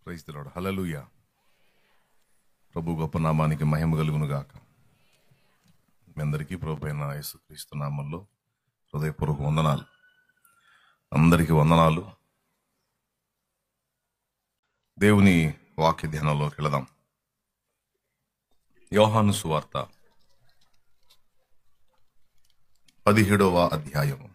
Praise the lord. Hallelujah. ప్రభు గొప్ప నామానికి మహిమ కలుగును గాక. మీ అందరికీ ప్రభు అయిన యేసుక్రీస్తు నామంలో హృదయపూర్వక వందనాలు. అందరికీ వందనాలు. దేవుని వాక్య ధ్యానంలోకి వెళదాం. యోహాను సువార్త 17వ అధ్యాయము.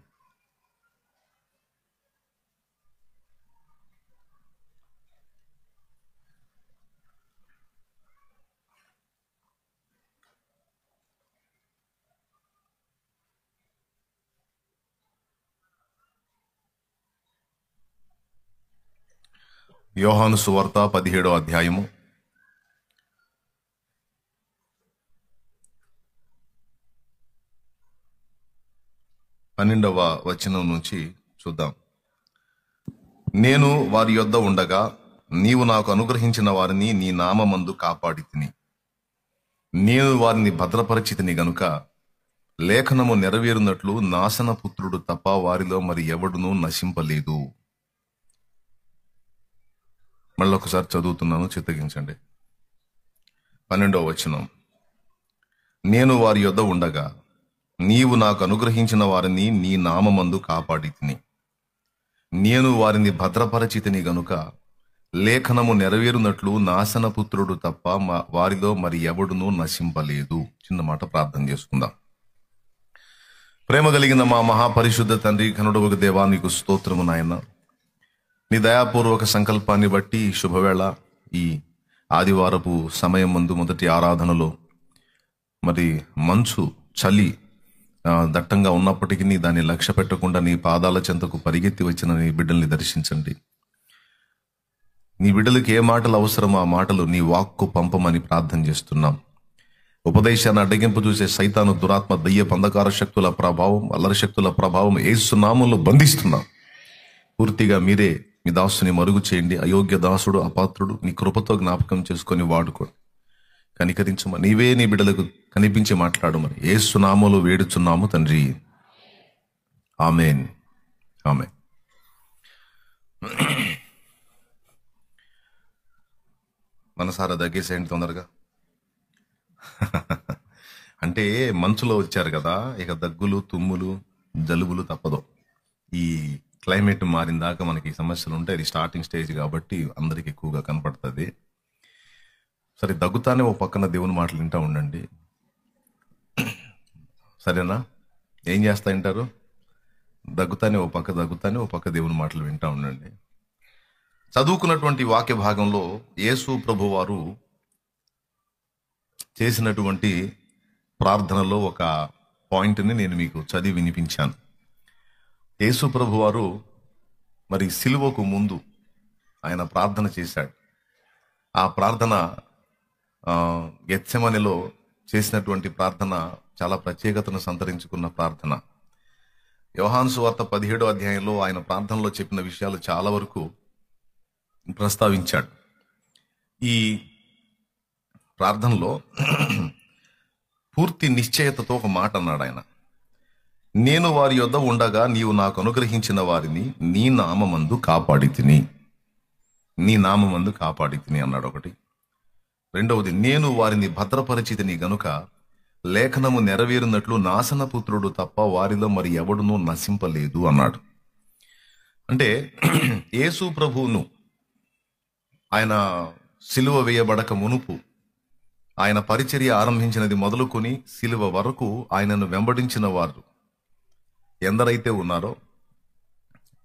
యోహాను సువార్త 17వ అధ్యాయము 12వ వచనం నుంచి చూద్దాం. నేను వారి యొద్ద ఉండగా నీవు నాకు అనుగ్రహించిన వారిని నీ నామమందు కాపాడితిని. నేను వారిని భద్రపరిచితిని గనుక లేఖనము నెరవేరునట్లు నాశన పుత్రుడు తప్ప వారిలో మరి ఎవడునూ నశింపలేదు. మళ్ళొకసారి చదువుతున్నాను, చిత్తగించండి. 12వ వచనం. నేను వారి యొద్ద ఉండగా నీవు నాకు అనుగ్రహించిన వారిని నీ నామమందు కాపాడితిని. నేను వారిని భద్రపరచితిని గనుక లేఖనము నెరవేరునట్లు నాశనపుత్రుడు తప్ప వారిలో మరి ఎవడునూ నశింపలేదు. చిన్న మాట ప్రార్థన చేసుకుందాం. ప్రేమ కలిగిన మా మహాపరిశుద్ధ తండ్రి, ఘనుడవగు దేవా, నీకు స్తోత్రము నాయన. నీ దయాపూర్వక సంకల్పాన్ని బట్టి శుభవేళ ఈ ఆదివారపు సమయం ముందు మొదటి ఆరాధనలో మరి మంచు చలి దట్టంగా ఉన్నప్పటికీ దాన్ని లక్ష్య పెట్టకుండా నీ పాదాల చెంతకు పరిగెత్తి వచ్చిన నీ బిడ్డల్ని దర్శించండి. నీ బిడ్డలకి ఏ మాటలు అవసరమో ఆ మాటలు నీ వాక్కు పంపమని ప్రార్థన చేస్తున్నాం. ఉపదేశాన్ని అడ్డగింపు చూసే సైతాను, దురాత్మ, దయ్య అంధకార శక్తుల ప్రభావం, అల్లరి శక్తుల ప్రభావం యేసు నామములో బంధిస్తున్నాం. పూర్తిగా మీరే మీ దాసుని మరుగు చేయండి. అయోగ్య దాసుడు, అపాత్రుడు, నీ కృపతో జ్ఞాపకం చేసుకొని వాడుకోండి. కనికరించమని, నీవే నీ బిడ్డలకు కనిపించి మాట్లాడమని యేసు నామములో వేడుచున్నాము తండ్రి, ఆమేన్. ఆమేన్. మనసారా దగ్గేసేయండి తొందరగా. అంటే మంచులో వచ్చారు కదా, ఇక దగ్గులు, తుమ్ములు, జలుబులు తప్పదు. ఈ క్లైమేట్ మారిన దాకా మనకి సమస్యలు ఉంటాయి. ఇది స్టార్టింగ్ స్టేజ్ కాబట్టి అందరికి ఎక్కువగా కనపడుతుంది. సరే, దగ్గుతానే ఓ పక్కన దేవుని మాటలు వింటూ ఉండండి, సరేనా? ఏం చేస్తా వింటారు? దగ్గుతానే ఓ పక్క దేవుని మాటలు వింటూ ఉండండి. చదువుకున్నటువంటి వాక్య భాగంలో యేసు ప్రభు వారు చేసినటువంటి ప్రార్థనలో ఒక పాయింట్ని నేను మీకు చదివి వినిపించాను. యేసు ప్రభు వారు మరి సిలువకు ముందు ఆయన ప్రార్థన చేశాడు. ఆ ప్రార్థన గెత్సెమనెలో చేసినటువంటి ప్రార్థన చాలా ప్రత్యేకతను సంతరించుకున్న ప్రార్థన. యోహాను సువార్త 17వ అధ్యాయంలో ఆయన ప్రార్థనలో చెప్పిన విషయాలు చాలా వరకు ప్రస్తావించాడు. ఈ ప్రార్థనలో పూర్తి నిశ్చయతతో ఒక మాట అన్నాడు ఆయన. నేను వారి యొద్ద ఉండగా నీవు నాకు అనుగ్రహించిన వారిని నీ నామమందు కాపాడితిని. నీ నామమందు కాపాడితిని అన్నాడు ఒకటి. రెండవది, నేను వారిని భద్రపరిచితిని గనుక లేఖనము నెరవేరునట్లు నాశనపుత్రుడు తప్ప వారిలో మరి ఎవడునూ నశింపలేదు అన్నాడు. అంటే యేసు ప్రభువును ఆయన సిలువ వేయబడక మునుపు, ఆయన పరిచర్య ఆరంభించినది మొదలుకొని సిలువ వరకు ఆయనను వెంబడించిన వారు ఎందరైతే ఉన్నారో,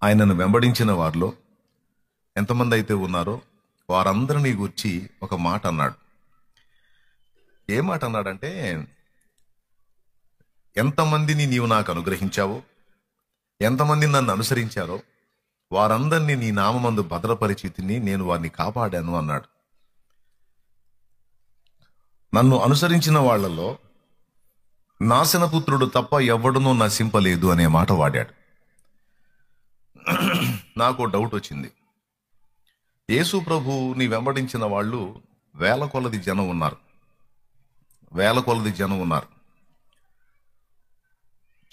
ఆయనను వెంబడించిన వారిలో ఎంతమంది అయితే ఉన్నారో వారందరినీ గూర్చి ఒక మాట అన్నాడు. ఏ మాట అన్నాడంటే, ఎంతమందిని నీవు నాకు అనుగ్రహించావో, ఎంతమంది నన్ను అనుసరించారో వారందరినీ నీ నామమందు భద్రపరిచితిని, నేను వారిని కాపాడాను అన్నాడు. నన్ను అనుసరించిన వాళ్లలో నాశనపుత్రుడు తప్ప ఎవడునూ నశింపలేదు అనే మాట వాడాడు. నాకు డౌట్ వచ్చింది. యేసు ప్రభుని వెంబడించిన వాళ్ళు వేల కొలది జనం ఉన్నారు.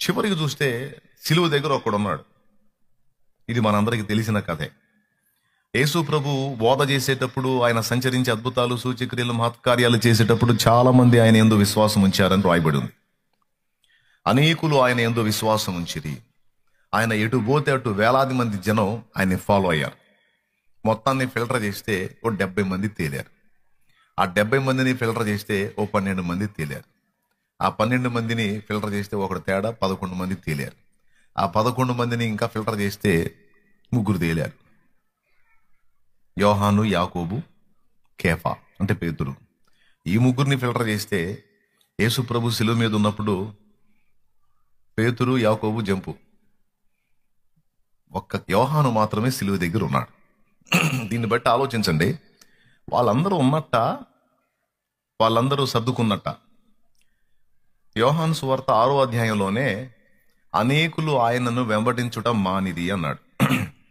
చివరికి చూస్తే సిలువ దగ్గర ఒకడున్నాడు. ఇది మనందరికీ తెలిసిన కథే. యేసు ప్రభు బోధ చేసేటప్పుడు, ఆయన సంచరించి అద్భుతాలు సూచక్రియలు మహత్కార్యాలు చేసేటప్పుడు చాలా మంది ఆయన యందు విశ్వాసం ఉంచారని రాయబడి ఉంది. అనేకులు ఆయన యందు విశ్వాసం ఉంచిరి. ఆయన ఎటు పోతే అటు వేలాది మంది జనం ఆయన్ని ఫాలో అయ్యారు. మొత్తాన్ని ఫిల్టర్ చేస్తే ఓ 70 మంది తేలారు. ఆ 70 మందిని ఫిల్టర్ చేస్తే ఓ 12 మంది తేలారు. ఆ 12 మందిని ఫిల్టర్ చేస్తే ఒకటి తేడా 11 మంది తేలారు. ఆ 11 మందిని ఇంకా ఫిల్టర్ చేస్తే 3 తేలారు. యోహాను, యాకోబు, కేఫా అంటే పేతురు. ఈ 3 ఫిల్టర్ చేస్తే యేసు ప్రభు శిలువ మీద ఉన్నప్పుడు పేతురు, యాకోబు జంపు. ఒక్క యోహాను మాత్రమే శిలువ దగ్గర ఉన్నాడు. దీన్ని బట్టి ఆలోచించండి, వాళ్ళందరూ ఉన్నట్ట, వాళ్ళందరూ సర్దుకున్నట్ట. యోహాను సువార్త 6వ అధ్యాయంలోనే అనేకులు ఆయనను వెంబడించుట మానిది అన్నాడు.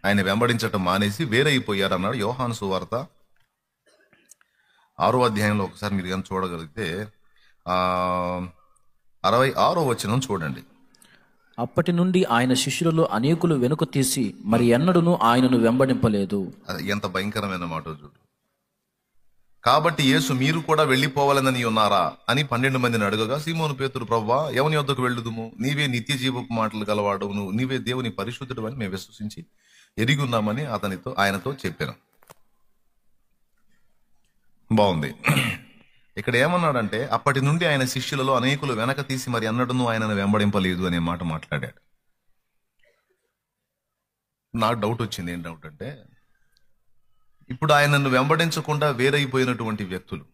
ఆయన వెంబడించటం మానేసి వేరైపోయారు అన్నాడు. యోహాను సువార్త 6వ అధ్యాయంలో ఒకసారి మీరు కానీ చూడగలిగితే 66వ వచనం చూడండి. అప్పటి నుండి ఆయన శిష్యులలో అనేకులు వెనుక తీసి మరి ఎన్నడూను ఆయనను వెంబడింపలేదు. ఎంత భయంకరమైన మాట చూడు. కాబట్టి యేసు, మీరు కూడా వెళ్ళిపోవాలని ఉన్నారా అని 12 మందిని అడగగా, సీమోను పేతురు, ప్రభువా, ఎవని వద్దకు వెళ్ళుదుము? నీవే నిత్య జీవపు మాటలు గలవాడు, నీవే దేవుని పరిశుద్ధుడు అని మేము విశ్వసించి ఎరిగి ఉన్నామని ఆయనతో చెప్పాను. బాగుంది. ఇక్కడ ఏమన్నాడంటే, అప్పటి నుండి ఆయన శిష్యులలో అనేకులు వెనక తీసి మరి ఎన్నడూను ఆయనను వెంబడింపలేదు అనే మాట మాట్లాడాడు. నాకు డౌట్ వచ్చింది. ఏం డౌట్ అంటే, ఇప్పుడు ఆయనను వెంబడించకుండా వేరైపోయినటువంటి వ్యక్తులు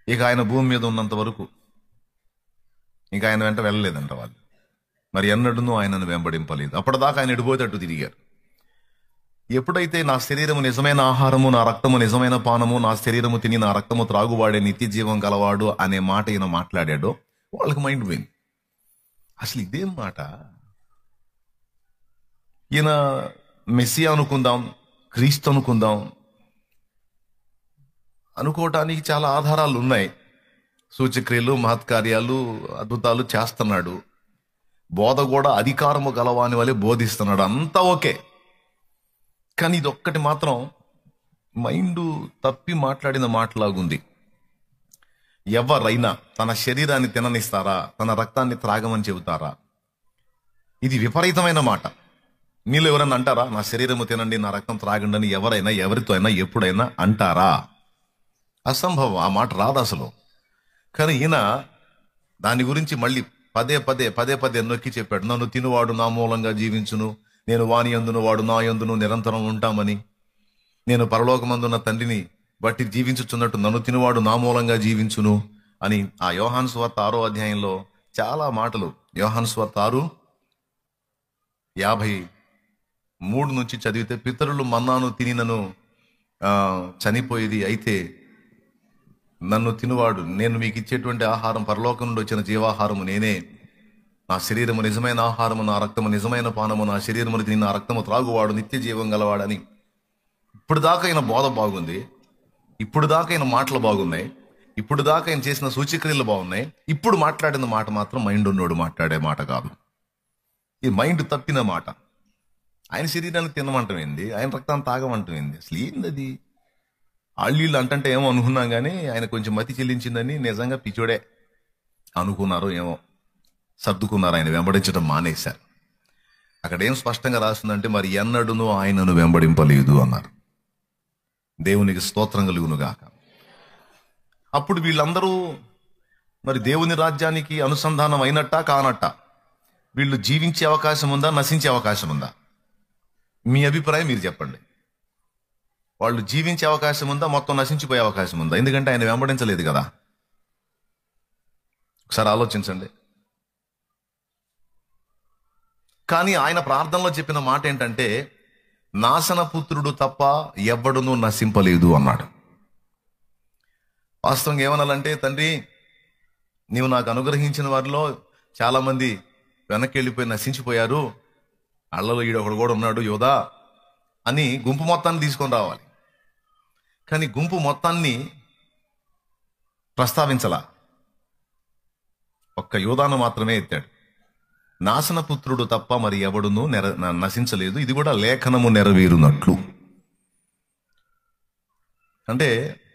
ఇక ఆయన భూమి మీద ఉన్నంత వరకు ఇంకా ఆయన వెంట వెళ్ళలేదంట వాళ్ళు. మరి ఎన్నడూను ఆయనను వెంబడింపలేదు. అప్పటిదాకా ఆయన ఎడిపోతే అటు తిరిగారు. ఎప్పుడైతే నా శరీరము నిజమైన ఆహారము, నా రక్తము నిజమైన పానము, నా శరీరము తిని నా రక్తము త్రాగువాడే నిత్య జీవం గలవాడు అనే మాట ఈయన మాట్లాడాడో వాళ్ళకి మైండ్ పోయింది. అసలు ఇదేం మాట? ఈయన మెస్సియా అనుకుందాం, క్రీస్తు అనుకుందాం, అనుకోవటానికి చాలా ఆధారాలు ఉన్నాయి. సూచక్రియలు, మహత్కార్యాలు, అద్భుతాలు చేస్తున్నాడు. బోధ కూడా అధికారము గలవాని వలె బోధిస్తున్నాడు. అంతా ఓకే. కానీ ఇది ఒక్కటి మాత్రం మైండ్ తప్పి మాట్లాడిన మాటలాగుంది. ఎవరైనా తన శరీరాన్ని తిననిస్తారా? తన రక్తాన్ని త్రాగమని చెబుతారా? ఇది విపరీతమైన మాట. మీలో ఎవరైనా అంటారా, నా శరీరము తినండి, నా రక్తం త్రాగండి అని ఎవరైనా ఎవరితో అయినా ఎప్పుడైనా అంటారా? అసంభవం. ఆ మాట రాదు అసలు. కానీ ఈయన దాని గురించి మళ్ళీ పదే పదే నొక్కి చెప్పాడు. నన్ను తినువాడు నా మూలంగా జీవించును, నేను వాని యందును, వాడు నా యందును నిరంతరం ఉంటామని, నేను పరలోకమందున్న తండ్రిని బట్టి జీవించుచున్నట్టు నన్ను తినువాడు నా మూలంగా జీవించును అని ఆ యోహాను సువార్త 6వ అధ్యాయంలో చాలా మాటలు. యోహాను సువార్త 6:53 నుంచి చదివితే, పితరులు మన్నాను తినినను చనిపోయేది, అయితే నన్ను తినువాడు, నేను మీకు ఇచ్చేటువంటి ఆహారం పరలోకం నుండి వచ్చిన జీవాహారము నేనే, నా శరీరము నిజమైన ఆహారము, నా రక్తము నిజమైన పానము, నా శరీరమును తిని నా రక్తము త్రాగువాడు నిత్య జీవం గలవాడని. ఇప్పుడు దాకా ఆయన బోధ బాగుంది, ఇప్పుడు దాకా ఆయన మాటలు బాగున్నాయి, ఇప్పుడు దాకా ఆయన చేసిన సూచక్రియలు బాగున్నాయి. ఇప్పుడు మాట్లాడిన మాట మాత్రం మైండ్ ఉన్నోడు మాట్లాడే మాట కాదు. ఈ మైండ్ తప్పిన మాట. ఆయన శరీరాన్ని తినమంటం ఏంది, ఆయన రక్తాన్ని తాగమంటం ఏంది? అసలు ఏంది అది? ఆళ్ళీళ్ళు అంటే ఏమో అనుకున్నాం, కానీ ఆయన కొంచెం మతి చెల్లించిందని నిజంగా పిచ్చోడే అనుకున్నారో ఏమో, సర్దుకున్నారు. ఆయన వెంబడించడం మానేశారు. అక్కడ ఏం స్పష్టంగా రాసిందంటే, మరి ఎన్నడూను ఆయనను వెంబడింపలేదు అన్నారు. దేవునికి స్తోత్రం కలుగునుగాక. అప్పుడు వీళ్ళందరూ మరి దేవుని రాజ్యానికి అనుసంధానం అయినట్టా కానట్టా? వీళ్ళు జీవించే అవకాశం ఉందా, నశించే అవకాశం ఉందా? మీ అభిప్రాయం మీరు చెప్పండి. వాళ్ళు జీవించే అవకాశం ఉందా, మొత్తం నశించిపోయే అవకాశం ఉందా? ఎందుకంటే ఆయన వెంబడించలేదు కదా. ఒకసారి ఆలోచించండి. కానీ ఆయన ప్రార్థనలో చెప్పిన మాట ఏంటంటే, నాశన పుత్రుడు తప్ప ఎవ్వడునూ నశింపలేదు అన్నాడు. వాస్తవంగా ఏమనాలంటే, తండ్రి నీవు నాకు అనుగ్రహించిన వారిలో చాలా మంది వెనక్కి వెళ్ళిపోయి నశించిపోయారు, అళ్ళలో ఈడొకడు కూడా ఉన్నాడు యోధా అని గుంపు మొత్తాన్ని తీసుకొని రావాలి. కానీ గుంపు మొత్తాన్ని ప్రస్తావించలా, ఒక్క యోధాను మాత్రమే ఎత్తాడు. నాశనపుత్రుడు తప్ప మరి ఎవడును నశించలేదు, ఇది కూడా లేఖనము నెరవేరునట్లు. అంటే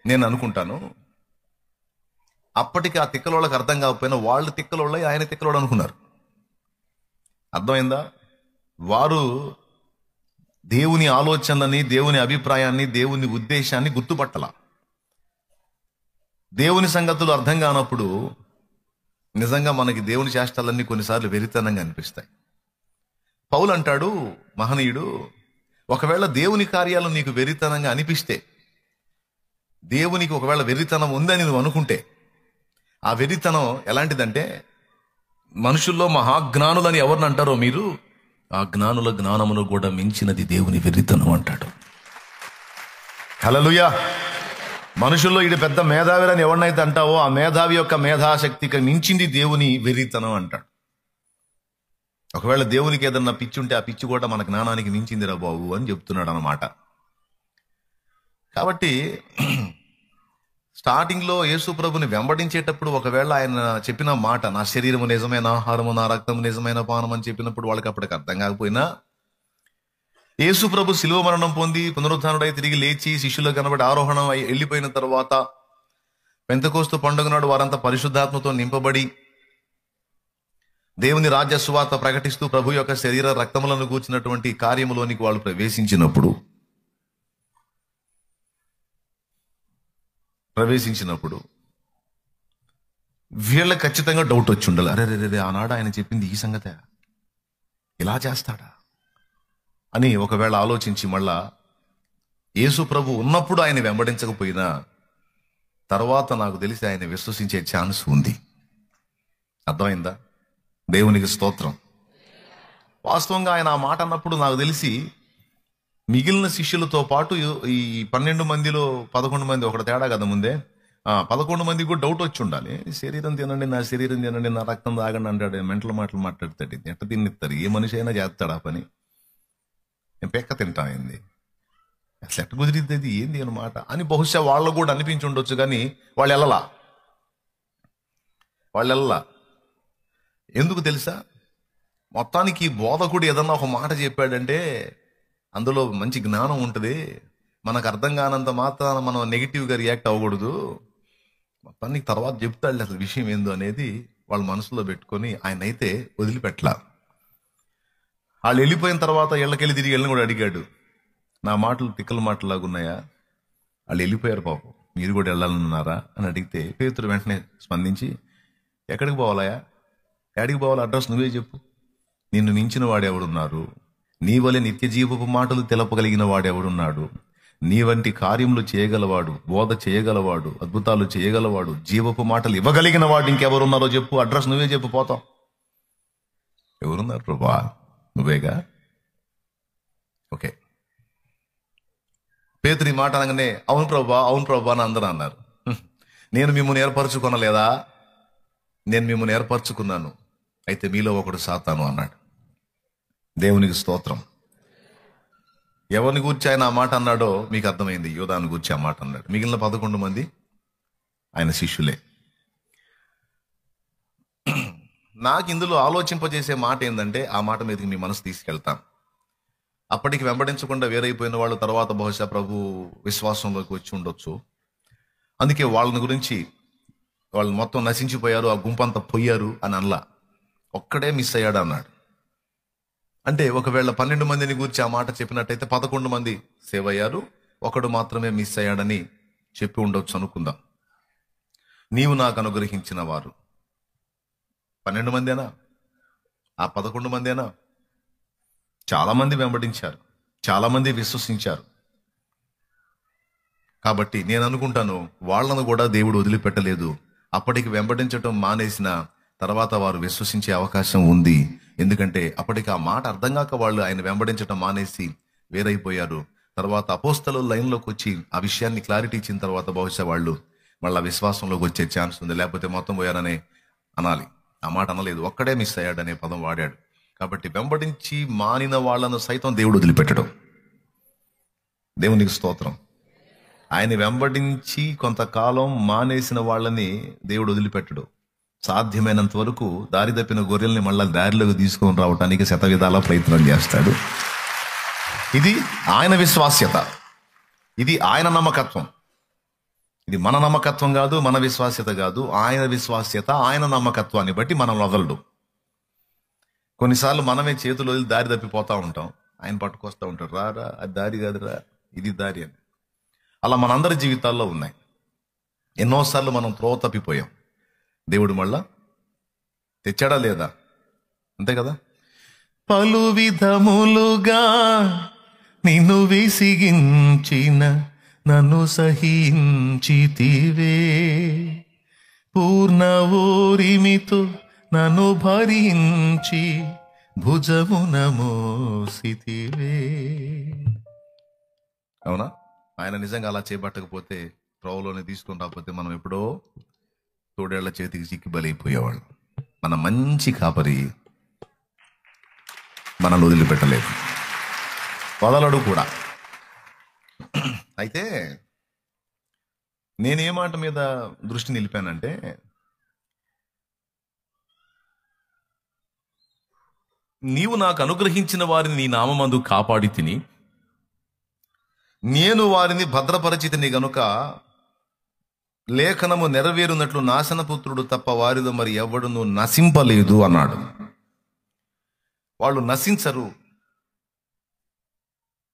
నేను అనుకుంటాను, అప్పటికి ఆ తిక్కలోళ్ళకి అర్థం కాకపోయినా వాళ్ళు తిక్కలోళ్ళై ఆయన తిక్కలోడు అనుకున్నారు. అర్థమైందా? వారు దేవుని ఆలోచనలని, దేవుని అభిప్రాయాన్ని, దేవుని ఉద్దేశాన్ని గుర్తుపట్టల. దేవుని సంగతులు అర్థం కానప్పుడు నిజంగా మనకి దేవుని చేష్టలన్నీ కొన్నిసార్లు వెరితనంగా అనిపిస్తాయి. పౌలు అంటాడు, మహనీయుడు, ఒకవేళ దేవుని కార్యాలు నీకు వెరితనంగా అనిపిస్తే, దేవునికి ఒకవేళ వెరితనం ఉందని నువ్వు అనుకుంటే, ఆ వెరితనం ఎలాంటిదంటే, మనుషుల్లో మహాజ్ఞానులని ఎవరిని అంటారో మీరు, ఆ జ్ఞానుల జ్ఞానమును కూడా మించినది దేవుని వెర్రితనం అంటాడు. హల్లెలూయా. మనుషుల్లో ఇది పెద్ద మేధావిలని ఎవరినైతే అంటావో, ఆ మేధావి యొక్క మేధాశక్తికి మించింది దేవుని వెర్రితనం అంటాడు. ఒకవేళ దేవునికి ఏదన్నా పిచ్చి ఉంటే ఆ పిచ్చి కూడా మన జ్ఞానానికి మించిందిరా బాబు అని చెప్తున్నాడు అన్నమాట. కాబట్టి స్టార్టింగ్ లో యేసు ప్రభుని వెంబడించేటప్పుడు ఒకవేళ ఆయన చెప్పిన మాట, నా శరీరము నిజమైన ఆహారము, నా రక్తము నిజమైన పానం అని చెప్పినప్పుడు వాళ్ళకి అప్పటికి అర్థం కాకపోయినా, యేసు ప్రభు శిలువ మరణం పొంది పునరుత్థానుడై తిరిగి లేచి శిష్యులకు కనబడి ఆరోహణం వెళ్ళిపోయిన తర్వాత పెంతెకోస్తు పండుగ నాడు వారంతా పరిశుద్ధాత్మతో నింపబడి దేవుని రాజ్య సువార్త ప్రకటిస్తూ ప్రభు యొక్క శరీర రక్తములను కూర్చున్నటువంటి కార్యములోనికి వాళ్ళు ప్రవేశించినప్పుడు వీళ్ళకి ఖచ్చితంగా డౌట్ వచ్చి ఉండాలి. అరే రే, ఆనాడు ఆయన చెప్పింది ఈ సంగతే, ఇలా చేస్తాడా అని ఒకవేళ ఆలోచించి మళ్ళా యేసు ప్రభు ఉన్నప్పుడు ఆయన వెంబడించకపోయినా తర్వాత నాకు తెలిసి ఆయన విశ్వసించే ఛాన్స్ ఉంది. అర్థమైందా? దేవునికి స్తోత్రం. వాస్తవంగా ఆయన ఆ మాట అన్నప్పుడు నాకు తెలిసి మిగిలిన శిష్యులతో పాటు ఈ 12 మందిలో 11 మంది ఒకటి తేడా కదా ముందే, 11 మందికి కూడా డౌట్ వచ్చి ఉండాలి. శరీరం తినండి, నా శరీరం తినండి, నా రక్తం తాగండి అంటాడు. మెంటల్ మాటలు మాట్లాడతాడు. ఎట్ట తిన్నిస్తారు? ఏ మనిషి అయినా చేస్తాడు ఆ పని. నేను పెక్క తింటాయింది, అసలు ఎట్ట కుదిరిద్ది ఏంది అన్నమాట అని బహుశా వాళ్ళు కూడా అనిపించి ఉండొచ్చు. కానీ వాళ్ళు వెళ్ళలా. ఎందుకు తెలుసా? మొత్తానికి బోధకుడు ఏదన్నా ఒక మాట చెప్పాడంటే అందులో మంచి జ్ఞానం ఉంటుంది. మనకు అర్థం కానంత మాత్రాన మనం నెగిటివ్గా రియాక్ట్ అవ్వకూడదు. మొత్తానికి తర్వాత చెప్తాడు అసలు విషయం ఏందో అనేది వాళ్ళ మనసులో పెట్టుకొని ఆయన అయితే వదిలిపెట్టలా. వాళ్ళు వెళ్ళిపోయిన తర్వాత ఇళ్ళకెళ్ళి తిరిగి వెళ్ళిన కూడా అడిగాడు, నా మాటలు తిక్కల మాటలాగా ఉన్నాయా? వాళ్ళు వెళ్ళిపోయారు పాపం, మీరు కూడా వెళ్ళాలన్నారా అని అడిగితే పేతురు వెంటనే స్పందించి, ఎక్కడికి పోవాలయా? ఎక్కడికి పోవాలి? అడ్రస్ నువ్వే చెప్పు. నిన్ను మించిన వాడెవడున్నారు? నీ వలె నిత్య జీవపు మాటలు తెలపగలిగిన వాడెవడున్నాడు? నీ వంటి కార్యములు చేయగలవాడు, బోధ చేయగలవాడు, అద్భుతాలు చేయగలవాడు, జీవపు మాటలు ఇవ్వగలిగిన వాడు ఇంకెవరున్నారో చెప్పు, అడ్రస్ నువ్వే చెప్పు, పోతాం. ఎవరున్నారు ప్రభా? నువ్వేగా. ఓకే. పేతురు ఈ మాట అనగానే అవును ప్రభా అని అందరూ అన్నారు. నేను మిమ్మల్ని ఏర్పరచుకొనలేదా? నేను మిమ్మల్ని ఏర్పరచుకున్నాను, అయితే మీలో ఒకడు సాతాను అన్నాడు. దేవునికి స్తోత్రం. ఎవరిని గూర్చి ఆయన ఆ మాట అన్నాడో మీకు అర్థమైంది. యోధాను గూర్చి ఆ మాట అన్నాడు. మిగిలిన 11 మంది ఆయన శిష్యులే. నాకు ఇందులో ఆలోచింపజేసే మాట ఏంటంటే, ఆ మాట మీదకి మీ మనసు తీసుకెళ్తాను. అప్పటికి వెంబడించకుండా వేరైపోయిన వాళ్ళు తర్వాత బహుశా ప్రభు విశ్వాసంలోకి వచ్చి ఉండొచ్చు. అందుకే వాళ్ళని గురించి వాళ్ళు మొత్తం నశించిపోయారు, ఆ గుంపంతా పోయారు అని అనలా, ఒక్కడే మిస్ అయ్యాడు అన్నాడు. అంటే ఒకవేళ 12 మందిని గురించి ఆ మాట చెప్పినట్టయితే 11 మంది సేవ్ అయ్యారు, ఒకడు మాత్రమే మిస్ అయ్యాడని చెప్పి ఉండొచ్చు అనుకుందాం. నీవు నాకు అనుగ్రహించిన వారు 12 మందేనా? ఆ 11 మందేనా? చాలా మంది వెంబడించారు, చాలా మంది విశ్వసించారు. కాబట్టి నేను అనుకుంటాను వాళ్ళను కూడా దేవుడు వదిలిపెట్టలేదు. అప్పటికి వెంబడించటం మానేసిన తర్వాత వారు విశ్వసించే అవకాశం ఉంది. ఎందుకంటే అప్పటికి ఆ మాట అర్థం కాక వాళ్ళు ఆయన వెంబడించటం మానేసి వేరైపోయారు. తర్వాత అపోస్తలు లైన్లోకి వచ్చి ఆ విషయాన్ని క్లారిటీ ఇచ్చిన తర్వాత బహుశా వాళ్ళు మళ్ళా విశ్వాసంలోకి వచ్చే ఛాన్స్ ఉంది. లేకపోతే మొత్తం పోయారనే అనాలి. ఆ మాట అనలేదు, ఒక్కడే మిస్ అయ్యాడనే పదం వాడాడు. కాబట్టి వెంబడించి మానిన వాళ్ళను సైతం దేవుడు వదిలిపెట్టడం. దేవునికి స్తోత్రం. ఆయన వెంబడించి కొంతకాలం మానేసిన వాళ్ళని దేవుడు వదిలిపెట్టడు. సాధ్యమైనంత వరకు దారి తప్పిన గొర్రెల్ని మళ్ళీ దారిలోకి తీసుకొని రావడానికి శతవిధాల ప్రయత్నం చేస్తాడు. ఇది ఆయన విశ్వాస్యత, ఇది ఆయన నమ్మకత్వం. ఇది మన నమ్మకత్వం కాదు, మన విశ్వాస్యత కాదు, ఆయన విశ్వాస్యత, ఆయన నమ్మకత్వాన్ని బట్టి మనం వదలడు. కొన్నిసార్లు మనమే చేతులు వదిలి దారి తప్పిపోతా ఉంటాం, ఆయన పట్టుకొస్తూ ఉంటాడు, రారా అది దారి కాదురా, ఇది దారి అని. అలా మనందరి జీవితాల్లో ఉన్నాయి. ఎన్నోసార్లు మనం త్రోవ తప్పిపోయాం, దేవుడు మళ్ళా తెచ్చాడా లేదా? అంతే కదా. పలు విధములుగా నిన్ను విసిగించిన నన్ను సహించితివే, పూర్ణ ఓరిమితో నన్ను భరించి భుజమున మోసితివే. అవునా? ఆయన నిజంగా అలా చేపట్టకపోతే, త్రోవలోనే తీసుకొని రాకపోతే మనం ఎప్పుడో తోడేళ్ల చేతికి చిక్కి బలైపోయేవాళ్ళు. మన మంచి కాపరి మనల్ని వదిలిపెట్టలేదు, వదలడు కూడా. అయితే నేనే మాట మీద దృష్టి నిలిపానంటే, నీవు నాకు అనుగ్రహించిన వారిని నీ నామమందు కాపాడి తిని, నేను వారిని భద్రపరచితిని గనుక లేఖనము నెరవేరునట్లు నాశనపుత్రుడు తప్ప వారిలో మరి ఎవడును నశింపలేదు అన్నాడు. వాళ్ళు నశించరు,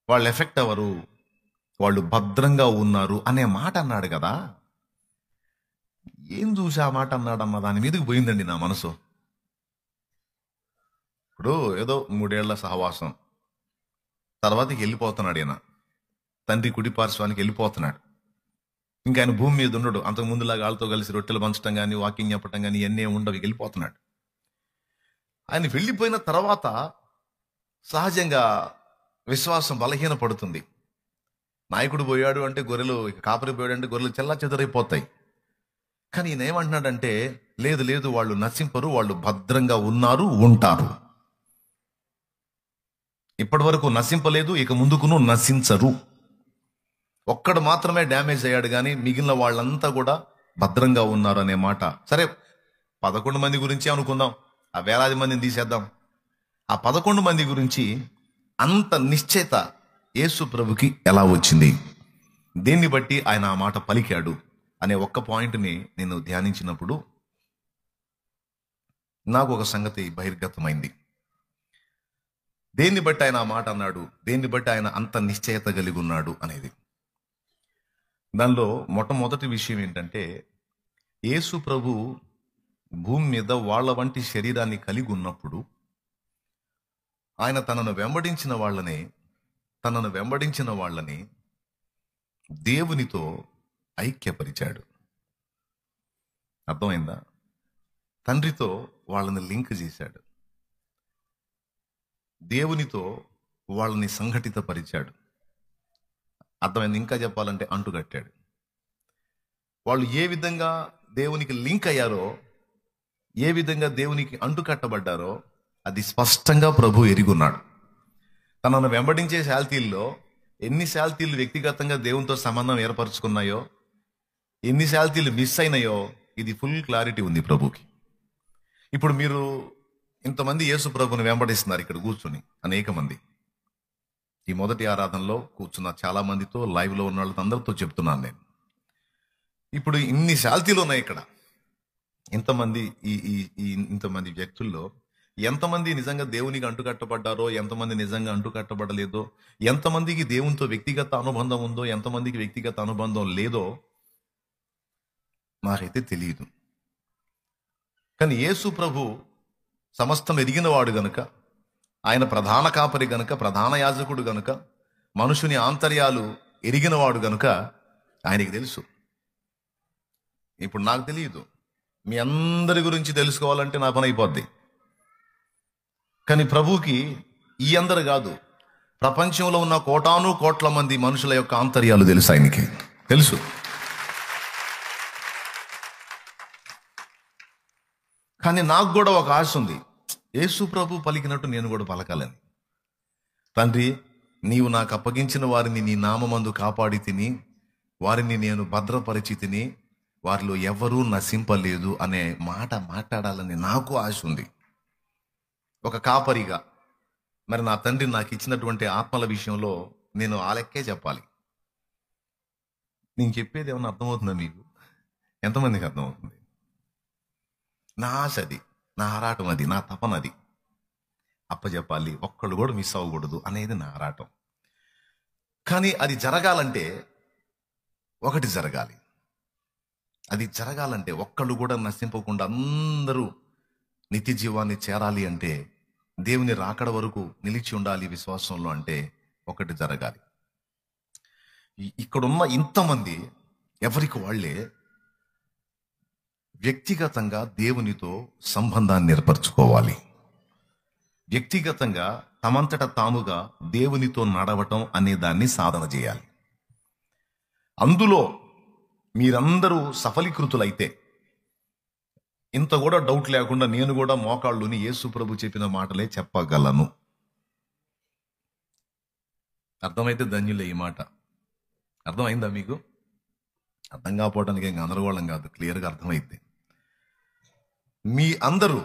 వాళ్ళు ఎఫెక్ట్ అవ్వరు, వాళ్ళు భద్రంగా ఉన్నారు అనే మాట అన్నాడు కదా. ఏం చూసి ఆ మాట అన్నాడమ్మా, దాని మీదకి పోయిందండి నా మనసు. ఇప్పుడు ఏదో 3 ఏళ్ల సహవాసం తర్వాతకి వెళ్ళిపోతున్నాడు ఈయన, తండ్రి కుడి పార్శ్వానికి వెళ్ళిపోతున్నాడు. ఇంకా ఆయన భూమి మీద ఉండడు. అంతకు ముందులాగా వాళ్ళతో కలిసి రొట్టెలు పంచడం కానీ, వాకింగ్ చెప్పడం కానీ ఇవన్నీ ఉండవు, వెళ్ళిపోతున్నాడు. ఆయన వెళ్ళిపోయిన తర్వాత సహజంగా విశ్వాసం బలహీన పడుతుంది. నాయకుడు పోయాడు అంటే గొర్రెలు, కాపరి పోయాడు అంటే గొర్రెలు చెల్లా చెదరైపోతాయి. కానీ ఈయన ఏమంటున్నాడంటే, లేదు లేదు, వాళ్ళు నశింపరు, వాళ్ళు భద్రంగా ఉన్నారు, ఉంటారు. ఇప్పటి వరకు నశింపలేదు, ఇక ముందుకును నశించరు. ఒక్కడు మాత్రమే డ్యామేజ్ అయ్యాడు, కానీ మిగిలిన వాళ్ళంతా కూడా భద్రంగా ఉన్నారు అనే మాట. సరే, 11 మంది గురించి అనుకుందాం, ఆ వేలాది మందిని తీసేద్దాం. ఆ 11 మంది గురించి అంత నిశ్చయత యేసు ప్రభుకి ఎలా వచ్చింది, దేన్ని బట్టి ఆయన ఆ మాట పలికాడు అనే ఒక్క పాయింట్ని నేను ధ్యానించినప్పుడు నాకు ఒక సంగతి బహిర్గతమైంది. దేన్ని బట్టి ఆయన ఆ మాట అన్నాడు, దేన్ని బట్టి ఆయన అంత నిశ్చయత కలిగి ఉన్నాడు అనేది. దానిలో మొట్టమొదటి విషయం ఏంటంటే, యేసు ప్రభు భూమి మీద వాళ్ళ వంటి శరీరాన్ని కలిగి ఉన్నప్పుడు ఆయన తనను వెంబడించిన వాళ్ళని దేవునితో ఐక్యపరిచాడు. అర్థమైందా? తండ్రితో వాళ్ళని లింక్ చేశాడు, దేవునితో వాళ్ళని సంఘటితపరిచాడు. అర్థమైంది? ఇంకా చెప్పాలంటే అంటుకట్టాడు. వాళ్ళు ఏ విధంగా దేవునికి లింక్ అయ్యారో, ఏ విధంగా దేవునికి అంటుకట్టబడ్డారో అది స్పష్టంగా ప్రభు ఎరుగున్నాడు. తనను వెంబడించే శాల్తీల్లో ఎన్ని శాల్తీలు వ్యక్తిగతంగా దేవునితో సంబంధం ఏర్పరచుకున్నాయో, ఎన్ని శాల్తీలు మిస్ అయినాయో, ఇది ఫుల్ క్లారిటీ ఉంది ప్రభుకి. ఇప్పుడు మీరు ఇంతమంది యేసు ప్రభుని వెంబడిస్తున్నారు ఇక్కడ కూర్చుని, అనేక మంది. ఈ మొదటి ఆరాధనలో కూర్చున్న చాలా మందితో, లైవ్లో ఉన్న వాళ్ళతో అందరితో చెప్తున్నాను నేను. ఇప్పుడు ఇన్ని శాల్తీలు ఉన్నాయి ఇక్కడ. ఇంతమంది ఇంతమంది వ్యక్తుల్లో ఎంతమంది నిజంగా దేవునికి అంటుకట్టబడ్డారో, ఎంతమంది నిజంగా అంటుకట్టబడలేదో, ఎంతమందికి దేవునితో వ్యక్తిగత అనుబంధం ఉందో, ఎంతమందికి వ్యక్తిగత అనుబంధం లేదో నాకైతే తెలియదు. కానీ యేసు ప్రభు సమస్తం ఎరిగినవాడు గనుక, ఆయన ప్రధాన కాపరి గనుక, ప్రధాన యాజకుడు గనుక, మనుషుని ఆంతర్యాలు ఎరిగినవాడు గనుక ఆయనకి తెలుసు. ఇప్పుడు నాకు తెలియదు, మీ అందరి గురించి తెలుసుకోవాలంటే నా పని అయిపోద్ది. కానీ ప్రభుకి ఈ అందరు కాదు, ప్రపంచంలో ఉన్న కోటాను కోట్ల మంది మనుషుల యొక్క ఆంతర్యాలు తెలుసు, ఆయనకి తెలుసు. కానీ నాకు కూడా ఒక ఆశ ఉంది, యేసు ప్రభు పలికినట్టు నేను కూడా పలకాలని. తండ్రి, నీవు నాకు అప్పగించిన వారిని నీ నామమందు కాపాడి తిని, వారిని నేను భద్రపరిచి తిని, వారిలో ఎవరూ నశింపలేదు అనే మాట మాట్లాడాలని నాకు ఆశ ఉంది. ఒక కాపరిగా మరి నా తండ్రి నాకు ఇచ్చినటువంటి ఆత్మల విషయంలో నేను ఆ లెక్కే చెప్పాలి. నేను చెప్పేది ఏమన్నా అర్థమవుతుందా మీకు? ఎంతమందికి అర్థమవుతుంది? నా ఆశ అది, నా ఆరాటం అది, నా తపన అది. అప్పచెప్పాలి, ఒక్కళ్ళు కూడా మిస్ అవ్వకూడదు అనేది నా ఆరాటం. కానీ అది జరగాలంటే ఒకటి జరగాలి. అది జరగాలంటే ఒక్కళ్ళు కూడా నశింపకుండా అందరూ నిత్య జీవాన్ని చేరాలి అంటే, దేవుని రాకడ వరకు నిలిచి ఉండాలి విశ్వాసంలో అంటే ఒకటి జరగాలి. ఇక్కడున్న ఇంతమంది ఎవరికి వాళ్ళే వ్యక్తిగతంగా దేవునితో సంబంధాన్ని ఏర్పరచుకోవాలి. వ్యక్తిగతంగా తమంతట తాముగా దేవునితో నడవటం అనే దాన్ని సాధన చేయాలి. అందులో మీరందరూ సఫలీకృతులైతే ఇంత కూడా డౌట్ లేకుండా నేను కూడా మోకాళ్ళుని యేసు ప్రభు చెప్పిన మాటలే చెప్పగలను. అర్థమైతే ధన్యులే. ఈ మాట అర్థమైందా మీకు? అర్థం కాకపోవడానికి ఏం గందరగోళం కాదు, క్లియర్గా అర్థమైంది. మీ అందరూ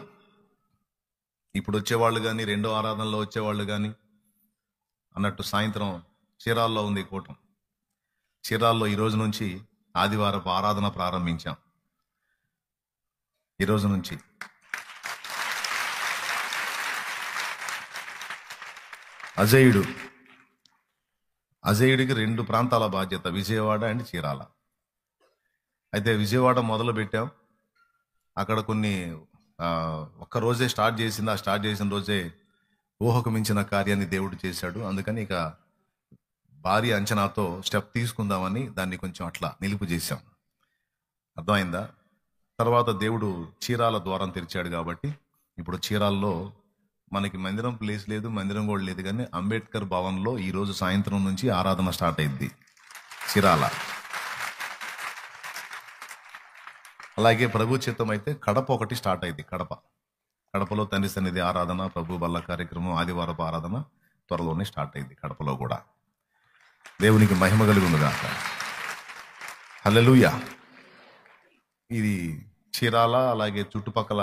ఇప్పుడు వచ్చేవాళ్ళు కానీ, రెండో ఆరాధనలో వచ్చేవాళ్ళు కానీ, అన్నట్టు సాయంత్రం చీరాల్లో ఉంది కూటం. చీరాల్లో ఈరోజు నుంచి ఆదివారపు ఆరాధన ప్రారంభించాం. ఈరోజు నుంచి అజయుడికి 2 ప్రాంతాల బాధ్యత, విజయవాడ అండ్ చీరాల. అయితే విజయవాడ మొదలు పెట్టాం. అక్కడ కొన్ని ఒక్క రోజే స్టార్ట్ చేసింది. ఆ స్టార్ట్ చేసిన రోజే ఊహకు మించిన కార్యాన్ని దేవుడు చేశాడు. అందుకని ఇక భారీ అంచనాతో స్టెప్ తీసుకుందామని దాన్ని కొంచెం అట్లా నిలుపు చేశాం. అర్థమైందా? తర్వాత దేవుడు చీరాల ద్వారం తెరిచాడు కాబట్టి ఇప్పుడు చీరాల్లో మనకి మందిరం ప్లేస్ లేదు, మందిరం కూడా లేదు, కానీ అంబేద్కర్ భవన్లో ఈరోజు సాయంత్రం నుంచి ఆరాధన స్టార్ట్ అయింది చీరాల. అలాగే ప్రభు చిత్తం అయితే కడప ఒకటి స్టార్ట్ అయింది. కడపలో తండ్రి సన్నిధి ఆరాధన, ప్రభు బల్ల కార్యక్రమం, ఆదివారపు ఆరాధన త్వరలోనే స్టార్ట్ అయింది కడపలో కూడా. దేవునికి మహిమ కలుగునుగాక. హల్లెలూయా. ఇది చీరాల అలాగే చుట్టుపక్కల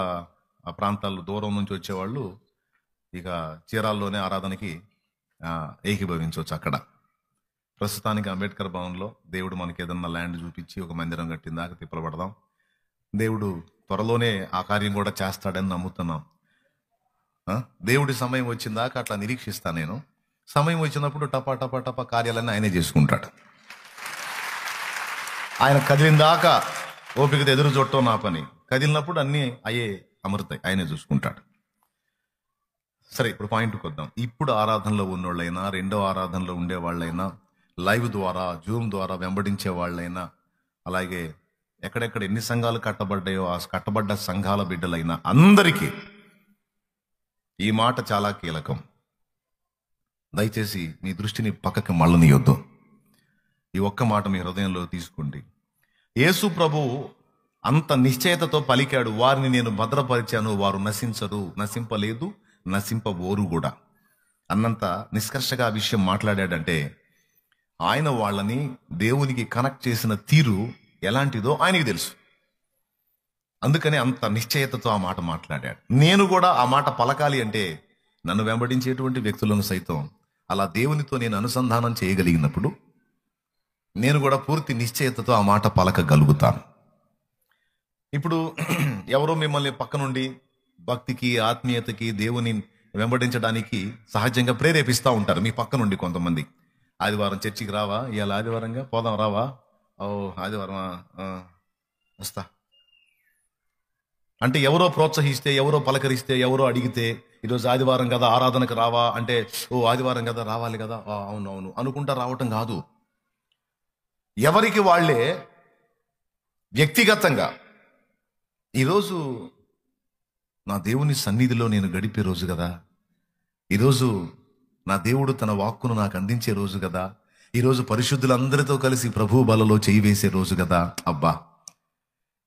ఆ ప్రాంతాల్లో దూరం నుంచి వచ్చేవాళ్ళు ఇక చీరాల్లోనే ఆరాధనకి ఏకీభవించవచ్చు. అక్కడ ప్రస్తుతానికి అంబేద్కర్ భవన్లో దేవుడు మనకి ఏదన్నా ల్యాండ్ చూపించి ఒక మందిరం కట్టిందాక తిప్పలపడదాం. దేవుడు త్వరలోనే ఆ కార్యం కూడా చేస్తాడని నమ్ముతున్నాం. దేవుడి సమయం వచ్చిందాక అట్లా నిరీక్షిస్తా నేను. సమయం వచ్చినప్పుడు టపా టపా టపా కార్యాలన్నీ ఆయనే చేసుకుంటాడు. ఆయన కదిలిందాకా ఓపికతో ఎదురు చూడటం నా పని. కదిలినప్పుడు అన్నీ అయ్యే అమరుతాయి, ఆయనే చూసుకుంటాడు. సరే, ఇప్పుడు పాయింట్కి వద్దాం. ఇప్పుడు ఆరాధనలో ఉన్నోళ్ళైనా, రెండో ఆరాధనలో ఉండేవాళ్ళైనా, లైవ్ ద్వారా, జూమ్ ద్వారా వెంబడించే వాళ్ళైనా, అలాగే ఎక్కడెక్కడ ఎన్ని సంఘాలు కట్టబడ్డాయో ఆ కట్టబడ్డ సంఘాల బిడ్డలైనా అందరికీ ఈ మాట చాలా కీలకం. దయచేసి మీ దృష్టిని పక్కకి మళ్ళనియొద్దు. ఈ ఒక్క మాట మీ హృదయంలో తీసుకోండి. యేసు ప్రభు అంత నిశ్చయతతో పలికాడు, వారిని నేను భద్రపరిచాను, వారు నశించరు, నశింపలేదు, నశింపబోరు కూడా అన్నంత నిష్కర్షగా ఆ విషయం మాట్లాడాడంటే ఆయన వాళ్ళని దేవునికి కనెక్ట్ చేసిన తీరు ఎలాంటిదో ఆయనకి తెలుసు. అందుకని అంత నిశ్చయతతో ఆ మాట మాట్లాడాడు. నేను కూడా ఆ మాట పలకాలి అంటే నన్ను వెంబడించేటువంటి వ్యక్తులను సైతం అలా దేవునితో నేను అనుసంధానం చేయగలిగినప్పుడు నేను కూడా పూర్తి నిశ్చయతతో ఆ మాట పలకగలుగుతాను. ఇప్పుడు ఎవరో మిమ్మల్ని పక్క నుండి భక్తికి, ఆత్మీయతకి, దేవుని వెంబడించడానికి సహజంగా ప్రేరేపిస్తూ ఉంటారు. మీ పక్క నుండి కొంతమంది ఆదివారం చర్చికి రావా, ఇవాళ ఆదివారంగా పోదాం రావా, ఓ ఆదివారం వస్తా అంటే ఎవరో ప్రోత్సహిస్తే, ఎవరో పలకరిస్తే, ఎవరో అడిగితే ఈరోజు ఆదివారం కదా ఆరాధనకు రావా అంటే ఓ ఆదివారం కదా రావాలి కదా, అవును అవును అనుకుంటా రావటం కాదు. ఎవరికి వాళ్ళే వ్యక్తిగతంగా ఈరోజు నా దేవుని సన్నిధిలో నేను గడిపే రోజు కదా, ఈరోజు నా దేవుడు తన వాక్కును నాకు అందించే రోజు కదా, ఈరోజు పరిశుద్ధులందరితో కలిసి ప్రభు బలలో చేయి వేసే రోజు కదా. అబ్బా,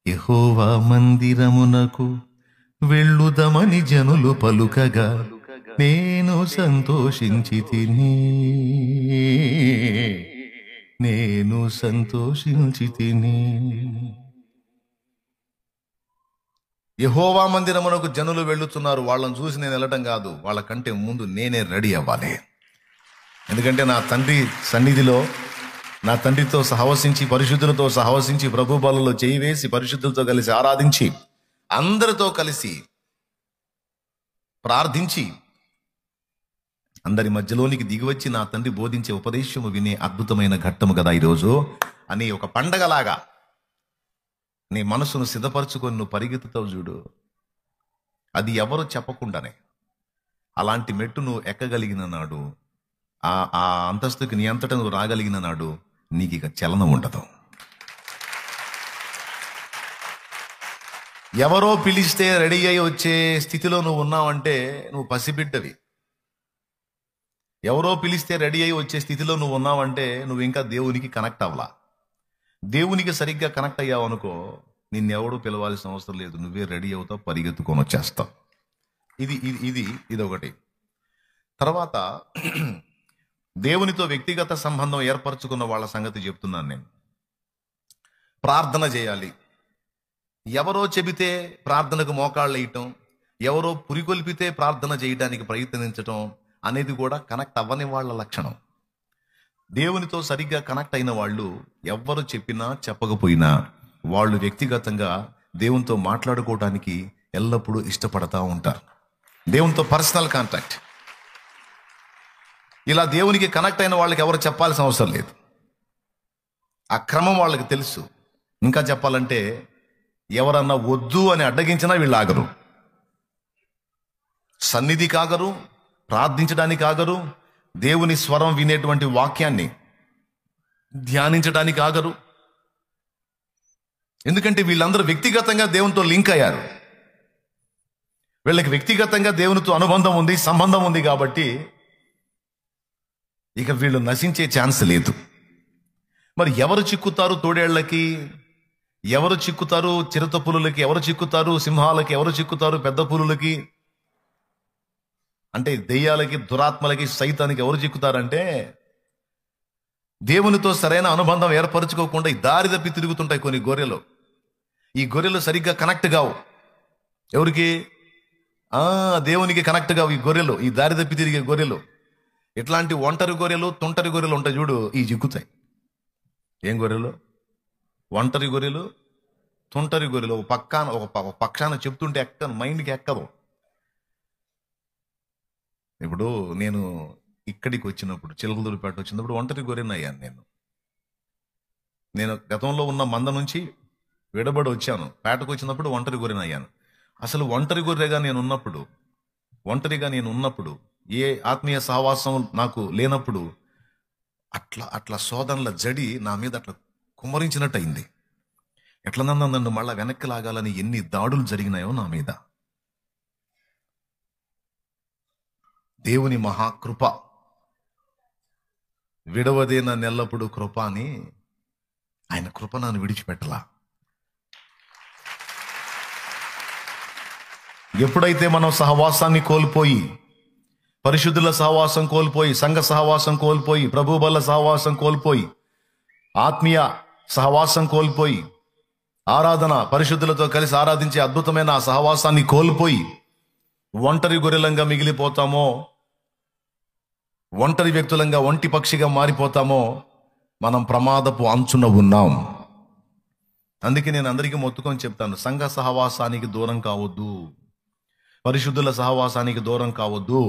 యెహోవా మందిరమునకు వెళ్ళుదమని జనులు పలుకగా నేను సంతోషించితిని, నేను సంతోషించితిని. యెహోవా మందిరమునకు జనులు వెళ్ళుతున్నారు, వాళ్ళని చూసి నేను వెళ్ళటం కాదు, వాళ్ళకంటే ముందు నేనే రెడీ అవ్వాలి. ఎందుకంటే నా తండ్రి సన్నిధిలో నా తండ్రితో సహవసించి, పరిశుద్ధులతో సహవసించి, ప్రభు బలలో చేయి వేసి, పరిశుద్ధులతో కలిసి ఆరాధించి, అందరితో కలిసి ప్రార్థించి, అందరి మధ్యలోనికి దిగివచ్చి నా తండ్రి బోధించే ఉపదేశము వినే అద్భుతమైన ఘట్టము కదా ఈరోజు అని ఒక పండగలాగా నీ మనసును సిద్ధపరచుకొని నువ్వు పరిగెత్తుతావు చూడు. అది ఎవరు చెప్పకుండానే అలాంటి మెట్టు నువ్వు ఎక్కగలిగిన నాడు, ఆ అంతస్తుకి నీ అంతటా నువ్వు రాగలిగిన నాడు నీకు ఇక చలనం ఉండదు. ఎవరో పిలిస్తే రెడీ అయి వచ్చే స్థితిలో నువ్వు ఉన్నావంటే నువ్వు పసిబిడ్డవి. ఎవరో పిలిస్తే రెడీ అయి వచ్చే స్థితిలో నువ్వు ఉన్నావంటే నువ్వు ఇంకా దేవునికి కనెక్ట్ అవ్వలా. దేవునికి సరిగ్గా కనెక్ట్ అయ్యావు అనుకో, నిన్నెవడూ పిలవాల్సిన అవసరం లేదు, నువ్వే రెడీ అవుతావు, పరిగెత్తుకొని వచ్చేస్తావు. ఇది ఒకటి. తర్వాత దేవునితో వ్యక్తిగత సంబంధం ఏర్పరచుకున్న వాళ్ళ సంగతి చెప్తున్నాను నేను. ప్రార్థన చేయాలి. ఎవరో చెబితే ప్రార్థనకు మోకాళ్ళు వేయటం, ఎవరో పురికొల్పితే ప్రార్థన చేయడానికి ప్రయత్నించటం అనేది కూడా కనెక్ట్ అవ్వని వాళ్ళ లక్షణం. దేవునితో సరిగ్గా కనెక్ట్ అయిన వాళ్ళు ఎవ్వరు చెప్పినా చెప్పకపోయినా వాళ్ళు వ్యక్తిగతంగా దేవునితో మాట్లాడుకోవడానికి ఎల్లప్పుడూ ఇష్టపడతా ఉంటారు. దేవునితో పర్సనల్ కాంటాక్ట్. ఇలా దేవునికి కనెక్ట్ అయిన వాళ్ళకి ఎవరు చెప్పాల్సిన అవసరం లేదు. ఆ క్రమం వాళ్ళకి తెలుసు. ఇంకా చెప్పాలంటే ఎవరన్నా వద్దు అని అడ్డగించినా వీళ్ళు ఆగరు. సన్నిధికి ఆగరు, ప్రార్థించడానికి ఆగరు, దేవుని స్వరం వినేటువంటి వాక్యాన్ని ధ్యానించడానికి ఆగరు. ఎందుకంటే వీళ్ళందరూ వ్యక్తిగతంగా దేవునితో లింక్ అయ్యారు. వీళ్ళకి వ్యక్తిగతంగా దేవునితో అనుబంధం ఉంది, సంబంధం ఉంది. కాబట్టి ఇక వీళ్ళు నశించే ఛాన్స్ లేదు. మరి ఎవరు చిక్కుతారు తోడేళ్లకి, ఎవరు చిక్కుతారు చిరుత పులులకి, ఎవరు చిక్కుతారు సింహాలకి, ఎవరు చిక్కుతారు పెద్ద పులులకి, అంటే దెయ్యాలకి, దురాత్మలకి, సైతానికి ఎవరు చిక్కుతారంటే దేవునితో సరైన అనుబంధం ఏర్పరచుకోకుండా ఈ దారి తప్పి తిరుగుతుంటాయి కొన్ని గొర్రెలు. ఈ గొర్రెలు సరిగ్గా కనెక్ట్ కావు. ఎవరికి? దేవునికి కనెక్ట్ కావు ఈ గొర్రెలు, ఈ దారి తప్పి తిరిగే గొర్రెలు. ఇట్లాంటి ఒంటరి గొర్రెలు, తుంటరి గొర్రెలు ఉంటాయి చూడు, ఈ చిక్కుతాయి. ఏం గొర్రెలు? ఒంటరి గొర్రెలు, తుంటరి గొర్రెలు. ఒక పక్షాన చెప్తుంటే మైండ్కి ఎక్కదు. ఇప్పుడు నేను ఇక్కడికి వచ్చినప్పుడు, చిలకలూరిపేట వచ్చినప్పుడు ఒంటరి గొర్రెని అయ్యాను. నేను గతంలో ఉన్న మంద నుంచి విడబడి వచ్చాను. పేటకు వచ్చినప్పుడు ఒంటరి గొర్రెని అయ్యాను. అసలు ఒంటరిగా నేను ఉన్నప్పుడు ఏ ఆత్మీయ సహవాసం నాకు లేనప్పుడు అట్లా శోధనల జడి నా మీద అట్లా కుమ్మరించినట్టు అయింది. ఎట్లనన్నా నన్ను మళ్ళా వెనక్కి లాగాలని ఎన్ని దాడులు జరిగినాయో నా మీద. దేవుని మహాకృప విడవదే నన్ను ఎల్లప్పుడూ కృప అని, ఆయన కృప నన్ను విడిచిపెట్టలా. ఎప్పుడైతే మనం సహవాసాన్ని కోల్పోయి, పరిశుద్ధుల సహవాసం కోల్పోయి, సంఘ సహవాసం కోల్పోయి, ప్రభు బల సహవాసం కోల్పోయి, ఆత్మీయ సహవాసం కోల్పోయి, ఆరాధన పరిశుద్ధులతో కలిసి ఆరాధించే అద్భుతమైన ఆ సహవాసాన్ని కోల్పోయి ఒంటరి గొర్రెలంగా మిగిలిపోతామో, ఒంటరి వ్యక్తులంగా, ఒంటి పక్షిగా మారిపోతామో, మనం ప్రమాదపు అంచున ఉన్నాం. అందుకే నేను అందరికీ మొత్తుకొని చెప్తాను, సంఘ సహవాసానికి దూరం కావద్దు, పరిశుద్ధుల సహవాసానికి దూరం కావద్దు,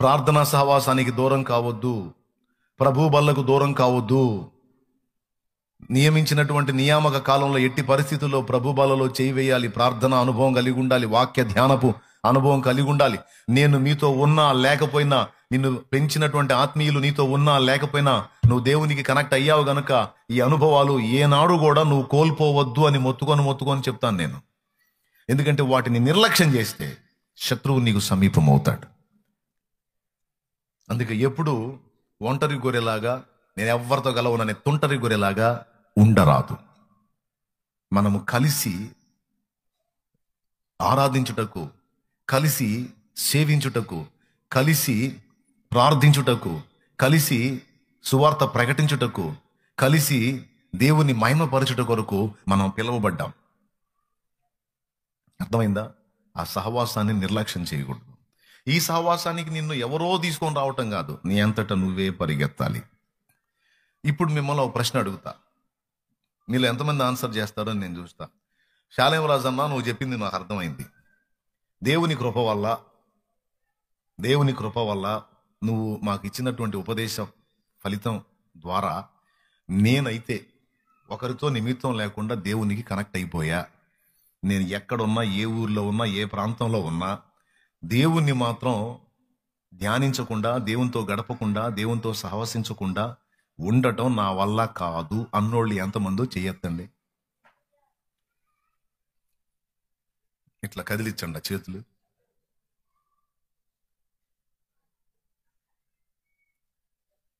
ప్రార్థనా సహవాసానికి దూరం కావద్దు, ప్రభు బల్లకు దూరం కావద్దు. నియమించినటువంటి నియామక కాలంలో ఎట్టి పరిస్థితుల్లో ప్రభు బలలో చేయి వేయాలి. ప్రార్థన అనుభవం కలిగి ఉండాలి, వాక్య ధ్యానపు అనుభవం కలిగి ఉండాలి. నేను మీతో ఉన్నా లేకపోయినా, నిన్ను పెంచినటువంటి ఆత్మీయులు నీతో ఉన్నా లేకపోయినా, నువ్వు దేవునికి కనెక్ట్ అయ్యావు గనుక ఈ అనుభవాలు ఏనాడు కూడా నువ్వు కోల్పోవద్దు అని మొత్తుకొని చెప్తాను నేను. ఎందుకంటే వాటిని నిర్లక్ష్యం చేస్తే శత్రువు నీకు సమీపం అవుతాడు. అందుకే ఎప్పుడు ఒంటరి గొర్రెలాగా, నేను ఎవరితో గలవననే తుంటరి గొర్రెలాగా ఉండరాదు. మనము కలిసి ఆరాధించుటకు, కలిసి సేవించుటకు, కలిసి ప్రార్థించుటకు, కలిసి సువార్త ప్రకటించుటకు, కలిసి దేవుని మహిమపరచుట కొరకు మనం పిలువబడ్డాం. అర్థమైందా? ఆ సహవాసాన్ని నిర్లక్ష్యం చేయకూడదు. ఈ సహవాసానికి నిన్ను ఎవరో తీసుకొని రావటం కాదు, నీ అంతటా నువ్వే పరిగెత్తాలి. ఇప్పుడు మిమ్మల్ని ఒక ప్రశ్న అడుగుతా, మీలో ఎంతమంది ఆన్సర్ చేస్తారో నేను చూస్తా. శాలేం రాజు అన్న, నువ్వు చెప్పింది నాకు అర్థమైంది. దేవుని కృప వల్ల నువ్వు మాకు ఇచ్చినటువంటి ఉపదేశ ఫలితం ద్వారా నేనైతే ఒకరితో నిమిత్తం లేకుండా దేవునికి కనెక్ట్ అయిపోయా. నేను ఎక్కడున్నా, ఏ ఊర్లో ఉన్నా, ఏ ప్రాంతంలో ఉన్నా దేవుణ్ణి మాత్రం ధ్యానించకుండా, దేవునితో గడపకుండా, దేవునితో సహవసించకుండా ఉండటం నా వల్ల కాదు అన్నోళ్ళు ఎంతమందో చెయ్యొద్దండి. ఇట్లా కదిలించండి చేతులు.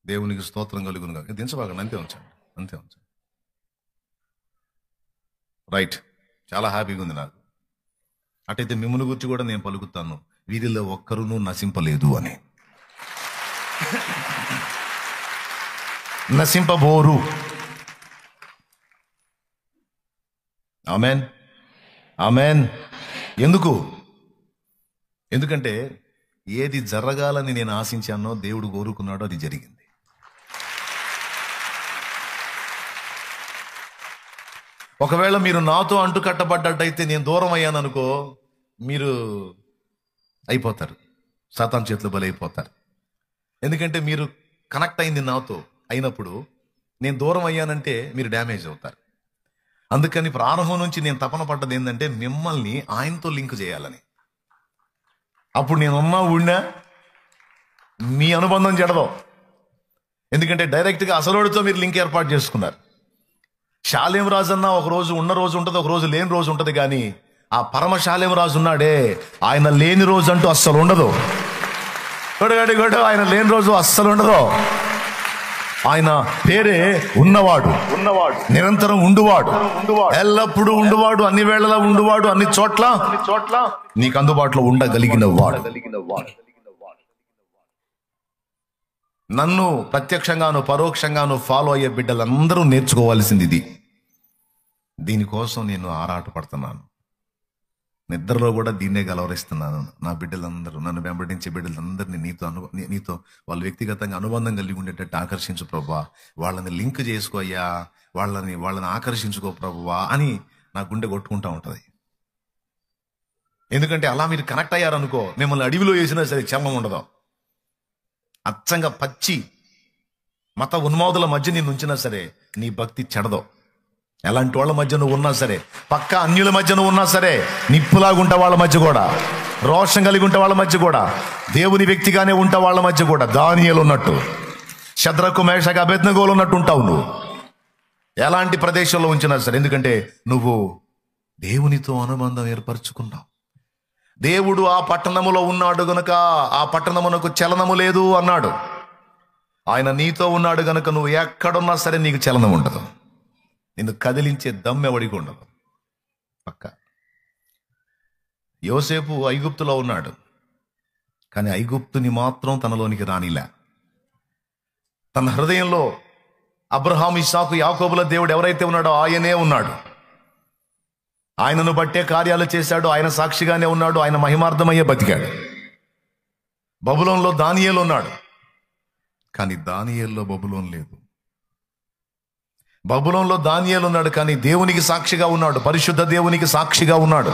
దేవునికి స్తోత్రం కలుగును కాక. దించబాగండి, అంతే ఉంచండి. రైట్, చాలా హ్యాపీగా ఉంది నాకు. అటైతే మిమ్మల్ని గురించి కూడా నేను పలుకుతాను, వీరిలో ఒక్కరునూ నశింపలేదు అని. నశింపబోరు. ఆమెన్. ఎందుకంటే ఏది జరగాలని నేను ఆశించానో, దేవుడు కోరుకున్నాడో అది జరిగింది. ఒకవేళ మీరు నాతో అంటు కట్టబడ్డట్టయితే, నేను దూరం అయ్యాను అనుకో, మీరు అయిపోతారు, సాతాను చేతులు బలైపోతారు. ఎందుకంటే మీరు కనెక్ట్ అయింది నాతో అయినప్పుడు, నేను దూరం అయ్యానంటే మీరు డ్యామేజ్ అవుతారు. అందుకని ప్రారంభం నుంచి నేను తపన పడ్డది ఏంటంటే, మిమ్మల్ని ఆయనతో లింక్ చేయాలని. అప్పుడు నేను ఉన్నా మీ అనుబంధం చెడదాం. ఎందుకంటే డైరెక్ట్గా అసలోడితో మీరు లింక్ ఏర్పాటు చేసుకున్నారు. శాలేం రాజు అన్న ఒక రోజు ఉన్న రోజు ఉంటుంది, ఒక రోజు లేని రోజు ఉంటుంది. కానీ ఆ పరమ శాలేం రాజు ఉన్నాడే, ఆయన లేని రోజు అంటూ అస్సలు ఉండదు. ఆయన లేని రోజు అస్సలు ఉండదు. ఆయన పేరే ఉన్నవాడు, నిరంతరం ఉండువాడు, ఎల్లప్పుడూ ఉండువాడు, అన్ని వేళలా ఉండువాడు, అన్ని చోట్ల నీకు అందుబాటులో ఉండగలిగిన వాడు. నన్ను ప్రత్యక్షంగాను పరోక్షంగాను ఫాలో అయ్యే బిడ్డలందరూ నేర్చుకోవాల్సింది ఇది. దీనికోసం నేను ఆరాటపడుతున్నాను. నిద్రలో కూడా దీన్నే గలవరిస్తున్నాను. నా బిడ్డలందరూ, నన్ను వెంబడించే బిడ్డలందరినీ నీతో వాళ్ళు వ్యక్తిగతంగా అనుబంధం కలిగి ఉండేటట్టు ఆకర్షించు ప్రభువా, వాళ్ళని లింక్ చేసుకో అయ్యా, వాళ్ళని ఆకర్షించుకో ప్రభువా అని నా గుండె కొట్టుకుంటా ఉంటుంది. ఎందుకంటే అలా మీరు కనెక్ట్ అయ్యారనుకో, మిమ్మల్ని అడవిలో వేసినా సరే చర్మం ఉండదు. అచ్చంగా పచ్చి మత ఉన్మాదుల మధ్య నేను ఉంచినా సరే నీ భక్తి చెడదు. ఎలాంటి వాళ్ళ మధ్య నువ్వు ఉన్నా సరే, పక్క అన్యుల మధ్య నువ్వు ఉన్నా సరే, నిప్పులాగుంటా వాళ్ళ మధ్య కూడా, రోషం కలిగి ఉంటే వాళ్ళ మధ్య కూడా, దేవుని వ్యక్తిగానే ఉంటా వాళ్ళ మధ్య కూడా, దానియేలు ఉన్నట్టు, శద్రకు మేషకు అబేద్నెగోలు ఉన్నట్టు ఉంటావు నువ్వు ఎలాంటి ప్రదేశంలో ఉంచినా సరే. ఎందుకంటే నువ్వు దేవునితో అనుబంధం ఏర్పరచుకున్నావు. దేవుడు ఆ పట్టణములో ఉన్నాడు గనుక ఆ పట్టణమునకు చలనము లేదు అన్నాడు. ఆయన నీతో ఉన్నాడు గనుక నువ్వు ఎక్కడున్నా సరే నీకు చలనం ఉండదు. నిన్ను కదిలించే దమ్మెవడికి ఉండదు. పక్క యోసేపు ఐగుప్తులో ఉన్నాడు, కానీ ఐగుప్తుని మాత్రం తనలోనికి రానిలే. తన హృదయంలో అబ్రహాము, ఇస్సాకు, యాకోబుల దేవుడు ఎవరైతే ఉన్నాడో ఆయనే ఉన్నాడు. ఆయనను బట్టే కార్యాలు చేశాడు. ఆయన సాక్షిగానే ఉన్నాడు. ఆయన మహిమార్థమయ్యే బతికాడు. బబులోన్లో దానియేలు ఉన్నాడు, కానీ దానియేల్లో బబులోన్ లేదు. బబులోన్లో దానియేలు ఉన్నాడు, కానీ దేవునికి సాక్షిగా ఉన్నాడు, పరిశుద్ధ దేవునికి సాక్షిగా ఉన్నాడు.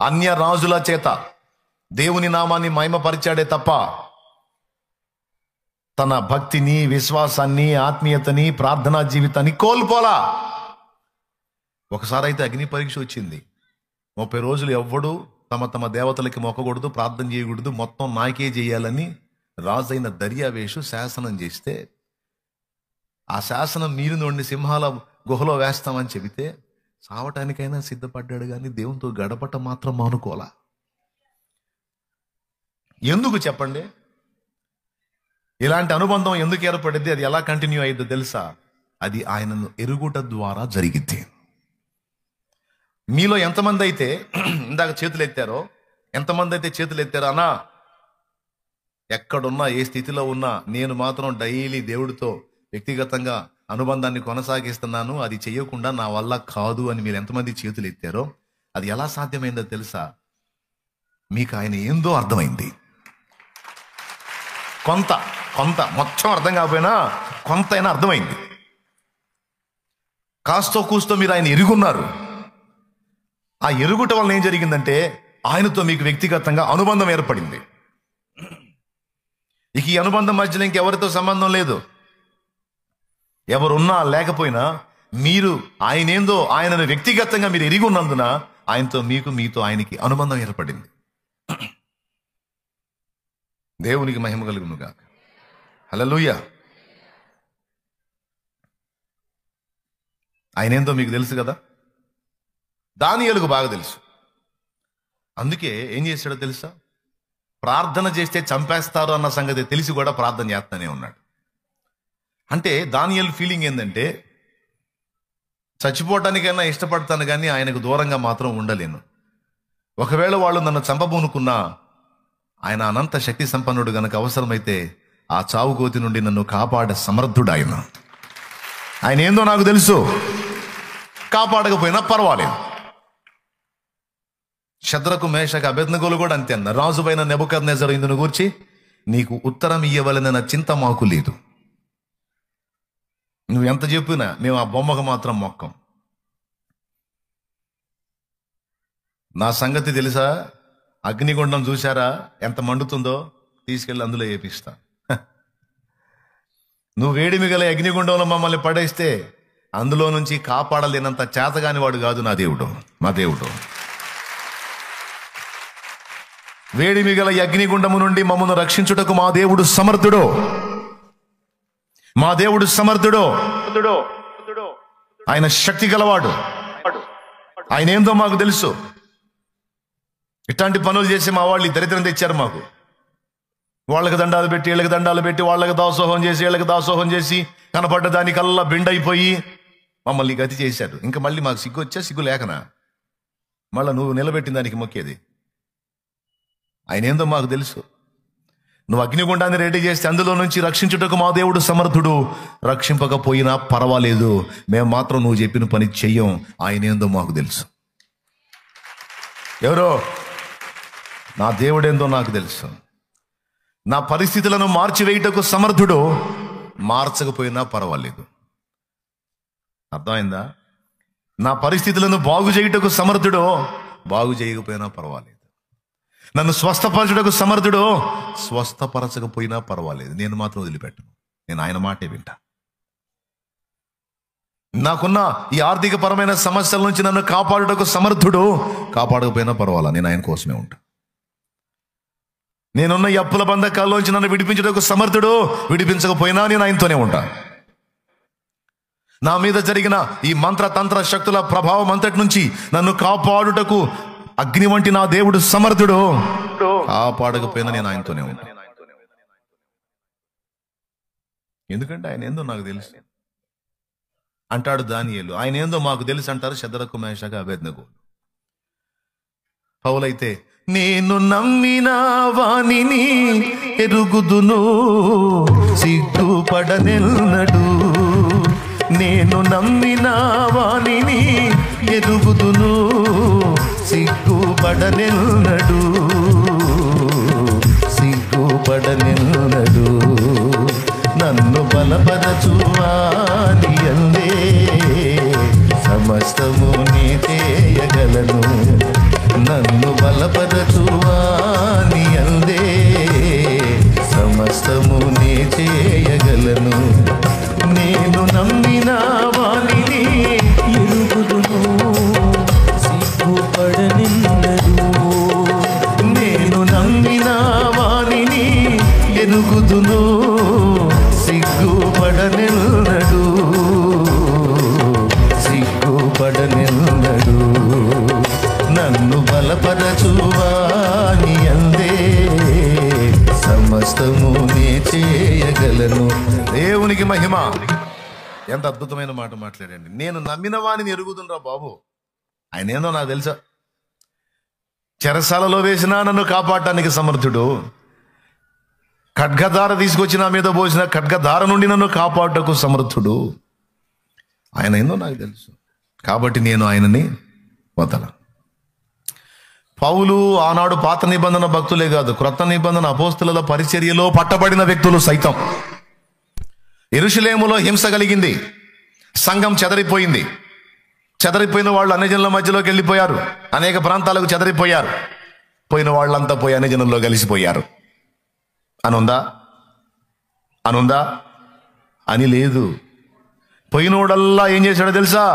అన్య రాజుల చేత దేవుని నామాన్ని మహిమపరిచాడే తప్ప తన భక్తిని, విశ్వాసాన్ని, ఆత్మీయతని, ప్రార్థనా జీవితాన్ని కోల్పోలా. ఒకసారి అయితే అగ్ని పరీక్ష వచ్చింది. 30 రోజులు ఎవ్వడు తమ దేవతలకి మొక్కకూడదు, ప్రార్థన చేయకూడదు, మొత్తం నాకే చేయాలని రాజైన దర్యావేషు శాసనం చేస్తే, ఆ శాసనం నీరు నుండి సింహాల గుహలో వేస్తామని చెబితే సావటానికైనా సిద్ధపడ్డాడు, కానీ దేవునితో గడపట మాత్రం మానుకోలా. ఎందుకు చెప్పండి? ఇలాంటి అనుబంధం ఎందుకు ఏర్పడింది? అది ఎలా కంటిన్యూ అయ్యిందో తెలుసా? అది ఆయనను ఎరుగుట ద్వారా జరిగిద్ది. మీలో ఎంతమంది అయితే ఇందాక చేతులు ఎత్తారో, అన్నా ఎక్కడున్నా, ఏ స్థితిలో ఉన్నా నేను మాత్రం డైలీ దేవుడితో వ్యక్తిగతంగా అనుబంధాన్ని కొనసాగిస్తున్నాను, అది చేయకుండా నా వల్ల కాదు అని మీరు ఎంతమంది చేతులు ఎత్తారో, అది ఎలా సాధ్యమైందో తెలుసా? మీకు ఆయన ఏందో అర్థమైంది. కొంత మొత్తం అర్థం కాకపోయినా కొంతైనా అర్థమైంది. కాస్తో కూస్తో మీరు ఆయన ఎరుగున్నారు. ఆ ఎరుగుట వలన ఏం జరిగిందంటే ఆయనతో మీకు వ్యక్తిగతంగా అనుబంధం ఏర్పడింది. ఇక ఈ అనుబంధం మధ్యలో ఇంకెవరితో సంబంధం లేదు. ఎవరున్నా లేకపోయినా మీరు ఆయనేందో ఆయనను వ్యక్తిగతంగా మీరు ఎరిగి ఉన్నందున ఆయనతో మీతో ఆయనకి అనుబంధం ఏర్పడింది. దేవునికి మహిమ కలుగునుగా. హల్లెలూయా. ఆయనేందో మీకు తెలుసు కదా. దానియేలుకు బాగా తెలుసు. అందుకే ఏం చేశాడో తెలుసా? ప్రార్థన చేస్తే చంపేస్తారు అన్న సంగతి తెలిసి కూడా ప్రార్థన చేస్తూనే ఉన్నాడు. అంటే దానియేలు ఫీలింగ్ ఏంటంటే, చచ్చిపోవటానికైనా ఇష్టపడతాను కానీ ఆయనకు దూరంగా మాత్రం ఉండలేను. ఒకవేళ వాళ్ళు నన్ను చంపబూనుకున్నా ఆయన అనంత శక్తి సంపన్నుడు గనక అవసరమైతే ఆ చావు కోతి నుండి నన్ను కాపాడే సమర్థుడు ఆయన. ఆయన ఏందో నాకు తెలుసు. కాపాడకపోయినా పర్వాలేదు. శద్రకు మేషకు అబేద్నెగోలు కూడా అంతే అన్నారు. రాజుపైన నెబుకద్నెజరు ఇందును గూర్చి నీకు ఉత్తరం ఇయ్యవలెనన్న చింత మాకు లేదు. నువ్వు ఎంత చెప్పినా మేము ఆ బొమ్మకు మాత్రం మొక్కం. నా సంగతి తెలుసా? అగ్నిగుండం చూశారా ఎంత మండుతుందో? తీసుకెళ్ళి అందులో వేపిస్తా. నువ్వు వేడిమి గల అగ్నిగుండంలో మమ్మల్ని పడేస్తే అందులో నుంచి కాపాడలేనంత చేతగాని వాడు కాదు నా దేవుడు, మా దేవుడు. వేడిమి గల అగ్నిగుండము నుండి మమ్మల్ని రక్షించుటకు మా దేవుడు సమర్థుడు. మా దేవుడు సమర్థుడు. ఆయన శక్తి గలవాడు. ఆయన ఏందో మాకు తెలుసు. ఇట్లాంటి పనులు చేసి మా వాళ్ళు దరిద్రం తెచ్చారు మాకు. వాళ్ళకి దండాలు పెట్టి వీళ్ళకి దండాలు పెట్టి వాళ్ళకి దాసోహం చేసి వీళ్ళకి దాసోహం చేసి కనపడ్డ దానికల్లా బెండైపోయి మమ్మల్ని గతి చేశారు. ఇంకా మళ్ళీ మాకు సిగ్గు వచ్చా? సిగ్గు లేకనా మళ్ళీ నువ్వు నిలబెట్టిన దానికి మొక్కేది? ఆయన ఏందో మాకు తెలుసు. నువ్వు అగ్నిగుండాన్ని రెడీ చేస్తే అందులో నుంచి రక్షించుటకు మా దేవుడు సమర్థుడు. రక్షింపకపోయినా పర్వాలేదు, మేము మాత్రం నువ్వు చెప్పిన పని చెయ్యం. ఆయన ఏందో మాకు తెలుసు. ఎవరో నా దేవుడేందో నాకు తెలుసు. నా పరిస్థితులను మార్చివేయుటకు సమర్థుడు. మార్చకపోయినా పర్వాలేదు. అర్థమైందా? నా పరిస్థితులను బాగు చేయుటకు సమర్థుడు. బాగు చేయకపోయినా పర్వాలేదు. నన్ను స్వస్థపరచుటకు సమర్థుడు. స్వస్థపరచకపోయినా పర్వాలేదు, నేను మాత్రం వదిలిపెట్టను. నేను ఆయన మాటే వింటా. నాకున్న ఈ ఆర్థిక పరమైన సమస్యల నుంచి నన్ను కాపాడుటకు సమర్థుడు. కాపాడకపోయినా పర్వాలా, నేను ఆయన కోసమే ఉంటా. నేనున్న ఈ అప్పుల బంధకాల్లోంచి నన్ను విడిపించుటకు సమర్థుడు. విడిపించకపోయినా నేను ఆయనతోనే ఉంటా. నా మీద జరిగిన ఈ మంత్ర తంత్ర శక్తుల ప్రభావం అంతటి నుంచి నన్ను కాపాడుటకు అగ్ని వంటి నా దేవుడు సమర్థుడు. కాపాడకపోయినా నేను ఆయనతోనే ఉంటా. ఎందుకంటే ఆయన ఏందో నాకు తెలుసు అంటాడు దానియేలు. ఆయన ఏందో మాకు తెలుసు అంటారు శద్రకు మేషకు అబేద్నెగోలు. పౌలైతే నేను నమ్మిన వానిని ఎరుగుదును సిగ్గుపడనెన్నడు. నేను నమ్మిన వానిని ఎరుగుదును సిగ్గుపడనెన్నడు. సిగ్గుపడనెన్నడు. నన్ను బలపరచువాని అందే సమస్తము నీ చేయగలను. నన్ను బలపరచువాని అందే సమస్తము నీ చేయగలను. నేను నమ్మిన వానిని ఎరుగుదును సిగ్గుపడనెన్నడు. నేను నమ్మిన వానిని ఎరుగుదును సిగ్గుపడనెన్నడు. సిగ్గుపడనెన్నడు. నన్ను బలపరచువాని అందే సమస్తము నే చేయగలను. దేవునికి మహిమ. ఎంత అద్భుతమైన మాట మాట్లాడండి. నేను నమ్మిన వానిని ఎరుగుదునురా బాబు. ఆయన ఏందో నాకు తెలుసా. చెరసాలలో వేసినా నన్ను కాపాడటానికి సమర్థుడు. ఖడ్గధార తీసుకొచ్చి నా మీద పోసిన ఖడ్గధార నుండి నన్ను కాపాడటకు సమర్థుడు. ఆయన ఏందో నాకు తెలుసు. కాబట్టి నేను ఆయనని వదల. పౌలు ఆనాడు పాత నిబంధన భక్తులే కాదు, క్రొత్త నిబంధన అపోస్తుల పరిచర్యలో పట్టబడిన వ్యక్తులు సైతం. యెరూషలేములో హింస కలిగింది. సంఘం చెదరిపోయింది. చెదరిపోయిన వాళ్ళు అన్యజనుల మధ్యలోకి వెళ్ళిపోయారు. అనేక ప్రాంతాలకు చెదరిపోయారు. పోయిన వాళ్ళంతా పోయి అన్యజనుల్లో కలిసిపోయారు. అనుందా అని లేదు. పోయినోడల్లా ఏం చేశాడో తెలుసా?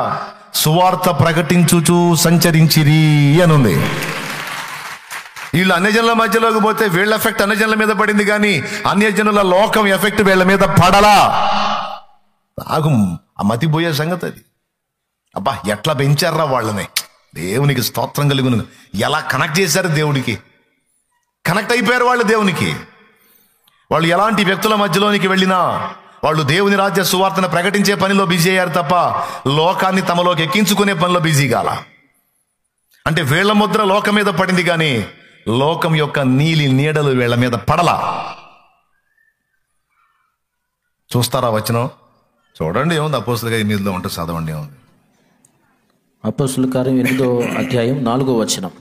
సువార్త ప్రకటించుచు సంచరించిరి అనుంది. వీళ్ళు అన్యజనుల మధ్యలోకి పోతే వీళ్ళ ఎఫెక్ట్ అన్యజనుల మీద పడింది, కానీ అన్యజనుల లోకం ఎఫెక్ట్ వీళ్ళ మీద పడలా. నాకు ఆ మతిపోయే సంగతి అది. అబ్బా, ఎట్లా పెంచారా వాళ్ళని! దేవునికి స్తోత్రం కలుగును. ఎలా కనెక్ట్ చేశారు దేవుడికి! కనెక్ట్ అయిపోయారు వాళ్ళు దేవునికి. వాళ్ళు ఎలాంటి వ్యక్తుల మధ్యలోనికి వెళ్ళినా వాళ్ళు దేవుని రాజ్య సువార్తను ప్రకటించే పనిలో బిజీ అయ్యారు తప్ప లోకాన్ని తమలోకి ఎక్కించుకునే పనిలో బిజీ కాల. అంటే వీళ్ళ ముద్ర లోకం మీద పడింది, కానీ లోకం యొక్క నీలి నీడలు వీళ్ళ మీద పడలా. చూస్తారా వచనం? చూడండి, ఏముంది అపోస్తలుగా 8లో ఉంటుంది, చదవండి. ఏముంది? అపోస్తలుల కార్యం 8వ అధ్యాయం 4వ వచనం.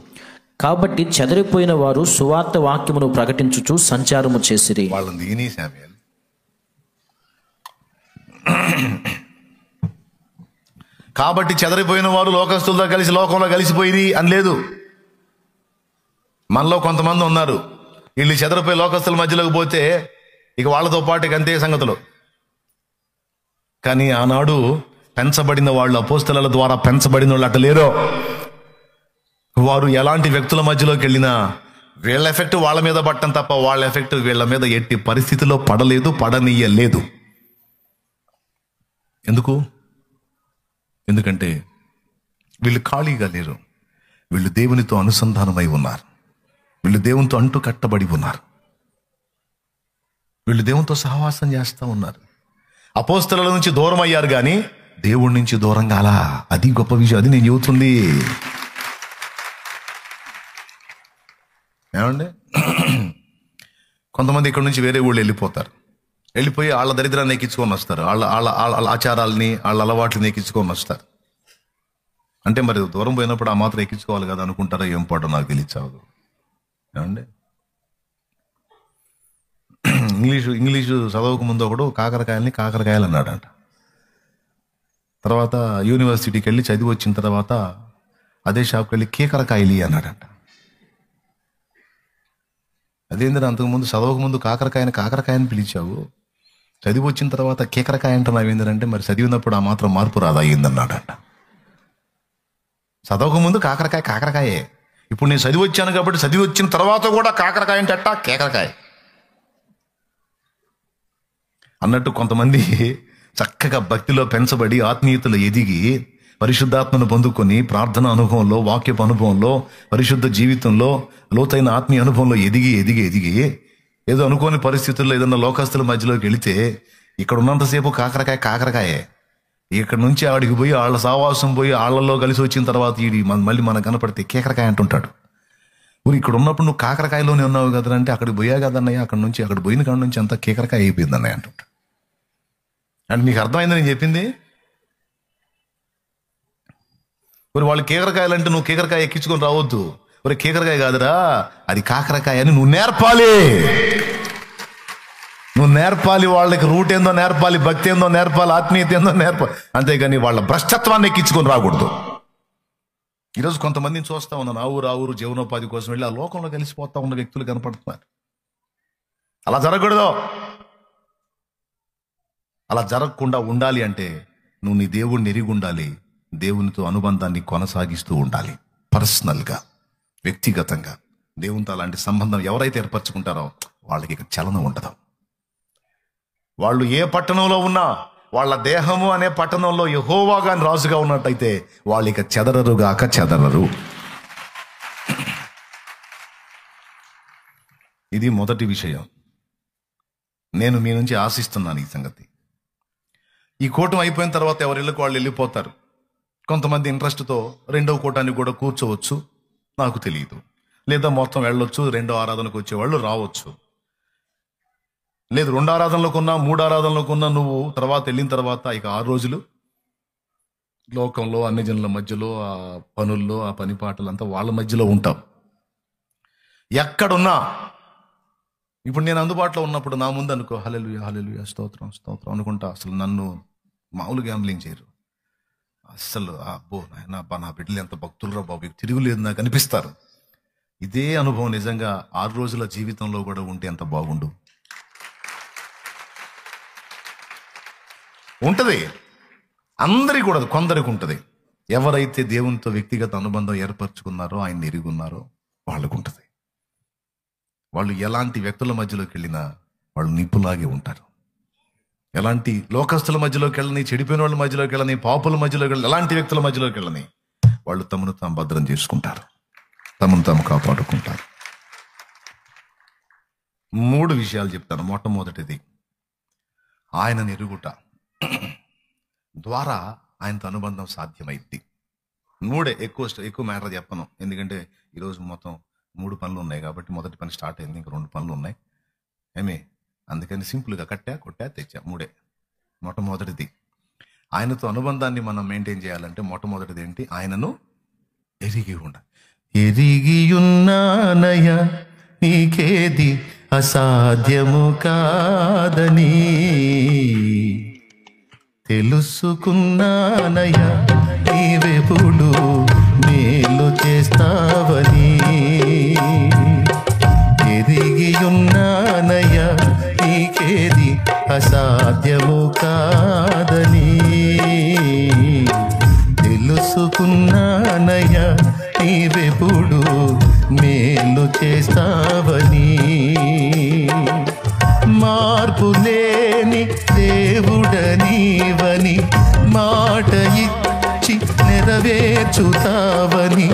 కాబట్టి చెదరిపోయిన వారు సువార్త వాక్యమును ప్రకటించుచు సంచారము చేసిరి. వాళ్ళని దీని శామ్యూయల్. కాబట్టి చెదరిపోయిన వారు లోకస్తులతో కలిసి లోకంలో కలిసిపోయి అని లేదు. మనలో కొంతమంది ఉన్నారు, వీళ్ళు చెదరిపోయి లోకస్తుల మధ్యలోకి పోతే ఇక వాళ్ళతో పాటు ఇక అంతే సంగతులు. కానీ ఆనాడు పెంచబడిన వాళ్ళు, అపోస్తలుల ద్వారా పెంచబడిన వాళ్ళు అట్ట లేరు. వారు ఎలాంటి వ్యక్తుల మధ్యలోకి వెళ్ళినా వీళ్ళ ఎఫెక్ట్ వాళ్ళ మీద పట్టం తప్ప వాళ్ళ ఎఫెక్ట్ వీళ్ళ మీద ఎట్టి పరిస్థితిలో పడలేదు, పడనీయలేదు. ఎందుకంటే వీళ్ళు ఖాళీగా లేరు. వీళ్ళు దేవునితో అనుసంధానమై ఉన్నారు. వీళ్ళు దేవునితో అంటూ కట్టబడి ఉన్నారు. వీళ్ళు దేవునితో సహవాసం చేస్తూ ఉన్నారు. అపోస్తలుల నుంచి దూరం అయ్యారు, కానీ దేవుడి నుంచి దూరం కాలా. అది గొప్ప విషయం. అది నేను చెబుతుంది. ఏమండి, కొంతమంది ఇక్కడ నుంచి వేరే ఊళ్ళు వెళ్ళిపోతారు. వెళ్ళిపోయి వాళ్ళ దరిద్రాన్ని ఎక్కించుకొని వస్తారు. వాళ్ళ ఆచారాలని, వాళ్ళ అలవాట్లని ఎక్కించుకొని వస్తారు. అంటే మరి దూరం పోయినప్పుడు ఆ మాత్రం ఎక్కించుకోవాలి కదా అనుకుంటారా? ఏం పాటో నాకు తెలియచావు. ఏమండి, ఇంగ్లీషు చదవక ముందు ఒకడు కాకరకాయలు అన్నాడంట. తర్వాత యూనివర్సిటీకి వెళ్ళి చదివి వచ్చిన తర్వాత అదే షాప్కి వెళ్ళి కేకరకాయలు అన్నాడంట. అదేంటంటే అంతకుముందు చదవక ముందు కాకరకాయని పిలిచావు, చదివి వచ్చిన తర్వాత కేకరకాయ అంటున్నావు ఏంటంటే మరి చదివినప్పుడు ఆ మాత్రం మార్పు రాదా అయ్యిందన్నాడంట. చదవక ముందు కాకరకాయే. ఇప్పుడు నేను చదివి వచ్చాను కాబట్టి చదివి వచ్చిన తర్వాత కూడా కాకరకాయ అంటే అట్టా కేకరకాయ అన్నట్టు కొంతమంది చక్కగా భక్తిలో పెంచబడి ఆత్మీయతలో ఎదిగి పరిశుద్ధాత్మను పొందుకొని ప్రార్థన అనుభవంలో, వాక్యపు అనుభవంలో, పరిశుద్ధ జీవితంలో, లోతైన ఆత్మీయ అనుభవంలో ఎదిగి ఏదో అనుకోని పరిస్థితుల్లో ఏదన్నా లోకస్తుల మధ్యలోకి వెళితే ఇక్కడ ఉన్నంతసేపు కాకరకాయే. ఇక్కడ నుంచి ఆడికి పోయి వాళ్ళ సావాసం పోయి వాళ్ళల్లో కలిసి వచ్చిన తర్వాత మళ్ళీ మనకు కనపడితే కేకరకాయ అంటుంటాడు. ఊరు ఇక్కడ ఉన్నప్పుడు నువ్వు కాకరకాయలోనే ఉన్నావు కదా అంటే అక్కడికి పోయా కదన్నయ్య, అక్కడ పోయిన కాడ నుంచి అంతా కేకరకాయ అయిపోయింది అన్నయ్య అంటుంటాడు. అంటే మీకు అర్థమైందని నేను చెప్పింది? మరి వాళ్ళు కేకరకాయలు అంటే నువ్వు కేకరకాయ ఎక్కించుకొని రావద్దు. మరి కేకరకాయ కాదురా, అది కాకరకాయ అని నువ్వు నేర్పాలి. వాళ్ళకి రూట్ ఏందో నేర్పాలి, భక్తి ఏందో నేర్పాలి, ఆత్మీయత ఏందో నేర్పాలి. అంతేగాని వాళ్ళ భ్రష్టత్వాన్ని ఎక్కించుకొని రాకూడదు. ఈరోజు కొంతమందిని చూస్తా ఉన్నాను, ఆ ఊరు జీవనోపాధి కోసం వెళ్ళి ఆ లోకంలో కలిసిపోతా ఉన్న వ్యక్తులు కనపడుతున్నారు. అలా జరగకూడదు. అలా జరగకుండా ఉండాలి అంటే నువ్వు నీ దేవుడిని ఎరిగి ఉండాలి, దేవునితో అనుబంధాన్ని కొనసాగిస్తూ ఉండాలి. పర్సనల్గా, వ్యక్తిగతంగా దేవునితో అలాంటి సంబంధం ఎవరైతే ఏర్పరచుకుంటారో వాళ్ళకి ఇక చలనం ఉండదు. వాళ్ళు ఏ పట్టణంలో ఉన్నా వాళ్ళ దేహము అనే పట్టణంలో యెహోవా గాని రాజుగా ఉన్నట్టయితే వాళ్ళు ఇక చెదరరు. ఇది మొదటి విషయం. నేను మీ నుంచి ఆశిస్తున్నాను ఈ సంగతి. ఈ కూటం అయిపోయిన తర్వాత ఎవరిళ్ళకు వాళ్ళు వెళ్ళిపోతారు. కొంతమంది ఇంట్రెస్ట్తో రెండవ కూటానికి కూడా కూర్చోవచ్చు, నాకు తెలియదు. లేదా మొత్తం వెళ్ళొచ్చు, రెండో ఆరాధనకు వచ్చేవాళ్ళు రావచ్చు. లేదు 2 ఆరాధనలకు ఉన్నా 3 ఆరాధనలకు ఉన్నా నువ్వు తర్వాత వెళ్ళిన తర్వాత ఇక 6 రోజులు లోకంలో, అన్ని జనుల మధ్యలో, ఆ పనుల్లో, ఆ పని పాటలంతా వాళ్ళ మధ్యలో ఉంటావు. ఎక్కడున్నా ఇప్పుడు నేను అందుబాటులో ఉన్నప్పుడు నా ముందు అనుకో హల్లెలూయా స్తోత్రం అనుకుంటా, అసలు నన్ను మామూలు గ్యాంబ్లింగ్ చేయరు. అస్సలు అబ్బో నాయన అబ్బా నా బిడ్డలు ఎంత భక్తులరా బాబు, తిరుగులేదు నాకు అనిపిస్తారు. ఇదే అనుభవం నిజంగా 6 రోజుల జీవితంలో కూడా ఉంటే ఎంత బాగుండు. ఉంటది, అందరికి కూడా, కొందరికి ఉంటది. ఎవరైతే దేవునితో వ్యక్తిగత అనుబంధం ఏర్పరచుకున్నారో, ఆయన ఎరుగున్నారో వాళ్ళకు ఉంటుంది. వాళ్ళు ఎలాంటి వ్యక్తుల మధ్యలోకి వెళ్ళినా వాళ్ళు నిప్పులాగే ఉంటారు. ఎలాంటి లోకస్తుల మధ్యలోకి వెళ్ళని, చెడిపోయిన వాళ్ళ మధ్యలోకి వెళ్ళని, పాపుల మధ్యలోకి వెళ్ళని, ఎలాంటి వ్యక్తుల మధ్యలోకి వెళ్ళని వాళ్ళు తమను తాము భద్రం చేసుకుంటారు, తమను తాము కాపాడుకుంటారు. 3 విషయాలు చెప్తాను. మొట్టమొదటిది, ఆయనను ఎరుగుట ద్వారా ఆయనతో అనుబంధం సాధ్యమైంది. 3 ఎక్కువ మ్యాటర్ చెప్పను, ఎందుకంటే ఈరోజు మొత్తం 3 పనులు ఉన్నాయి కాబట్టి మొదటి పని స్టార్ట్ అయింది, ఇంక 2 పనులు ఉన్నాయి అందుకని సింపుల్గా కొట్టా తెచ్చా 3. మొట్టమొదటిది, ఆయనతో అనుబంధాన్ని మనం మెయింటైన్ చేయాలంటే మొట్టమొదటిది ఏంటి? ఆయనను ఎరిగి ఉండాలి. ఎరిగియున్నానయ నీకేది అసాధ్యము కాదని, తెలుసుకున్నానయ నీవెప్పుడు మేలు చేస్తావని. ఎరిగియున్నానయ నీకేది అసాధ్యము కాదని, తెలుసుకున్నానయ నీవెప్పుడు మేలు చేస్తావని. మార్పు లేని దేవుడనీవని, మాట ఇచ్చి నెరవేర్చుతావని.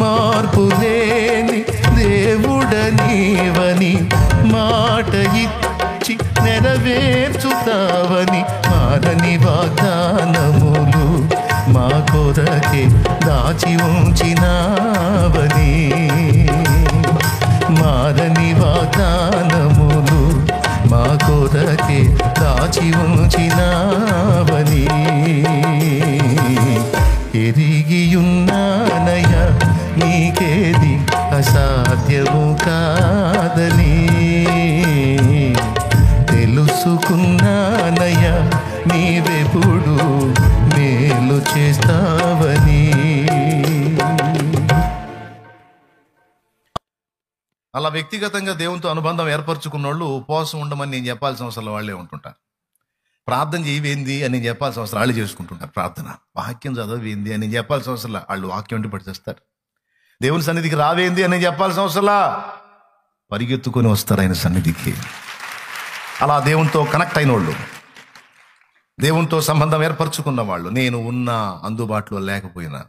మార్పు లేని దేవుడనీవని, మాట ఇచ్చి నెరవేర్చుతావని. మారని వాగ్దానములు మా కొరకే దాచి ఉంచినావని. మారని వాగ్దానములు మా కొరకే దాచి ఉంచినావని. ఎరిగియున్నానయ నీకేది అసాధ్యము కాదని, తెలుసుకున్నానయ నీవెప్పుడు మేలు చేస్తావని. అలా వ్యక్తిగతంగా దేవునితో అనుబంధం ఏర్పరచుకున్న వాళ్ళు ఉపవాసం ఉండమని నేను చెప్పాల్సిన అవసరం వాళ్ళే ఉంటుంటారు. ప్రార్థన చేయవేంది అని నేను చెప్పాల్సిన అవసరం వాళ్ళు చేసుకుంటుంటారు. ప్రార్థన వాక్యం చదవేంది అని నేను చెప్పాల్సిన అవసరం వాళ్ళు వాక్యం అంటే పడిచేస్తారు. దేవుని సన్నిధికి రావేంది అని నేను చెప్పాల్సిన అవసరంలా పరిగెత్తుకొని వస్తారు ఆయన సన్నిధికి. అలా దేవునితో కనెక్ట్ అయిన వాళ్ళు, దేవునితో సంబంధం ఏర్పరచుకున్న వాళ్ళు, నేను ఉన్నా అందుబాటులో లేకపోయినా,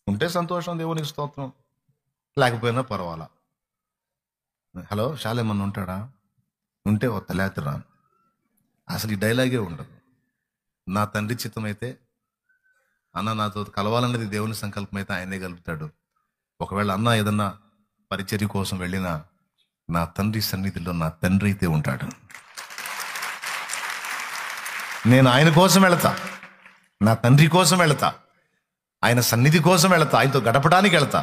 ఉంటే సంతోషం, దేవునికి స్తోత్రం, లేకపోయినా పర్వాలా. హలో శాలేమన్నా ఉంటాడా? ఉంటే వస్తా, లేకపోతే రాను. అసలు ఈ డైలాగే ఉండదు. నా తండ్రి చిత్తం అయితే, అన్న నాతో కలవాలన్నది దేవుని సంకల్పం అయితే ఆయనే కలుపుతాడు. ఒకవేళ అన్న ఏదన్నా పరిచర్య కోసం వెళ్ళినా నా తండ్రి సన్నిధిలో నా తండ్రి అయితే ఉంటాడు. నేను ఆయన కోసం వెళతా, నా తండ్రి కోసం వెళతా, ఆయన సన్నిధి కోసం వెళతా, ఆయనతో గడపడానికి వెళతా.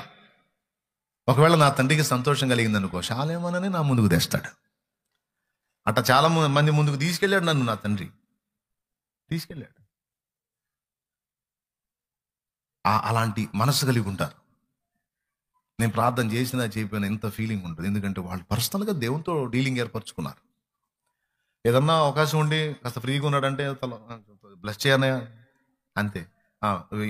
ఒకవేళ నా తండ్రికి సంతోషం కలిగిందనుకో, శాలేమనని నా ముందుకు తెస్తాడు. అట్లా చాలా మంది ముందుకు తీసుకెళ్ళాడు నన్ను నా తండ్రి, తీసుకెళ్ళాడు. అలాంటి మనసు కలిగి ఉంటారు. నేను ప్రార్థన చేసినా చేయకపోయినా ఎంత ఫీలింగ్ ఉంటుంది. ఎందుకంటే వాళ్ళు పర్సనల్గా దేవునితో డీలింగ్ ఏర్పరచుకున్నారు. ఏదన్నా అవకాశం ఉండి కాస్త ఫ్రీగా ఉన్నాడంటే బ్లెస్ చేయనే అంతే.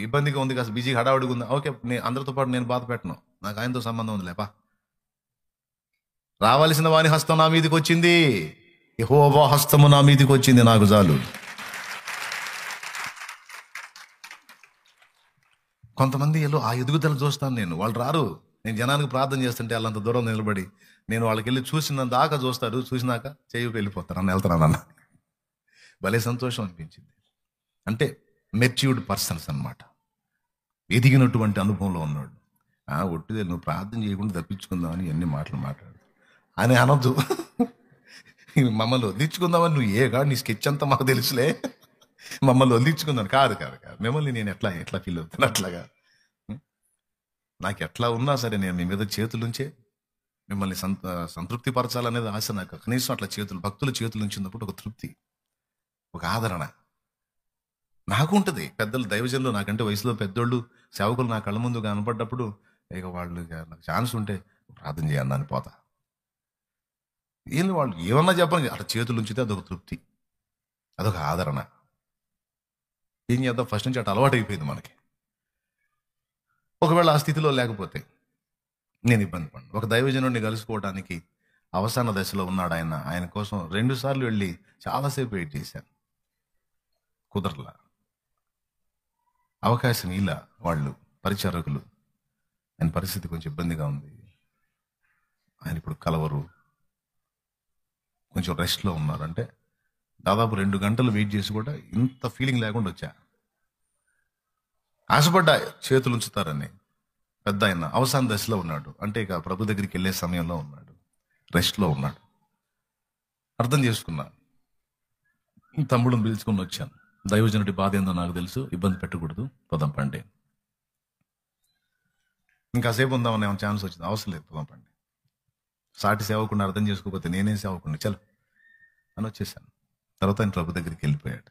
ఇబ్బందిగా ఉంది, కాస్త బిజీగా హడావుడిగా ఉంది, ఓకే నేను అందరితో పాటు నేను బాధ పెట్టను, నాకు ఆయనతో సంబంధం ఉంది లేపా. రావాల్సిన వాని హస్తం నా మీదకి వచ్చింది, యెహోవా హస్తము నా మీదకి వచ్చింది, నాకు చాలు. కొంతమంది ఆ ఎదుగుదల చూస్తాను నేను, వాళ్ళు రారు. నేను జనానికి ప్రార్థన చేస్తుంటే వాళ్ళంత దూరం నిలబడి నేను వాళ్ళకి వెళ్ళి చూసిన దాకా చూస్తారు, చూసినాక చేయి వెళ్ళిపోతారు, అన్న వెళ్తానన్న. భలే సంతోషం అనిపించింది. అంటే మెచ్యూర్డ్ పర్సన్స్ అన్నమాట, ఎదిగినటువంటి అనుభవంలో ఉన్నాడు. ఒట్టిదే నువ్వు ప్రార్థన చేయకుండా తప్పించుకుందామని ఎన్ని మాటలు మాట్లాడు అని అనొద్దు. మమ్మల్ని వదిలించుకుందామని నువ్వు నీ స్కెచ్ అంతా మాకు తెలుసులే, మమ్మల్ని వదిలించుకుందాను కాదు. మిమ్మల్ని నేను ఎట్లా ఫీల్ అవుతాను అట్లాగా. నాకు ఎట్లా ఉన్నా సరే నేను మీ మీద చేతులుంచే మిమ్మల్ని సంతృప్తి పరచాలనేది ఆశ నాకు. కనీసం అట్లా భక్తుల చేతులు ఉంచినప్పుడు ఒక తృప్తి, ఒక ఆదరణ. నాకు ఉంటుంది. పెద్దలు దైవజనులు నాకంటే వయసులో పెద్దోళ్ళు సేవకులు నా కళ్ళ ముందు కనపడ్డప్పుడు ఇక వాళ్ళు నాకు ఛాన్స్ ఉంటే ప్రార్థన చేయండి అని పోతా. ఏం వాళ్ళు ఏమన్నా చెప్పండి, అట్లా చేతులు ఉంచితే అదొక తృప్తి, అదొక ఆదరణ. ఏం చేద్దాం, ఫస్ట్ నుంచి అట్లా అలవాటు అయిపోయింది మనకి. ఒకవేళ ఆ స్థితిలో లేకపోతే నేను ఇబ్బంది పడ్డాను. ఒక దైవజనుడిని కలుసుకోవడానికి అవసాన దశలో ఉన్నాడు ఆయన. ఆయన కోసం 2 సార్లు వెళ్ళి చాలాసేపు వెయిట్ చేశాను, కుదరలా. అవకాశం ఇలా వాళ్ళు పరిచారకులు, ఆయన పరిస్థితి కొంచెం ఇబ్బందిగా ఉంది, ఆయన ఇప్పుడు కలవరు, కొంచెం రెస్ట్లో ఉన్నారు. అంటే దాదాపు 2 గంటలు వెయిట్ చేసి కూడా ఇంత ఫీలింగ్ లేకుండా వచ్చా. ఆశపడ్డా చేతులు ఉంచుతారని. పెద్ద ఆయన అవసాన దశలో ఉన్నాడు, అంటే ఇక ప్రభు దగ్గరికి వెళ్ళే సమయంలో ఉన్నాడు, రెస్ట్లో ఉన్నాడు. అర్థం చేసుకున్నా. తమ్ముడుని పిలుచుకుని వచ్చాను. దైవజనుడి బాధ ఏందో నాకు తెలుసు, ఇబ్బంది పెట్టకూడదు, పోదాం పండి. ఇంకాసేపు ఉందామని ఏమైనా ఛాన్స్ వచ్చింది, అవసరం లేదు, పోదాం పండి. సాటి సేవకుండా అర్థం చేసుకోకపోతే నేనే సేవకుండా చలో అని వచ్చేసాను. తర్వాత ఆయన ప్రభు దగ్గరికి వెళ్ళిపోయాడు.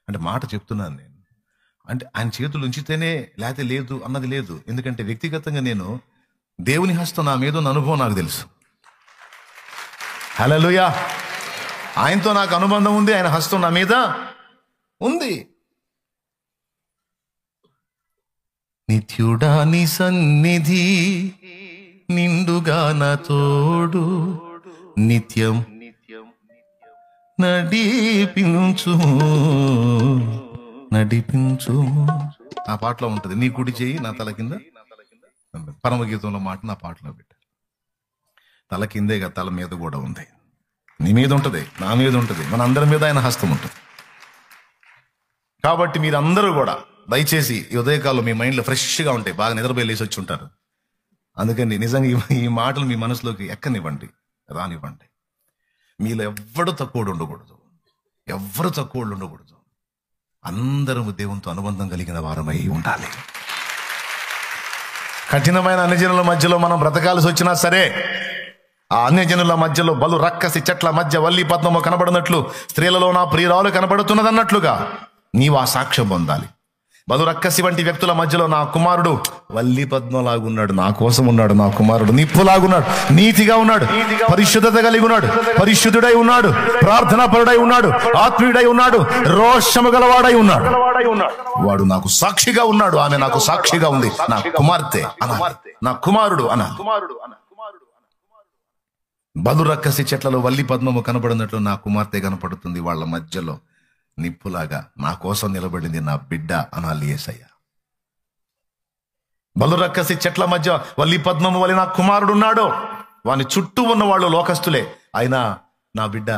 అంటే మాట చెప్తున్నాను నేను, అంటే ఆయన చేతులు ఉంచితేనే లేకపోతే లేదు అన్నది లేదు. ఎందుకంటే వ్యక్తిగతంగా నేను దేవుని హస్తం నా మీద ఉన్న అనుభవం నాకు తెలుసు. హల్లెలూయా. ఆయనతో నాకు అనుబంధం ఉంది, ఆయన హస్తం నా మీద ఉంది. నిత్యుడా నీ సన్నిధి నిండుగా నా తోడు, నిత్యం నడిపించు. ఆ పాటలో ఉంటుంది, నీ కుడి చేయి నా తల కింద. పరమగీతంలో మాట నా పాటలో పెట్టారు. తల కిందేగా తల మీద కూడా ఉంది. నీ మీద ఉంటుంది, నా మీద ఉంటుంది, మన అందరి మీద ఆయన హస్తం ఉంటుంది. కాబట్టి మీరందరూ కూడా దయచేసి ఈ ఉదయకాలం మీ మైండ్లో ఫ్రెష్గా ఉంటాయి, బాగా నిద్రపోయి లేచి వచ్చి ఉంటారు. అందుకని నిజంగా ఈ మాటలు మీ మనసులోకి ఎక్కనివ్వండి, రానివ్వండి. మీలో ఎవ్వడు తక్కువ ఉండకూడదు, ఎవ్వరు తక్కువ ఉండకూడదు. అందరూ దేవునితో అనుబంధం కలిగిన వారమై ఉండాలి. కఠినమైన అన్యజనుల మధ్యలో మనం బ్రతకాల్సి వచ్చినా సరే, ఆ అన్యజనుల మధ్యలో బలు రక్కసి చెట్ల మధ్య వల్లి పద్మము కనబడినట్లు స్త్రీలలో నా ప్రియురాలు కనబడుతున్నదన్నట్లుగా నీవు ఆ సాక్ష్యం పొందాలి. బలు రక్కసి వంటి వ్యక్తుల మధ్యలో నా కుమారుడు వల్లి పద్మలాగున్నాడు, నా కోసం ఉన్నాడు. నా కుమారుడు నిప్పులాగున్నాడు, నీతిగా ఉన్నాడు, పరిశుద్ధత కలిగి ఉన్నాడు, పరిశుద్ధుడై ఉన్నాడు, ప్రార్థనా పరుడై ఉన్నాడు, ఆత్మీయుడై ఉన్నాడు, రోషము గలవాడై ఉన్నాడు. వాడు నాకు సాక్షిగా ఉన్నాడు, ఆమె నాకు సాక్షిగా ఉంది. నా కుమార్తె అనాలి, నా కుమారుడు అనాలి. బలు రక్కసి చెట్లలో వల్లి పద్మము కనబడినట్లు నా కుమార్తె కనపడుతుంది. వాళ్ళ మధ్యలో నిప్పులాగా నా కోసం నిలబడింది నా బిడ్డ అనాలి యేసయ్య. బలు రక్కసి చెట్ల మధ్య వల్లి పద్మము వలె నా కుమారుడు ఉన్నాడు. వాని చుట్టూ ఉన్న వాళ్ళు లోకస్తులే, అయినా నా బిడ్డ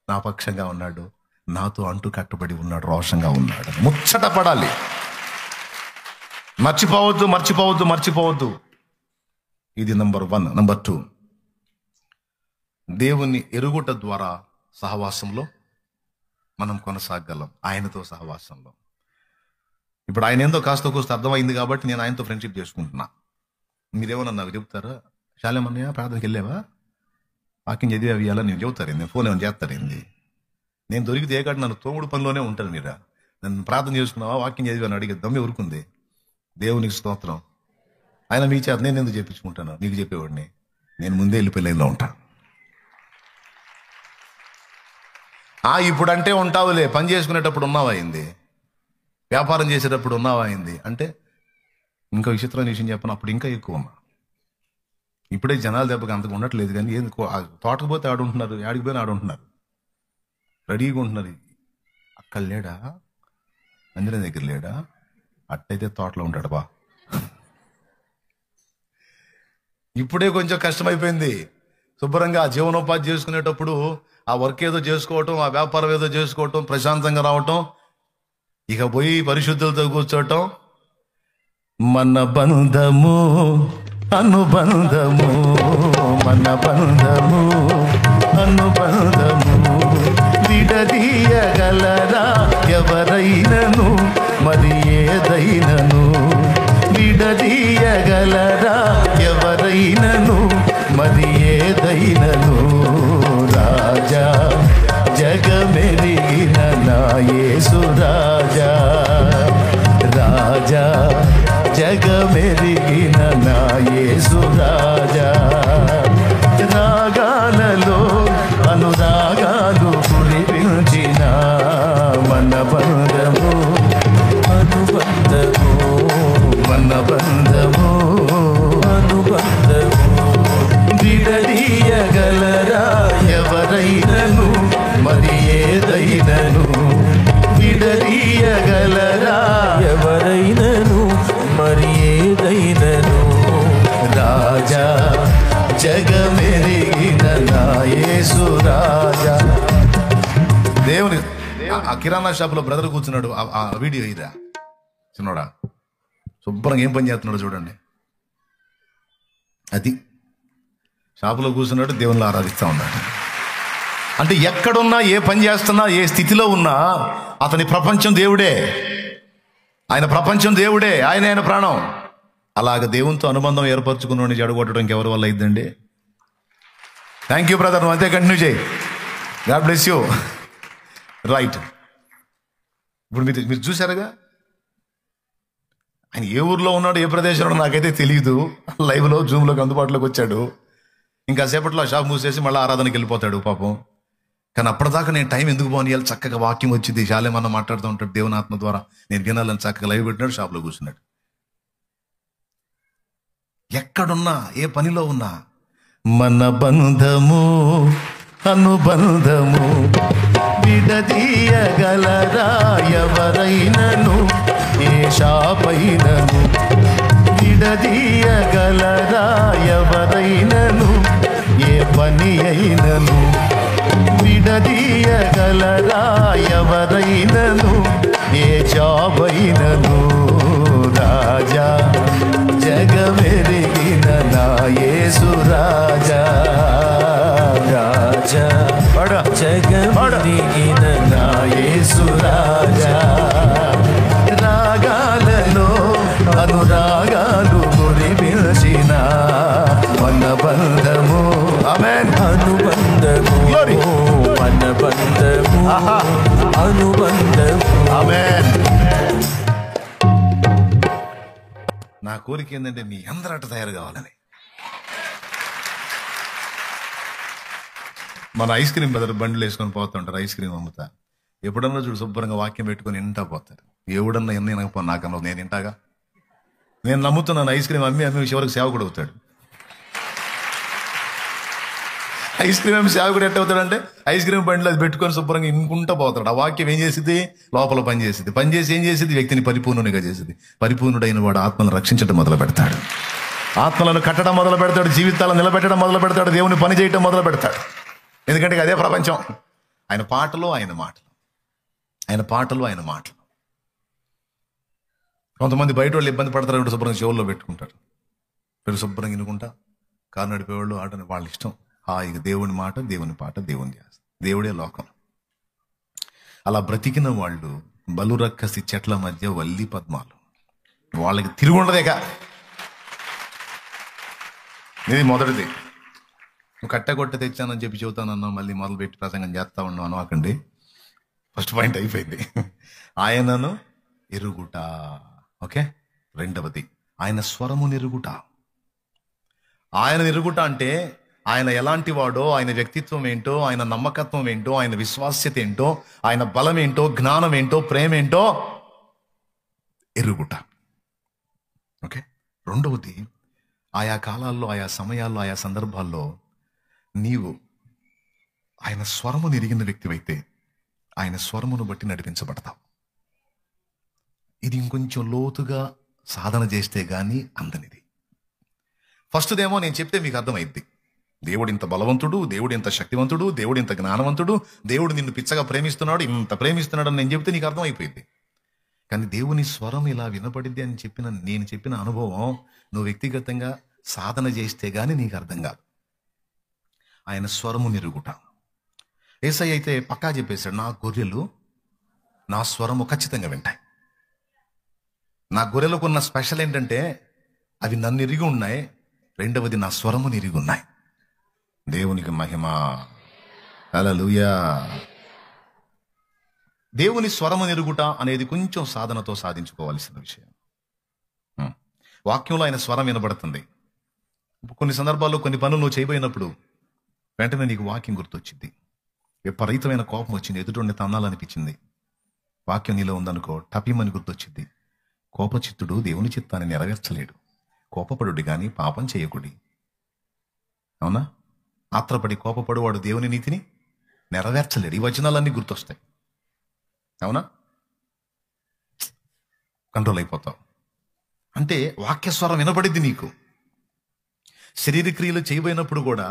నా పక్షంగా ఉన్నాడు, నాతో అంటు కట్టుబడి ఉన్నాడు, రోషంగా ఉన్నాడు. ముచ్చట పడాలి. మర్చిపోవద్దు. ఇది నంబర్ 1. నంబర్ 2, దేవుని ఎరుగుట ద్వారా సహవాసంలో మనం కొనసాగలం, ఆయనతో సహవాసంలో. ఇప్పుడు ఆయన ఏందో కాస్త కూస్త అర్థమైంది కాబట్టి నేను ఆయనతో ఫ్రెండ్షిప్ చేసుకుంటున్నా. మీరేమన్నా నాకు చెప్తారా, శాలేమన్నయ్య ప్రార్థనకి వెళ్ళావా, వాక్యం చదివి అవి అలా నేను చెబుతారు, నేను ఫోన్ ఏమైనా చేస్తారేంది? నేను దొరికితే ఏ కాదు నన్ను తోముడు పనిలోనే ఉంటాను. మీరు నన్ను ప్రార్థన చేసుకున్నావా, వాక్యం చదివి అని అడిగే దమ్మి ఊరుకుంది. దేవునికి స్తోత్రం. ఆయన మీ చేత నేను ఎందుకు చెప్పించుకుంటాను, మీకు చెప్పేవాడిని. నేను ముందే వెళ్ళిపోయి లైన్లో ఉంటాను. ఇప్పుడంటే ఉంటావులే, పని చేసుకునేటప్పుడు ఉన్నావా అయింది, వ్యాపారం చేసేటప్పుడు ఉన్నావా అయింది అంటే ఇంకా విచిత్రమైన విషయం చెప్పను, అప్పుడు ఇంకా ఎక్కువ ఉన్నా. ఇప్పుడే జనాల దెబ్బకి అంతగా ఉండట్లేదు, కానీ ఏది తోటకు పోతే ఆడుంటున్నారు, ఆడికి పోయినా ఆడుంటున్నారు, రెడీగా ఉంటున్నారు. అక్కడ లేడా, అంజనే దగ్గర లేడా, అట్టయితే తోటలో ఉంటాడు బా. ఇప్పుడే కొంచెం కష్టమైపోయింది. శుభ్రంగా జీవనోపాధి చేసుకునేటప్పుడు ఆ వర్క్ ఏదో చేసుకోవటం, ఆ వ్యాపారం ఏదో చేసుకోవటం, ప్రశాంతంగా రావటం, ఇక పోయి పరిశుద్ధులతో కూర్చోవటం. మన బంధము అనుబంధము, మన బంధము అనుబంధము విడదీయగలరా ఎవరైనను, మరి ఏదైనను విడదీయగలరా ఎవరైనను, మరి ఏదైనను. రాజా జగమెరిగిన నా యేసు రాజా, రాజా జగమెరిగిన నా యేసు రాజా. రాగాలలో అనురాగాలు కురిపించిన మన బంధము, అనుబంధము, మన బంధము, అనుబంధము. విడదీయగలరా ఎవరైనను మరి ఏదైనను, విడదీయగలరా ఎవరైనను మరి ఏదైనను. రాజా జగమెరిగిన నా యేసు రాజా. దేవుని ఆ కిరాణా షాపులో బ్రదర్ కూర్చున్నాడు. ఆ వీడియో ఇదా చిన్నోడా శుభ్రంగా ఏం పని చేస్తున్నాడు చూడండి. అది షాపులో కూర్చున్నాడు, దేవునిలో ఆరాధిస్తూ ఉన్నాడు. అంటే ఎక్కడున్నా, ఏ పని చేస్తున్నా, ఏ స్థితిలో ఉన్నా అతని ప్రపంచం దేవుడే, ఆయన ప్రపంచం దేవుడే, ఆయన ప్రాణం. అలాగ దేవునితో అనుబంధం ఏర్పరచుకున్న చెడగొట్టడానికి ఎవరి వల్ల అయిద్దండి? థ్యాంక్ యూ బ్రదర్, నువ్వు అంతే కంటిన్యూ చేయి. God bless you. రైట్. ఇప్పుడు మీరు చూసారుగా ఆయన ఏ ఊర్లో ఉన్నాడు, ఏ ప్రదేశంలో నాకైతే తెలియదు. లైవ్లో జూమ్లోకి అందుబాటులోకి వచ్చాడు. ఇంకా సేపట్లో ఆ షాప్ మూసేసి మళ్ళీ ఆరాధనకి వెళ్ళిపోతాడు పాపం. కానీ అప్పటిదాకా నేను టైం ఎందుకు పోనీయాలి, చక్కగా వాక్యం వచ్చింది, శాలేమన్నా మాట్లాడుతూ ఉంటాడు దేవుని ఆత్మ ద్వారా, నేను వినాలని చక్కగా లైవ్ పెట్టినాడు, షాప్లో కూర్చున్నాడు. ఎక్కడున్నా, ఏ పనిలో ఉన్నా మన బంధము, అనుబంధము. విడదీయగలరా ఎవరైనను ఏ షాపైనను, విడదీయగలరా ఎవరైనను ఏ పని అయినను, విడదీయగలరా ఎవరైనను ఏ జాబైనను. రాజా జగమెరిగిన నా యేసు రాజా, రాజా జగమెరిగిన నా యేసు రాజా. రాగాలలో అనురాగాలు కురిపించిన మన బంధము, ఆమేన్, అనుబంధము, మన బంధము, అనుబంధము, ఆమేన్. నా కోరిక ఏంటంటే మీ అందరూ అట్ట తయారు కావాలని. మన ఐస్ క్రీమ్ బదులు బండ్లు వేసుకొని పోతుంటారు, ఐస్ క్రీమ్ అమ్ముతా. ఎప్పుడన్నా చూడు శుభ్రంగా వాక్యం పెట్టుకొని ఇంటా పోతారు. ఎవడన్నా ఎన్ని వినకపో నాకన్నా నేను ఇంటాగా. నేను నమ్ముతున్నాను, ఐస్ క్రీమ్ అమ్మి చివరికి సేవకుడు అవుతాడు. ఐస్ క్రీమ్ అమ్మి సేవకుడు ఎట్ట అవుతాడంటే ఐస్ క్రీమ్ బండ్లు అది పెట్టుకొని శుభ్రంగా ఇంకుంటా పోతాడు. ఆ వాక్యం ఏం చేసింది? లోపల పనిచేసింది. పనిచేసి ఏం చేసింది? వ్యక్తిని పరిపూర్ణునిగా చేసింది. పరిపూర్ణుడైన వాడు ఆత్మను రక్షించడం మొదలు పెడతాడు, ఆత్మలను కట్టడం మొదలు పెడతాడు, జీవితాలను నిలబెట్టడం మొదలు పెడతాడు, దేవుని పని చేయటం మొదలు పెడతాడు. ఎందుకంటే అదే ప్రపంచం. ఆయన పాటలు, ఆయన మాటలు, ఆయన పాటలు, ఆయన మాటలు. కొంతమంది బయట వాళ్ళు ఇబ్బంది పడతారు, శుభ్రంగా చెవుల్లో పెట్టుకుంటారు. మీరు శుభ్రంగా వినుకుంటా కారు నడిపేవాళ్ళు ఆటని వాళ్ళ ఇష్టం. ఇక దేవుని మాట, దేవుని పాట, దేవుని ధ్యాస, దేవుడే లోకం. అలా బ్రతికిన వాళ్ళు బలురక్కసి చెట్ల మధ్య వల్లి పద్మాలు. వాళ్ళకి తిరుగుండదేక. ఇది మొదటిది. నువ్వు కట్టగొట్ట తెచ్చానని చెప్పి చెబుతానన్నా మళ్ళీ మొదలుపెట్టి ప్రసంగం చేస్తా ఉన్నావు అనకండి. ఫస్ట్ పాయింట్ అయిపోయింది. ఆయనను ఎరుగుట. ఓకే. రెండవది ఆయన స్వరమును ఎరుగుట. ఆయన ఎరుగుట అంటే ఆయన ఎలాంటి వాడో, ఆయన వ్యక్తిత్వం ఏంటో, ఆయన నమ్మకత్వం ఏంటో, ఆయన విశ్వాస్యత ఏంటో, ఆయన బలం ఏంటో, జ్ఞానం ఏంటో, ప్రేమ ఏంటో ఎరుగుట. ఓకే. రెండవది ఆయా కాలాల్లో, ఆయా సమయాల్లో, ఆయా సందర్భాల్లో నీవు ఆయన స్వరమును ఎరిగిన వ్యక్తివైతే ఆయన స్వరమును బట్టి నడిపించబడతావు. ఇది ఇంకొంచెం లోతుగా సాధన చేస్తే గానీ అందనిది. ఫస్ట్దేమో నేను చెప్తే మీకు అర్థమైద్ది. దేవుడు ఇంత బలవంతుడు, దేవుడు ఇంత శక్తివంతుడు, దేవుడు ఇంత జ్ఞానవంతుడు, దేవుడు నిన్ను పిచ్చగా ప్రేమిస్తున్నాడు, ఇంత ప్రేమిస్తున్నాడు అని నేను చెప్తే నీకు అర్థమైపోయింది. కానీ దేవుని స్వరం ఇలా వినపడింది అని నేను చెప్పిన అనుభవం నువ్వు వ్యక్తిగతంగా సాధన చేస్తే గానీ నీకు అర్థం కాదు. ఆయన స్వరము నిరుగుట. యేసయ్య అయితే పక్కా చెప్పేశాడు, నా గొర్రెలు నా స్వరము ఖచ్చితంగా వింటాయి. నా గొర్రెలకు ఉన్న స్పెషల్ ఏంటంటే అవి నన్ను ఎరిగి ఉన్నాయి. రెండవది నా స్వరమును ఎరిగి ఉన్నాయి. దేవునికి మహిమ. హల్లెలూయా. దేవుని స్వరము ఎరుగుట అనేది కొంచెం సాధనతో సాధించుకోవాల్సిన విషయం. వాక్యంలో ఆయన స్వరం వినబడుతుంది. కొన్ని సందర్భాల్లో కొన్ని పనులు నువ్వు చేయబోయినప్పుడు వెంటనే నీకు వాక్యం గుర్తొచ్చింది. విపరీతమైన కోపం వచ్చింది, ఎదుటి తన్నాలనిపించింది. వాక్యం నీలో ఉందనుకో, టపీమని గుర్తొచ్చింది. కోపచిత్తుడు దేవుని చిత్తాన్ని నెరవేర్చలేడు. కోపపడుడి గాని పాపం చేయకుడి. అవునా? ఆత్రపడి కోపపడు వాడు దేవుని నీతిని నెరవేర్చలేడు. ఈ వచనాలన్నీ గుర్తొస్తాయి. అవునా? కంట్రోల్ అయిపోతావు. అంటే వాక్యస్వరం వినబడిద్ది నీకు. శరీర క్రియలు చేయబోయినప్పుడు కూడా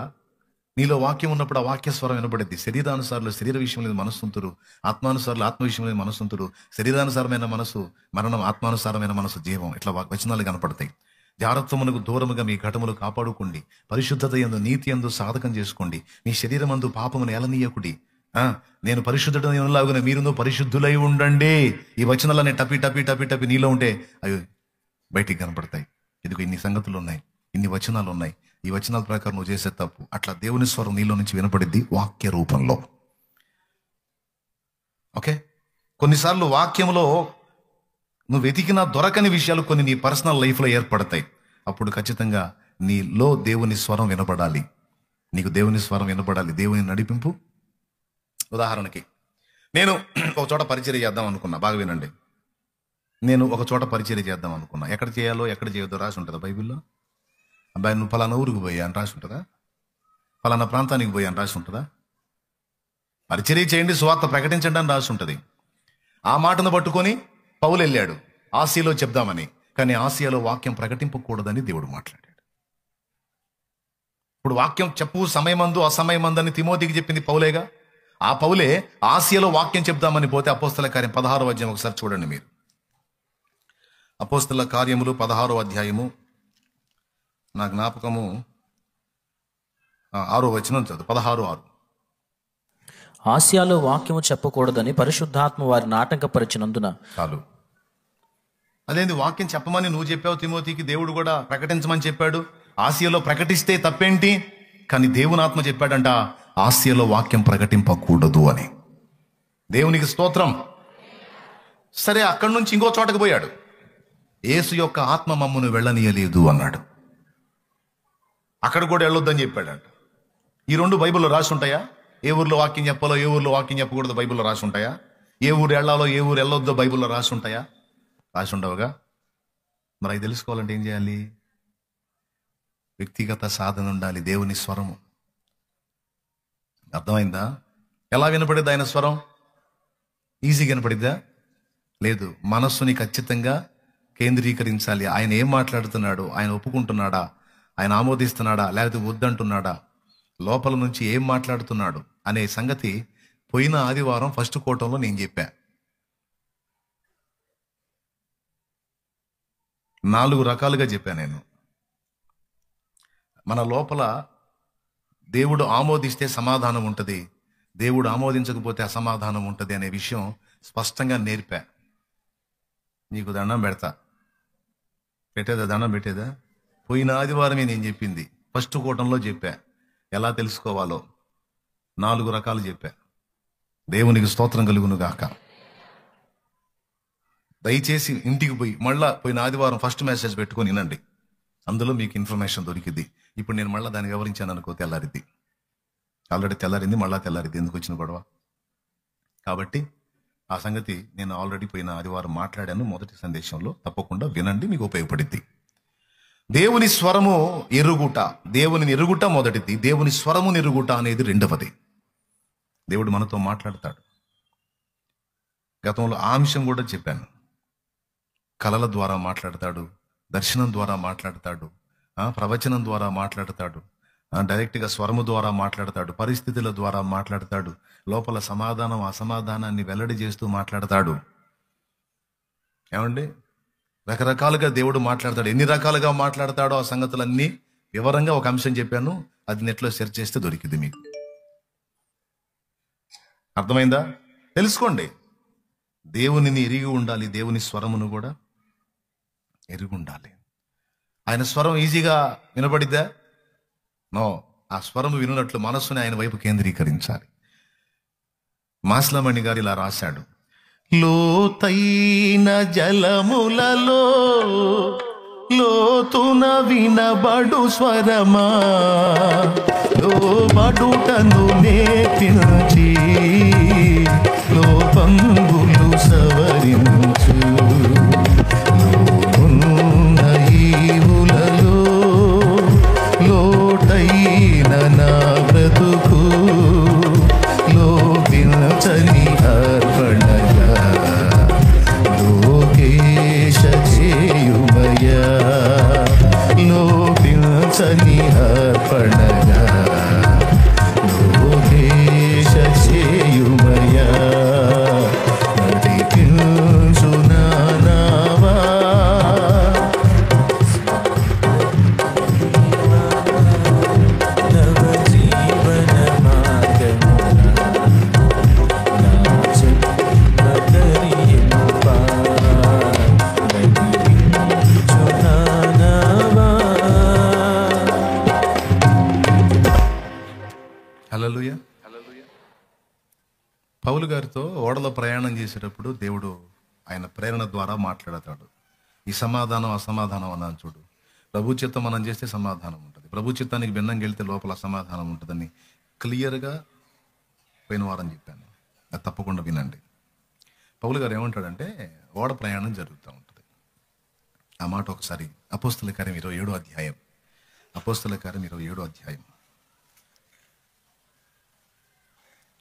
నీలో వాక్యం ఉన్నప్పుడు ఆ వాక్యస్వరం వినబడిద్ది. శరీరానుసారులు శరీర విషయంలో మనస్సుంతురు, ఆత్మానుసారులు ఆత్మ విషయంలో మనస్సుంతురు. శరీరానుసారమైన మనసు మరణం, ఆత్మానుసారమైన మనసు జీవం. ఇట్లా వచనాలు కనపడతాయి. జాగ్రత్తమునకు దూరముగా మీ ఘటములు కాపాడుకోండి, పరిశుద్ధత యందు నీతి యందు సాధకం చేసుకోండి, మీ శరీరమందు పాపమును ఎలనీయకుడి. నేను పరిశుద్ధుడలాగునే మీరును పరిశుద్ధులై ఉండండి. ఈ వచనాలనే టపి టపి టపి టపి నీలో ఉంటే అవి బయటికి కనపడతాయి. ఇదిగో ఇన్ని సంగతులు ఉన్నాయి, ఇన్ని వచనాలు ఉన్నాయి. ఈ వచనాల ప్రకారం నువ్వు చేసే తప్పు. అట్లా దేవుని స్వరం నీలో నుంచి వినపడిద్ది వాక్య రూపంలో. ఓకే, కొన్నిసార్లు వాక్యంలో నువ్వు వెతికినా దొరకని విషయాలు కొన్ని నీ పర్సనల్ లైఫ్లో ఏర్పడతాయి. అప్పుడు ఖచ్చితంగా నీలో దేవుని స్వరం వినపడాలి. నీకు దేవుని స్వరం వినపడాలి, దేవుని నడిపింపు. ఉదాహరణకి నేను ఒక చోట పరిచర్య చేద్దాం అనుకున్నా. బాగా వినండి. నేను ఒక చోట పరిచర్య చేద్దాం అనుకున్నా. ఎక్కడ చేయాలో ఎక్కడ చేయొద్దో రాసి ఉంటుందా బైబిల్లో? అబ్బాయి నువ్వు ఫలానా ఊరికి పోయా అని రాసి ఉంటుందా? ఫలానా ప్రాంతానికి పోయా అని రాసి ఉంటుందా? పరిచర్య చేయండి, సువార్త ప్రకటించండి అని రాసి ఉంటుంది. ఆ మాటను పట్టుకొని పౌలు వెళ్ళాడు ఆసియాలో చెప్దామని. కానీ ఆసియాలో వాక్యం ప్రకటింపకూడదని దేవుడు మాట్లాడాడు. ఇప్పుడు వాక్యం చెప్పు సమయమందు అసమయమందని తిమోతికి చెప్పింది పౌలేగా. ఆ పౌలే ఆసియాలో వాక్యం చెప్దామని పోతే అపోస్తల కార్యం 16వ అధ్యాయం ఒకసారి చూడండి మీరు. అపోస్తల కార్యములు 16వ అధ్యాయము, నా జ్ఞాపకము 6వ వచనం చదువు. 16:6. ఆసియాలో వాక్యము చెప్పకూడదని పరిశుద్ధాత్మ వారిని ఆటంకపరిచినందున. చాలు. అదేంది వాక్యం చెప్పమని నువ్వు చెప్పావు తిమోతికి, దేవుడు కూడా ప్రకటించమని చెప్పాడు. ఆసియాలో ప్రకటిస్తే తప్పేంటి? కానీ దేవుని ఆత్మ చెప్పాడంట ఆసియాలో వాక్యం ప్రకటింపకూడదు అని. దేవునికి స్తోత్రం. సరే, అక్కడి నుంచి ఇంకో చోటకు పోయాడు. యేసు యొక్క ఆత్మ మమ్మును వెళ్ళనీయలేదు అన్నాడు. అక్కడ కూడా వెళ్ళొద్దని చెప్పాడంట. ఈ రెండు బైబిల్లో రాసి ఉంటాయా? ఏ ఊర్లో వాక్యం చెప్పాలో, ఏ ఊర్లో వాక్యం చెప్పకూడదు బైబిల్లో రాసి ఉంటాయా? ఏ ఊరు వెళ్ళాలో, ఏ ఊరు వెళ్ళొద్దో బైబిల్లో రాసి ఉంటాయా? రాసి ఉండవుగా. మరి అవి తెలుసుకోవాలంటే ఏం చేయాలి? వ్యక్తిగత సాధన ఉండాలి. దేవుని స్వరము అర్థమైందా? ఎలా వినపడిద్ది ఆయన స్వరం? ఈజీగా వినపడిద్దా? లేదు. మనస్సుని ఖచ్చితంగా కేంద్రీకరించాలి. ఆయన ఏం మాట్లాడుతున్నాడు, ఆయన ఒప్పుకుంటున్నాడా, ఆయన ఆమోదిస్తున్నాడా, లేకపోతే వద్దంటున్నాడా, లోపల నుంచి ఏం మాట్లాడుతున్నాడు అనే సంగతి పోయిన ఆదివారం ఫస్ట్ కోటంలో నేను చెప్పా. 4 రకాలుగా చెప్పా నేను. మన లోపల దేవుడు ఆమోదిస్తే సమాధానం ఉంటుంది, దేవుడు ఆమోదించకపోతే అసమాధానం ఉంటుంది అనే విషయం స్పష్టంగా నేర్పా. నీకు దండం పెట్టేదా? దండం పెట్టేదా? పోయిన ఆదివారమే నేను చెప్పింది. ఫస్ట్ కూటంలో చెప్పా ఎలా తెలుసుకోవాలో. 4 రకాలు చెప్పా. దేవునికి స్తోత్రం కలుగును గాక. దయచేసి ఇంటికి పోయి మళ్ళా పోయిన ఆదివారం ఫస్ట్ మెసేజ్ పెట్టుకొని వినండి. అందులో మీకు ఇన్ఫర్మేషన్ దొరికింది. ఇప్పుడు నేను మళ్ళీ దాన్ని వివరించాను అనుకో, తెల్లారిద్ది. ఆల్రెడీ తెల్లారింది, మళ్ళా తెల్లారిద్ది. ఎందుకు వచ్చిన గొడవ? కాబట్టి ఆ సంగతి నేను ఆల్రెడీ పోయిన ఆదివారం మాట్లాడాను మొదటి సందేశంలో. తప్పకుండా వినండి, మీకు ఉపయోగపడిద్ది. దేవుని స్వరము ఎరుగుట, దేవుని ఎరుగుట మొదటిది, దేవుని స్వరము ఎరుగుట అనేది రెండవది. దేవుడు మనతో మాట్లాడతాడు. గతంలో ఆ అంశం కూడా చెప్పాను. కలల ద్వారా మాట్లాడతాడు, దర్శనం ద్వారా మాట్లాడతాడు, ప్రవచనం ద్వారా మాట్లాడతాడు, డైరెక్ట్గా స్వరము ద్వారా మాట్లాడతాడు, పరిస్థితుల ద్వారా మాట్లాడతాడు, లోపల సమాధానం అసమాధానాన్ని వెల్లడి చేస్తూ మాట్లాడతాడు. ఏమండి? రకరకాలుగా దేవుడు మాట్లాడతాడు. ఎన్ని రకాలుగా మాట్లాడతాడో ఆ సంగతులన్నీ వివరంగా ఒక అంశం చెప్పాను. అది నెట్లో సెర్చ్ చేస్తే దొరికింది మీకు. అర్థమైందా? తెలుసుకోండి. దేవునిని ఎరిగి ఉండాలి, దేవుని స్వరమును కూడా ఎరిగి ఉండాలి. ఆయన స్వరం ఈజీగా వినబడిద్దా? నో. ఆ స్వరం వినున్నట్లు మనస్సుని ఆయన వైపు కేంద్రీకరించాలి. మాస్లమణి గారు ఇలా రాశాడు, లోతైన జలములలో లోతున వినబడు స్వరమా, లోబడుటను నేర్పించి లోపంబులు సవరించు. లోనున్న ఈవులలో లోటైన నా బ్రతుకు లోపించని అర్పణగా లోకేశ చేయుమయా, లోపించని అర్పణగా లోకేశ చేయుమయా. నడిపించు నా నావా నవ జీవన మార్గమున నా చిత్తదరింపా. నడిపించు నా నావా. హల్లెలూయా. పౌలు గారితో ఓడలో ప్రయాణం చేసేటప్పుడు దేవుడు ఆయన ప్రేరణ ద్వారా మాట్లాడతాడు. ఈ సమాధానం అసమాధానం అన్నాను చూడు. ప్రభు చిత్తం మనం చేస్తే సమాధానం ఉంటుంది, ప్రభు చిత్తానికి భిన్నంగా వెళ్తే లోపల అసమాధానం ఉంటుందని క్లియర్గా పోయిన వారం చెప్పాను. అది తప్పకుండా వినండి. పౌలు గారు ఏమంటాడంటే ఓడ ప్రయాణం జరుగుతూ ఉంటుంది. ఆ మాట ఒకసారి అపోస్తల కార్యం 27వ అధ్యాయం, అపోస్తల కార్యం 27వ అధ్యాయం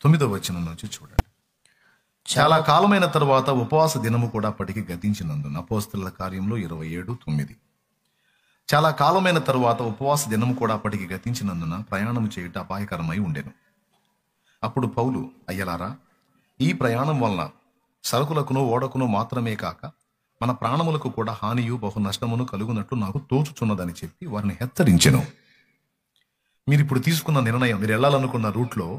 9వ వచనం నుంచి చూడండి. చాలా కాలమైన తరువాత ఉపవాస దినము కూడా అప్పటికి గతించినందున, అపోస్తలుల కార్యంలో 27:9. చాలా కాలమైన తరువాత ఉపవాస దినము కూడా అప్పటికి గతించినందున ప్రయాణం చేయుట అపాయకరమై ఉండెను. అప్పుడు పౌలు, అయ్యలారా, ఈ ప్రయాణం వలన సరుకులకును ఓడకును మాత్రమే కాక మన ప్రాణములకు కూడా హానియు బహు నష్టమును కలుగునట్లు నాకు తోచుచున్నదని చెప్పి వారిని హెచ్చరించెను. మీరు ఇప్పుడు తీసుకున్న నిర్ణయం, మీరు వెళ్ళాలనుకున్న రూట్లో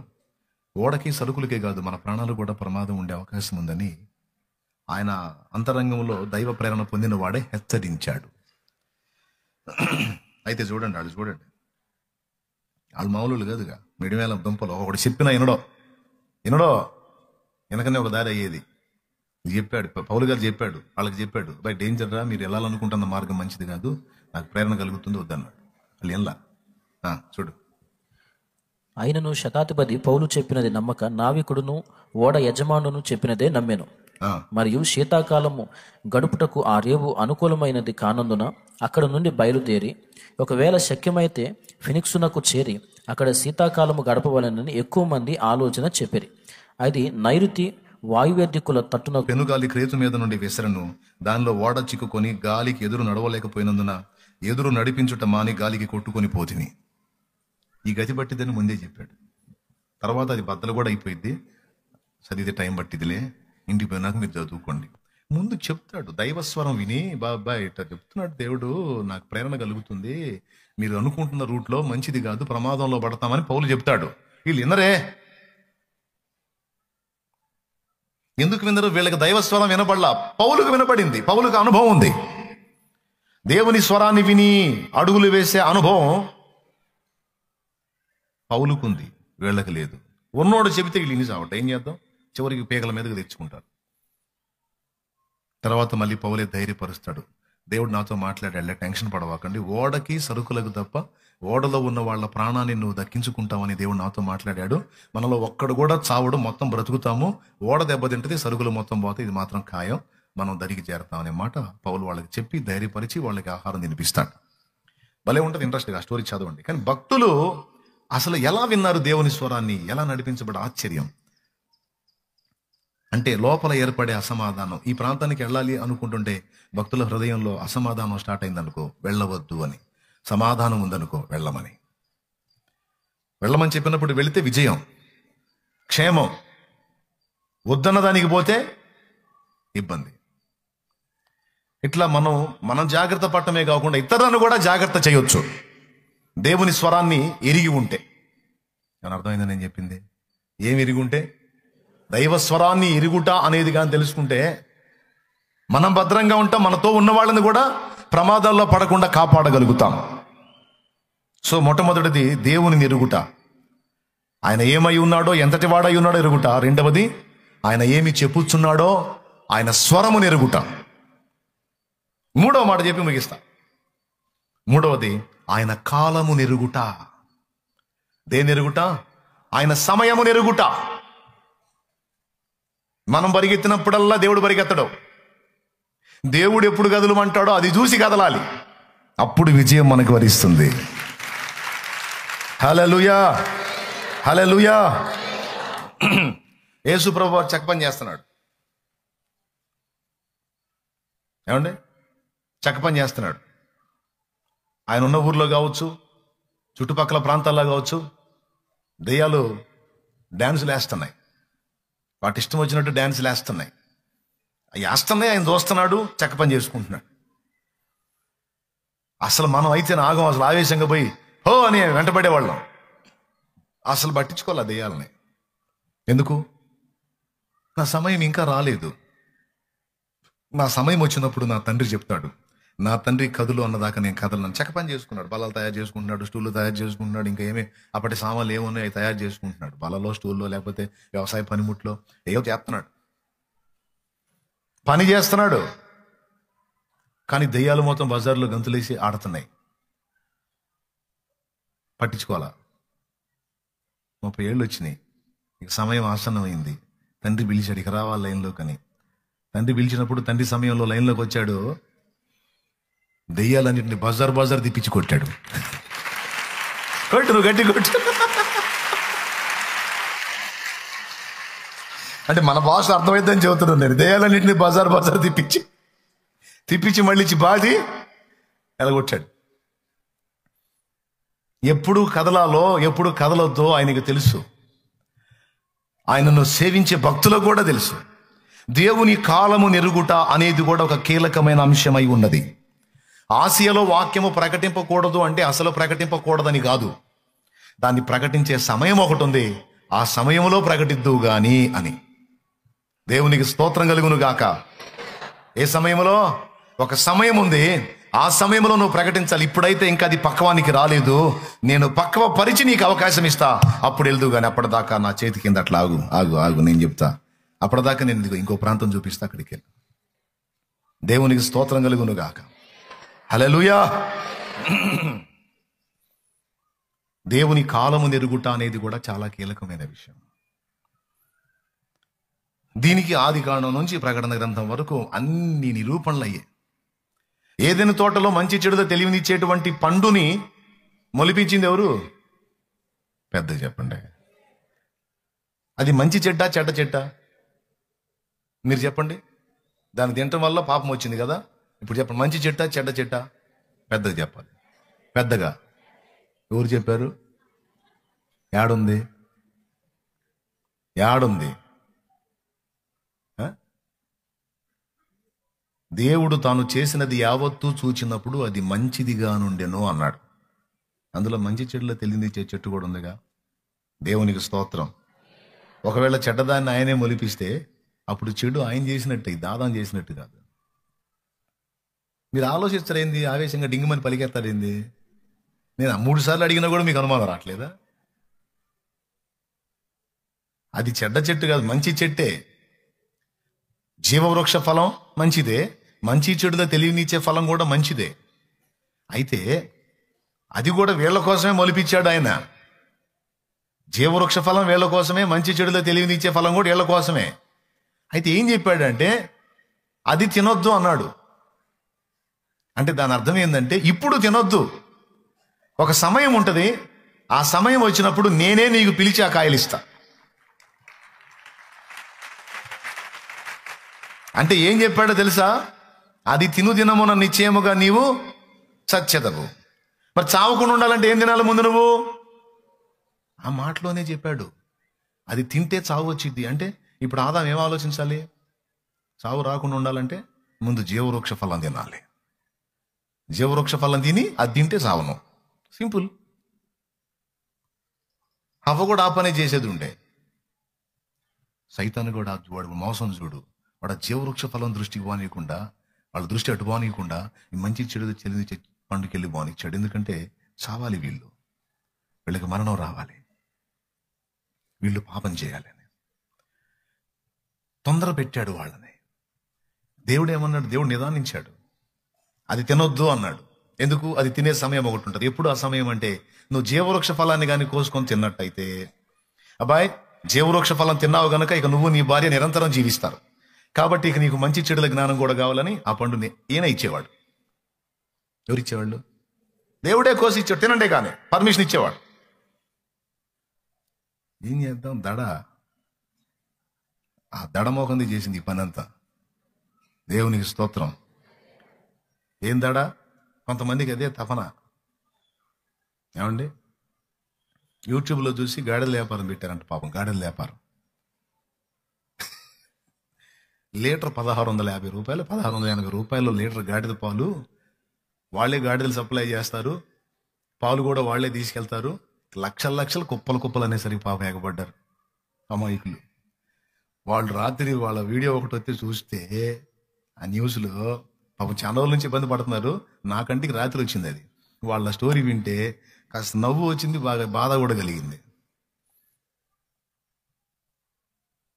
ఓడకి సరుకులకే కాదు మన ప్రాణాలు కూడా ప్రమాదం ఉండే అవకాశం ఉందని ఆయన అంతరంగంలో దైవ ప్రేరణ పొందిన వాడే హెచ్చరించాడు. అయితే చూడండి, వాళ్ళు మామూలు కాదుగా, మిడిమేళ దుంపలు. ఒకటి చెప్పినా వినడో వెనకనే ఒక దారి అయ్యేది. చెప్పాడు పౌలు గారు, చెప్పాడు వాళ్ళకి, చెప్పాడు బై డేంజర్ రా, మీరు వెళ్ళాలనుకుంటున్న మార్గం మంచిది కాదు, నాకు ప్రేరణ కలుగుతుంది వద్దన్నాడు. వాళ్ళు ఎలా చూడు. ఆయనను శతాధిపతి పౌలు చెప్పినది నమ్మక నావికుడును ఓడ యజమానును చెప్పినదే నమ్మెను. మరియు శీతాకాలము గడుపుటకు ఆ రేవు అనుకూలమైనది కానందున అక్కడ నుండి బయలుదేరి ఒకవేళ శక్యమైతే ఫినిక్సునకు చేరి అక్కడ శీతాకాలము గడపవలనని ఎక్కువ మంది ఆలోచన చెప్పిరి. అది నైరుతి వాయువేదికుల తట్టున పెనుగాలి క్రేతు మీద నుండి విసరను, దానిలో ఓడ చిక్కుకొని గాలికి ఎదురు నడవలేకపోయినందున ఎదురు నడిపించుట మాని గాలికి కొట్టుకొని పోతిని. ఈ గతి పట్టిద్దని ముందే చెప్పాడు. తర్వాత అది బద్దలు కూడా అయిపోయింది, చదివితే టైం పట్టిదిలే, ఇంటికి పోయినాక మీరు చదువుకోండి. ముందు చెప్తాడు, దైవస్వరం విని బాబా ఇట్లా చెప్తున్నాడు దేవుడు, నాకు ప్రేరణ కలుగుతుంది, మీరు అనుకుంటున్న రూట్లో మంచిది కాదు, ప్రమాదంలో పడతామని పౌలు చెప్తాడు. వీళ్ళు వినరే. ఎందుకు వినరు? వీళ్ళకి దైవస్వరం వినపడలా, పౌలుకు వినపడింది. పౌలుకు అనుభవం ఉంది, దేవుని స్వరాన్ని విని అడుగులు వేసే అనుభవం పౌలుకుంది, వీళ్ళకి లేదు. ఉన్నోడు చెబితే వీళ్ళు ఇన్ని చావట, ఏం చేద్దాం, చివరికి పీకల మీదకి తెచ్చుకుంటారు. తర్వాత మళ్ళీ పౌలే ధైర్యపరుస్తాడు, దేవుడు నాతో మాట్లాడాడులే, టెన్షన్ పడవాకండి, ఓడకి సరుకులకు తప్ప ఓడలో ఉన్న వాళ్ళ ప్రాణాన్ని నువ్వు దక్కించుకుంటావని దేవుడు నాతో మాట్లాడాడు. మనలో ఒక్కడు కూడా చావడు, మొత్తం బ్రతుకుతాము. ఓడ దెబ్బతింటది, సరుకులు మొత్తం పోతే, ఇది మాత్రం ఖాయం, మనం దరికి చేరతామనే మాట పౌలు వాళ్ళకి చెప్పి ధైర్యపరిచి వాళ్ళకి ఆహారం తినిపిస్తాడు. భలే ఉంటుంది, ఇంట్రెస్ట్గా స్టోరీ చదవండి. కానీ భక్తులు అసలు ఎలా విన్నారు దేవుని స్వరాన్ని, ఎలా నడిపించబడి ఆశ్చర్యం. అంటే లోపల ఏర్పడే అసమాధానం. ఈ ప్రాంతానికి వెళ్ళాలి అనుకుంటుంటే భక్తుల హృదయంలో అసమాధానం స్టార్ట్ అయిందనుకో, వెళ్ళవద్దు అని. సమాధానం ఉందనుకో, వెళ్ళమని. వెళ్ళమని చెప్పినప్పుడు వెళితే విజయం, క్షేమం. వద్దన్న దానికి పోతే ఇబ్బంది. ఇట్లా మనం జాగ్రత్త పడటమే కాకుండా ఇతరులను కూడా జాగ్రత్త చేయొచ్చు, దేవుని స్వరాన్ని ఎరిగి ఉంటే. అని అర్థమైందని నేను చెప్పింది. ఏమి ఎరిగి ఉంటే? దైవస్వరాన్ని ఎరుగుట అనేది కానీ తెలుసుకుంటే మనం భద్రంగా ఉంటాం, మనతో ఉన్న వాళ్ళని కూడా ప్రమాదాల్లో పడకుండా కాపాడగలుగుతాం. సో మొట్టమొదటిది దేవుని ఎరుగుట, ఆయన ఏమై ఉన్నాడో, ఎంతటి వాడై ఉన్నాడో ఎరుగుట. రెండవది ఆయన ఏమి చెప్పుచున్నాడో ఆయన స్వరము నెరుగుట. మూడవ మాట చెప్పి ముగిస్తా. మూడవది ఆయన కాలము నెరుగుట. దేని నెరుగుట? ఆయన సమయము నెరుగుట. మనం పరిగెత్తినప్పుడల్లా దేవుడు పరిగెత్తడు. దేవుడు ఎప్పుడు కదలమంటాడో అది చూసి కదలాలి. అప్పుడు విజయం మనకు వరిస్తుంది. హల్లెలూయా, హల్లెలూయా. యేసు ప్రభువు చెక్క పని చేస్తున్నాడు. ఏమండి? చెక్క పని చేస్తున్నాడు. ఆయన ఉన్న ఊర్లో కావచ్చు, చుట్టుపక్కల ప్రాంతాల్లో కావచ్చు, దెయ్యాలు డ్యాన్సులు వేస్తున్నాయి. వాటి ఇష్టం వచ్చినట్టు డ్యాన్సులు వేస్తున్నాయి. అవి వేస్తున్నాయి, ఆయన చూస్తున్నాడు, చెక్క పని చేసుకుంటున్నాడు. అసలు మనం అయితే నాగం అసలు ఆవేశంగా పోయి హో అని వెంటబడేవాళ్ళం. అసలు పట్టించుకోవాలి ఆ దెయ్యాలని. ఎందుకు? నా సమయం ఇంకా రాలేదు. నా సమయం వచ్చినప్పుడు నా తండ్రి చెప్తాడు. నా తండ్రి కదులు అన్నదాకా నేను కదలను. చెక్క పని చేసుకున్నాడు. బల్లలు తయారు చేసుకుంటున్నాడు, స్టూళ్ళు తయారు చేసుకుంటున్నాడు, ఇంకా ఏమి అప్పటి సామాన్లు ఏమున్నాయి అవి తయారు చేసుకుంటున్నాడు. బల్లలో, స్టూల్లో, లేకపోతే వ్యవసాయ పనిముట్లో ఏవో చేస్తున్నాడు, పని చేస్తున్నాడు. కానీ దెయ్యాలు మొత్తం బజార్లో గంతులేసి ఆడుతున్నాయి. పట్టించుకోవాలా? 30 ఏళ్ళు వచ్చినాయి. ఇక సమయం ఆసన్నమైంది. తండ్రి పిలిచాడు, ఇక రావాలి లైన్లోకి అని. తండ్రి పిలిచినప్పుడు తండ్రి సమయంలో లైన్లోకి వచ్చాడు. దెయ్యాలన్నింటినీ బజార్ తిప్పించి కొట్టాడు. కొట్టు, నువ్వు గట్టి కొట్టు. అంటే మన భాష అర్థమైందని చెబుతున్నాను నేను. దెయ్యాలన్నింటినీ బజార్ తిప్పించి మళ్ళీ బాధి ఎలగొట్టాడు. ఎప్పుడు కదలాలో ఎప్పుడు కదలొద్దో ఆయనకు తెలుసు. ఆయనను సేవించే భక్తులకు కూడా తెలుసు. దేవుని కాలము నెరుగుట అనేది కూడా ఒక కీలకమైన అంశమై ఉన్నది. ఆసియాలో వాక్యము ప్రకటింపకూడదు అంటే అసలు ప్రకటింపకూడదని కాదు, దాన్ని ప్రకటించే సమయం ఒకటి ఉంది. ఆ సమయంలో ప్రకటిద్దువు గాని అని. దేవునికి స్తోత్రం కలుగును గాక. ఏ సమయంలో? ఒక సమయం ఉంది, ఆ సమయంలో నువ్వు ప్రకటించాలి. ఇప్పుడైతే ఇంకా అది పక్వానికి రాలేదు, నేను పక్వ పరిచి నీకు అవకాశం ఇస్తా, అప్పుడు వెళ్దు. కానీ అప్పటిదాకా నా చేతి కింద అట్లా ఆగు నేను చెప్తా. అప్పటిదాకా నేను ఇంకో ప్రాంతం చూపిస్తా, అక్కడికి వెళ్ళి. దేవునికి స్తోత్రం కలుగును గాక. హల్లెలూయా. దేవుని కాలము నెరుగుట అనేది కూడా చాలా కీలకమైన విషయం. దీనికి ఆది కాండం నుంచి ప్రకటన గ్రంథం వరకు అన్ని నిరూపణలు అయ్యాయి. ఏదైనా తోటలో మంచి చెడుతో తెలివినిచ్చేటువంటి పండుని మొలిపించింది ఎవరు? పెద్దగా చెప్పండి. అది మంచి చెడ్డ, చెడ్డ చెడ్డ? మీరు చెప్పండి. దాన్ని తినటం వల్ల పాపం వచ్చింది కదా. ఇప్పుడు చెప్పండి, మంచి చెట్ట, చెడ్డ చెట్ట? పెద్దగా చెప్పాలి. పెద్దగా ఎవరు చెప్పారు? యాడుంది? దేవుడు తాను చేసినది యావత్తూ చూచినప్పుడు అది మంచిదిగా నుండెను అన్నాడు. అందులో మంచి చెడులో తెలియనిచ్చే చెట్టు కూడా ఉందిగా. దేవునికి స్తోత్రం. ఒకవేళ చెడ్డదాన్ని ఆయనే మొలిపిస్తే అప్పుడు చెడు ఆయన చేసినట్టు, దాదాం చేసినట్టు కాదు. మీరు ఆలోచిస్తారేంది? ఆవేశంగా డింగిమని పలికెత్తారేంది? నేను 3 సార్లు అడిగినా కూడా మీకు అనుమానం రావట్లేదా? అది చెడ్డ చెట్టు కాదు, మంచి చెట్టే. జీవవృక్ష ఫలం మంచిదే, మంచి చెడులో తెలివినిచ్చే ఫలం కూడా మంచిదే. అయితే అది కూడా వీళ్ళ కోసమే మొలిపించాడు ఆయన. జీవవృక్ష ఫలం వీళ్ళ కోసమే, మంచి చెడులో తెలివినిచ్చే ఫలం కూడా వీళ్ళ కోసమే. అయితే ఏం చెప్పాడంటే అది తినొద్దు అన్నాడు. అంటే దాని అర్థం ఏంటంటే ఇప్పుడు తినొద్దు, ఒక సమయం ఉంటుంది, ఆ సమయం వచ్చినప్పుడు నేనే నీకు పిలిచి ఆ కాయలు ఇస్తా. అంటే ఏం చెప్పాడో తెలుసా? అది తిను దినమున నిశ్చయముగా నీవు చచ్చెదవు. మరి చావకుండా ఉండాలంటే ఏం తినాలి ముందు నువ్వు? ఆ మాటలోనే చెప్పాడు. అది తింటే చావు వచ్చింది. అంటే ఇప్పుడు ఆదాం ఏం ఆలోచించాలి? చావు రాకుండా ఉండాలంటే ముందు జీవవృక్ష ఫలం తినాలి. జీవవృక్ష ఫలం తిని అది తింటే చావను. సింపుల్. హవ్వ కూడా ఆ పనే చేసేది ఉండే. సైతాను కూడా వాడు మోసం చూడు, వాడు జీవవృక్ష ఫలం దృష్టికి పోనీయకుండా, వాళ్ళ దృష్టి అటు పోనీయకుండా ఈ మంచి చెడు చెల్లి పండుకెళ్ళి పోనిచ్చాడు. ఎందుకంటే చావాలి వీళ్ళకి మరణం రావాలి, వీళ్ళు పాపం చేయాలని తొందర పెట్టాడు వాళ్ళని. దేవుడు ఏమన్నాడు? దేవుడు నిదానించాడు. అది తినొద్దు అన్నాడు. ఎందుకు? అది తినే సమయం ఒకటి ఉంటుంది. ఎప్పుడు ఆ సమయం అంటే నువ్వు జీవవృక్ష ఫలాన్ని కానీ కోసుకొని తిన్నట్టయితే, అబ్బాయి జీవవృక్ష ఫలం తిన్నావు గనక ఇక నువ్వు నీ భార్య నిరంతరం జీవిస్తారు. కాబట్టి ఇక నీకు మంచి చెడుల జ్ఞానం కూడా కావాలని ఆ పండుని ఈయన ఇచ్చేవాడు. ఎవరు ఇచ్చేవాళ్ళు? దేవుడే కోసి ఇచ్చాడు. తినండే కానీ పర్మిషన్ ఇచ్చేవాడు. ఏం చేద్దాం? ఆ దడమోకంది చేసింది ఈ పని అంతా. దేవునికి స్తోత్రం. ఏం దడ? కొంతమందికి అదే తపన. ఏమండి, యూట్యూబ్లో చూసి గాడిదల వ్యాపారం పెట్టారంట. పాపం గాడిదల వ్యాపారం. లీటర్ 1650 రూపాయలు, 1680 రూపాయలు లీటర్ గాడిద పాలు. వాళ్ళే గాడిదలు సప్లై చేస్తారు, పాలు కూడా వాళ్ళే తీసుకెళ్తారు. లక్షలు కుప్పలు అనేసరికి పాపం ఎగబడ్డారు అమాయకులు. వాళ్ళు రాత్రి వాళ్ళ వీడియో ఒకటి వచ్చి చూస్తే ఆ న్యూస్లో పాపం చాలా రోజుల నుంచి ఇబ్బంది పడుతున్నారు. నా కంటికి రాత్రి వచ్చింది అది. వాళ్ళ స్టోరీ వింటే కాస్త నవ్వు వచ్చింది, బాగా బాధ కూడా కలిగింది.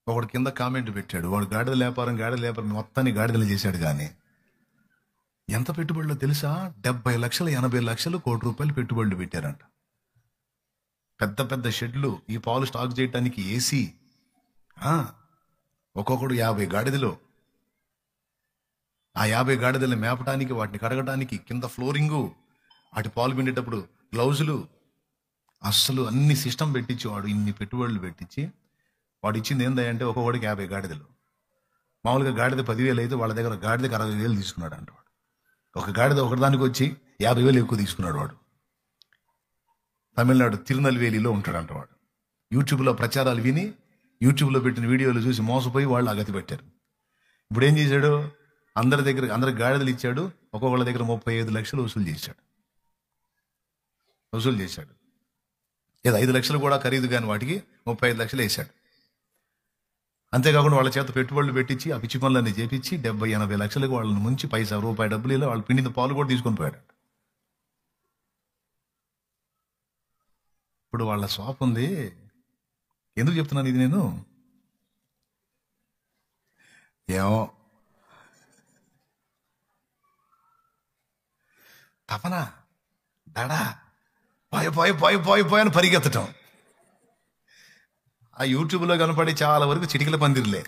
ఒకడు కింద కామెంట్ పెట్టాడు, వాడు గాడిదల వ్యాపారం మొత్తాన్ని గాడిదలు చేశాడు. కానీ ఎంత పెట్టుబడులు తెలుసా? 70 లక్షలు, 80 లక్షలు, ₹1,00,00,000 పెట్టుబడులు పెట్టారంట. పెద్ద పెద్ద షెడ్లు, ఈ పాలు స్టాక్ చేయడానికి ఏసీ, ఒక్కొక్కడు 50 గాడిదలు. ఆ 50 గాడిదలు మేపటానికి, వాటిని కడగటానికి కింద ఫ్లోరింగు, వాటి పాలు పిండేటప్పుడు గ్లౌజులు, అస్సలు అన్ని సిస్టమ్ పెట్టించి వాడు ఇన్ని పెట్టుబడులు పెట్టించి వాడు ఇచ్చింది ఏందంటే ఒక్కొక్కడికి 50 గాడిదలు. మామూలుగా గాడిద 10,000 అయితే వాళ్ళ దగ్గర గాడిదకి 60,000 తీసుకున్నాడు అంట వాడు. ఒక గాడిద ఒకదానికి వచ్చి 50,000 ఎక్కువ తీసుకున్నాడు వాడు. తమిళనాడు తిరునల్వేలిలో ఉంటాడంట వాడు. యూట్యూబ్లో ప్రచారాలు విని, యూట్యూబ్లో పెట్టిన వీడియోలు చూసి మోసపోయి వాళ్ళు అగతి పెట్టారు. ఇప్పుడు ఏం చేశాడు? అందరికి గాడిదలు ఇచ్చాడు. ఒక్కొక్కళ్ళ దగ్గర 35 లక్షలు వసూలు చేశాడు. ఏదో 5 లక్షలు కూడా ఖరీదు కానీ వాటికి 35 లక్షలు వేశాడు. అంతేకాకుండా వాళ్ళ చేత పెట్టుబడులు పెట్టించి ఆ పిచ్చి పనులన్నీ చేపించి 70-80 లక్షలకు వాళ్ళని ముంచి రూపాయి డబ్బులు ఇలా వాళ్ళు పిండిన పాలు కూడా తీసుకొని పోయాడు. ఇప్పుడు వాళ్ళ షాప్ ఉంది. ఎందుకు చెప్తున్నాను ఇది నేను? ఏమో తపన, దడ, పోయి అని పరిగెత్తటం. ఆ యూట్యూబ్లో కనపడి చాలా వరకు చిటికల పందిర్లే.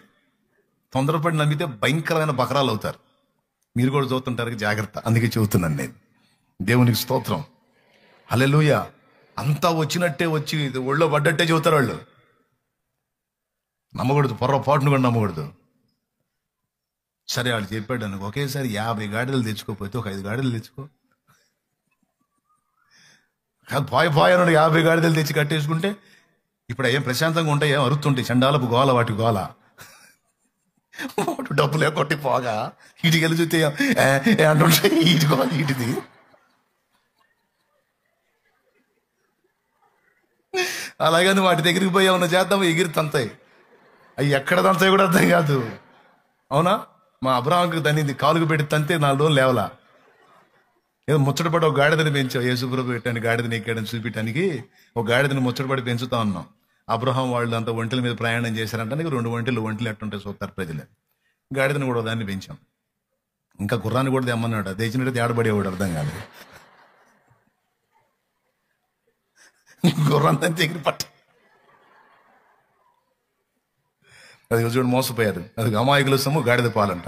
తొందరపడి నమ్మితే భయంకరమైన బకరాలు అవుతారు. మీరు కూడా చూస్తుంటారు, జాగ్రత్త. అందుకే చెబుతున్నాను నేను. దేవునికి స్తోత్రం, హల్లెలూయా. అంతా వచ్చినట్టే వచ్చి ఒళ్ళో పడ్డట్టే చెబుతారు వాళ్ళు. నమ్మకూడదు, పొరపాటును కూడా నమ్మకూడదు. సరే వాళ్ళు చెప్పాడు అనుకో, ఒకేసారి 50 గాడిదలు తెచ్చుకోకపోతే ఒక 5 గాడిదలు తెచ్చుకో. కాదు పోయాను 50 గాడిదలు తెచ్చి కట్టేసుకుంటే ఇప్పుడు ఏం ప్రశాంతంగా ఉంటాయి? ఏం అరుతుంటాయి, చండాలపు గోల, వాటి గోల. వాటి డబ్బులే కొట్టి పోగా ఇటుకి వెళ్ళి చూస్తే అంటుంటాయి, ఇటు గోల ఇటుది. అలాగని వాటి దగ్గరికి పోయి ఏమన్నా చేద్దాం, ఎగిరి తంతాయి. అవి ఎక్కడ తంతాయి కూడా అర్థం కాదు. అవునా? మా అబ్రాహాంకి దాన్ని కాలుకు పెట్టి తంతే 4 రోజులు లేవలా. ఏదో ముచ్చటపడి ఒక గాడిదని పెంచావు, యేసుప్రభు పెట్టాను గాడిదని ఎక్కాడని చూపించడానికి ఒక గాడిదని ముచ్చటపడి పెంచుతా ఉన్నాం. అబ్రహాం వాళ్ళు అంతా ఒంటెల మీద ప్రయాణం చేశారంటే 2 ఒంటెలు ఎట్టుంటే చూస్తారు ప్రజలే. గాడిదని కూడా దాన్ని పెంచాం. ఇంకా గుర్రాన్ని కూడా తెమ్మన్నాడు. అది తెచ్చినట్టు తేడబడేవాడు, అర్థం కాదు. గుర్రాన్ని ఎగిరి పట్ట. అది చూడు మోసపోయారు. అది అమాయకుల సొమ్ము గాడిద పాలంట.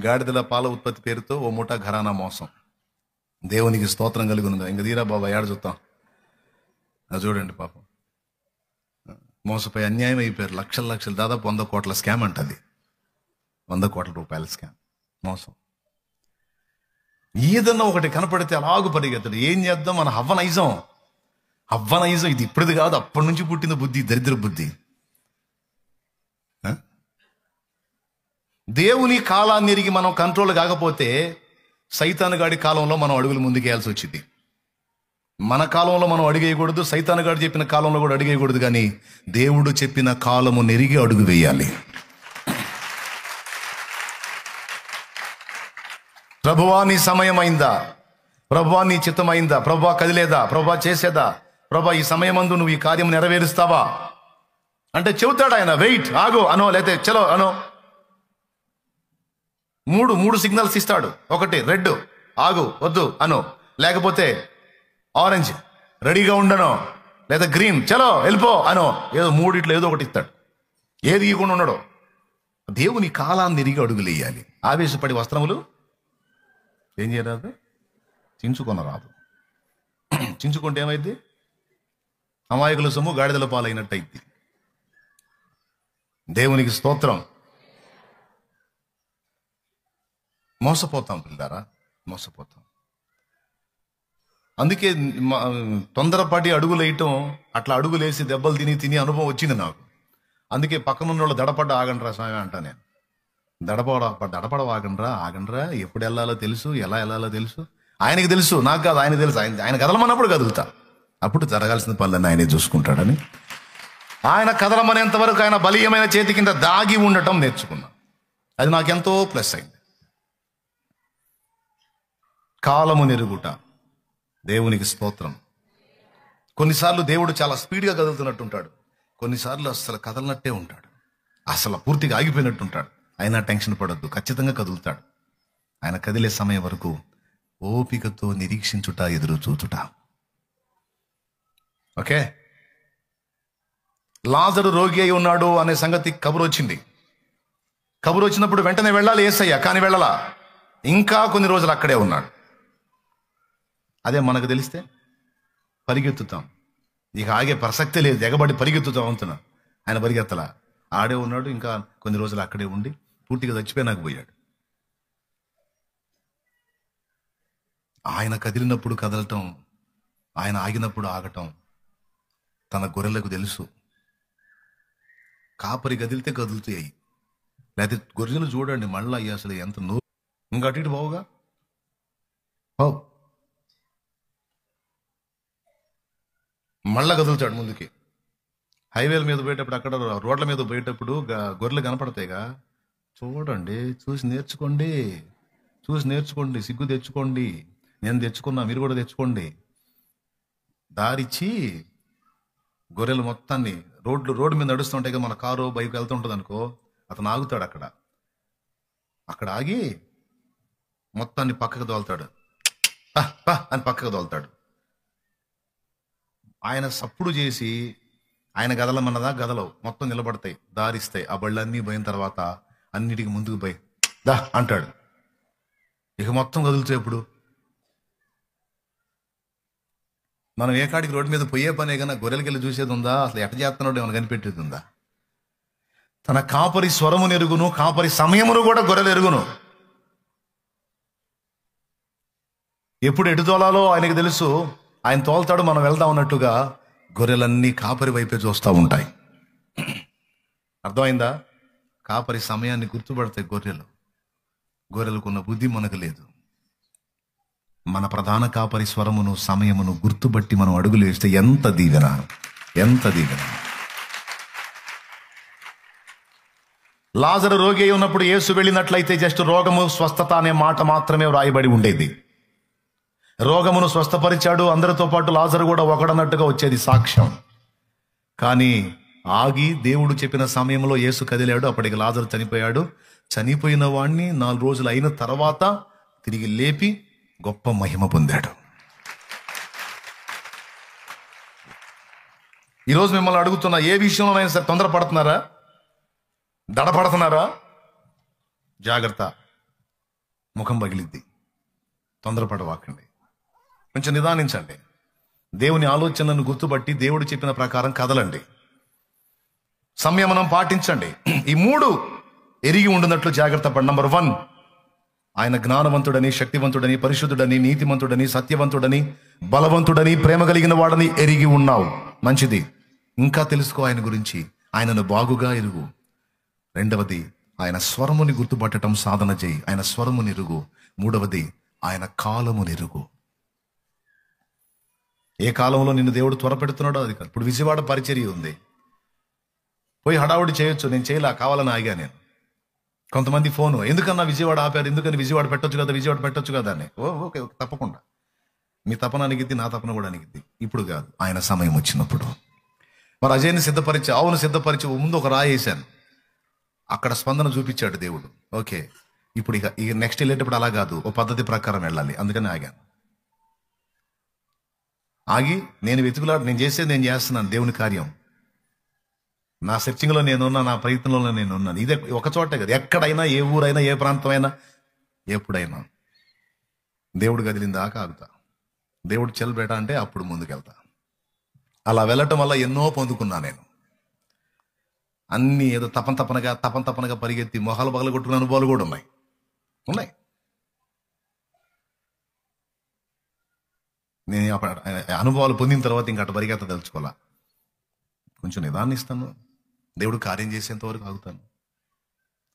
గాడిదల పాల ఉత్పత్తి పేరుతో ఓ ముఠా ఘరానా మోసం. దేవునికి స్తోత్రం కలుగునుగా. ఇంక తీరా బాబా ఏడ చూస్తాం. అది చూడండి పాపం, మోసపోయి అన్యాయం అయిపోయారు. లక్షలు దాదాపు 100 కోట్ల స్కామ్ అంట. అది 100 కోట్ల రూపాయల స్కామ్, మోసం. ఏదన్నా ఒకటి కనపడితే అలాగు పరిగెత్తడు. ఏం చేద్దాం? మన హవ్వనైజం. ఇది ఇప్పుడుది కాదు, అప్పటి నుంచి పుట్టిన బుద్ధి, దరిద్ర బుద్ధి. దేవుని కాలాన్ని ఎరిగి మనం కంట్రోల్ కాకపోతే సైతాను గాడి కాలంలో మనం అడుగులు ముందుకేయాల్సి వచ్చింది. మన కాలంలో మనం అడుగేయకూడదు, సైతాను గాడు చెప్పిన కాలంలో కూడా అడుగేయకూడదు. కానీ దేవుడు చెప్పిన కాలము నెరిగి అడుగు వేయాలి. ప్రభువా నీ సమయం అయిందా? ప్రభువా నీ చిత్తమైందా? ప్రభువా కదిలేదా? ప్రభువా చేసేదా? ప్రభువా ఈ సమయమందు నువ్వు ఈ కార్యం నెరవేరుస్తావా అంటే చెబుతాడు ఆయన. వెయిట్, ఆగు అనో, లేతే చలో అనో. మూడు సిగ్నల్స్ ఇస్తాడు. ఒకటి రెడ్, ఆగు వద్దు అను, లేకపోతే ఆరెంజ్ రెడీగా ఉండను, లేదా గ్రీన్ చలో వెళ్ళిపో అనో, ఏదో మూడిట్లో ఏదో ఒకటి ఇస్తాడు. ఏది ఇవ్వకుండా ఉండడు. దేవుని కాలాన్ని తిరిగి అడుగులేయాలి. ఆవేశపడి వస్త్రములు ఏం చేయరాదు, చించుకొనరాదు. చించుకుంటే ఏమైంది? అమాయకుల సొమ్ము గాడిదల పాలైనట్టు అయింది. దేవునికి స్తోత్రం. మోసపోతాం పిల్లారా, మోసపోతాం. అందుకే తొందరపాటి అడుగులేయటం, అట్లా అడుగులేసి దెబ్బలు తిని అనుభవం వచ్చింది నాకు. అందుకే పక్కనున్న వాళ్ళు దడపడ్డ ఆగండ్రా స్వామి అంటా నేను. దడపడ ఆగండ్రా, ఎప్పుడు వెళ్ళాలో తెలుసు, ఎలా వెళ్ళాలో తెలుసు. ఆయనకి తెలుసు, నాకు కాదు, ఆయన తెలుసు. ఆయన కదలమన్నప్పుడు కదులుతా, అప్పుడు జరగాల్సిన పనులన్నీ ఆయనే చూసుకుంటాడని. ఆయన కదలమనేంత వరకు ఆయన బలీయమైన చేతి కింద దాగి ఉండటం నేర్చుకున్నా. అది నాకెంతో ప్లస్ అయింది. కాలము నెరుగుట, దేవునికి స్తోత్రం. కొన్నిసార్లు దేవుడు చాలా స్పీడ్గా కదులుతున్నట్టుంటాడు, కొన్నిసార్లు అసలు కదలనట్టే ఉంటాడు, అసలు పూర్తిగా ఆగిపోయినట్టుంటాడు. అయినా టెన్షన్ పడొద్దు, ఖచ్చితంగా కదులుతాడు. ఆయన కదిలే సమయం వరకు ఓపికతో నిరీక్షించుట, ఎదురు చూచుట. ఓకే, లాజరు రోగి అయి ఉన్నాడు అనే సంగతి కబురు వచ్చింది. కబురు వచ్చినప్పుడు వెంటనే వెళ్ళాలి యేసయ్య, కానీ వెళ్ళలా. ఇంకా కొన్ని రోజులు అక్కడే ఉన్నాడు. అదే మనకు తెలిస్తే పరిగెత్తుతాం, ఇక ఆగే ప్రసక్తే లేదు, ఎగబడి పరిగెత్తుతాం అంటున్నా. ఆయన పరిగెత్తలా, ఆడే ఉన్నాడు. ఇంకా కొన్ని రోజులు అక్కడే ఉండి పూర్తిగా చచ్చిపోయినాక పోయాడు. ఆయన కదిలినప్పుడు కదలటం, ఆయన ఆగినప్పుడు ఆగటం తన గొర్రెలకు తెలుసు. కాపరి కదిలితే కదులుతాయి, లేకపోతే గొర్రెలు చూడండి మళ్ళీ అయ్యి అసలు ఎంత ఇంకా అటు ఇటు బావుగా మళ్ళా కదులుతాడు ముందుకి. హైవేల మీద పోయేటప్పుడు, అక్కడ రోడ్ల మీద పోయేటప్పుడు గొర్రెలు కనపడతాయిగా, చూడండి, చూసి నేర్చుకోండి, సిగ్గు తెచ్చుకోండి. నేను తెచ్చుకున్నా, మీరు కూడా తెచ్చుకోండి. దారిచ్చి గొర్రెలు మొత్తాన్ని రోడ్డు మీద నడుస్తుంటాయి కదా, మన కారు బైక్ వెళ్తూ ఉంటుంది అనుకో, అతను ఆగుతాడు అక్కడ ఆగి మొత్తాన్ని పక్కకు దోలుతాడు, అని పక్కకు దోలుతాడు. ఆయన సప్పుడు చేసి ఆయన గదలమన్నదా గదలవు, మొత్తం నిలబడతాయి, దారిస్తాయి. ఆ బళ్ళన్నీ పోయిన తర్వాత అన్నిటికి ముందుకు పోయి దా అంటాడు. ఇక మొత్తం కదులుతాయి. ఎప్పుడు మనం ఏ కాడికి రోడ్డు మీద పోయే పనే కన్నా గొర్రెలకి వెళ్ళి చూసేది ఉందా, అసలు ఎట్ట చేస్తున్నాడు ఏమైనా కనిపెట్టేది ఉందా? తన కాపరి స్వరమును ఎరుగును, కాపరి సమయమును కూడా గొర్రెలు ఎరుగును. ఎప్పుడు ఎటు తోలాలో ఆయనకు తెలుసు, ఆయన తోలుతాడు, మనం వెళ్దాం అన్నట్టుగా గొర్రెలన్నీ కాపరి వైపే చూస్తూ ఉంటాయి. అర్థమైందా? కాపరి సమయాన్ని గుర్తుపడతాయి గొర్రెలకున్న బుద్ధి మనకు లేదు. మన ప్రధాన కాపరి స్వరమును, సమయమును గుర్తుబట్టి మనం అడుగులు వేస్తే ఎంత దీవెన, ఎంత దీవెన. లాజరు రోగి అయి ఉన్నప్పుడు యేసు వెళ్ళినట్లయితే జస్ట్ రోగము స్వస్థత అనే మాట మాత్రమే వ్రాయబడి ఉండేది. రోగమును స్వస్థపరిచాడు, అందరితో పాటు లాజరు కూడా ఒకడన్నట్టుగా వచ్చేది సాక్ష్యం. కానీ ఆగి దేవుడు చెప్పిన సమయంలో యేసు కదిలాడు. అప్పటికి లాజరు చనిపోయాడు. చనిపోయిన వాణ్ణి 4 రోజులు అయిన తర్వాత తిరిగి లేపి గొప్ప మహిమ పొందాడు. ఈరోజు మిమ్మల్ని అడుగుతున్నా, ఏ విషయంలోనైనా సరే తొందరపడుతున్నారా, దడపడుతున్నారా? జాగ్రత్త, ముఖం పగిలిద్ది. తొందరపడవాకండి, కొంచెం నిదానించండి. దేవుని ఆలోచనలను గుర్తుపట్టి దేవుడు చెప్పిన ప్రకారం కదలండి, సంయమనం పాటించండి. ఈ 3 ఎరిగి ఉండినట్లు జాగ్రత్త పడి. నంబర్ 1, ఆయన జ్ఞానవంతుడని, శక్తివంతుడని, పరిశుద్ధుడని, నీతిమంతుడని, సత్యవంతుడని, బలవంతుడని, ప్రేమ కలిగిన వాడని ఎరిగి ఉన్నావు. మంచిది. ఇంకా తెలుసుకో ఆయన గురించి, ఆయనను బాగుగా ఎరుగు. 2వది, ఆయన స్వరముని గుర్తుపట్టడం సాధన చేయి, ఆయన స్వరముని ఎరుగు. 3వది, ఆయన కాలముని ఎరుగు. ఏ కాలంలో నిన్ను దేవుడు త్వరపెడుతున్నాడో అది కాదు. ఇప్పుడు విజయవాడ పరిచర్య ఉంది, పోయి హడావుడి చేయొచ్చు, నేను చేయలే, కావాలని ఆగా నేను. కొంతమంది ఫోను, ఎందుకన్నా విజయవాడ ఆపారు, ఎందుకని విజయవాడ పెట్టొచ్చు కదా అని. ఓకే, తప్పకుండా మీ తపన అనిగిద్ది, నా తపన కూడా అనిగిద్ది. ఇప్పుడు కాదు, ఆయన సమయం వచ్చినప్పుడు. మరి అజయ్ని సిద్ధపరిచి, అవును సిద్ధపరిచి, ముందు ఒక రాయి వేశాను, అక్కడ స్పందన చూపించాడు దేవుడు. ఓకే, ఇప్పుడు ఇక నెక్స్ట్ వెళ్ళేటప్పుడు అలా కాదు, ఓ పద్ధతి ప్రకారం వెళ్ళాలి. అందుకని ఆగాను. ఆగి నేను నేను చేసేది నేను చేస్తున్నాను దేవుని కార్యం. నా సెర్చింగ్లో నేనున్నా, నా ప్రయత్నంలో నేనున్నాను. ఇదే ఒక చోటే కదా, ఎక్కడైనా, ఏ ఊరైనా, ఏ ప్రాంతమైనా, ఎప్పుడైనా దేవుడు కదిలిందాకా ఆగుతా. దేవుడు చెల్బేట అంటే అప్పుడు ముందుకెళ్తా. అలా వెళ్ళటం వల్ల ఎన్నో పొందుకున్నా నేను. అన్ని ఏదో తపనగా పరిగెత్తి మొహాలు పగల కొట్టుకున్న అనుభవాలు కూడా ఉన్నాయి. నేను అనుభవాలు పొందిన తర్వాత ఇంకా అటు పరిగెత్త తెలుసుకోవాలా. కొంచెం నిదానిస్తాను, దేవుడు కార్యం చేసేంత వరకు ఆగుతాను.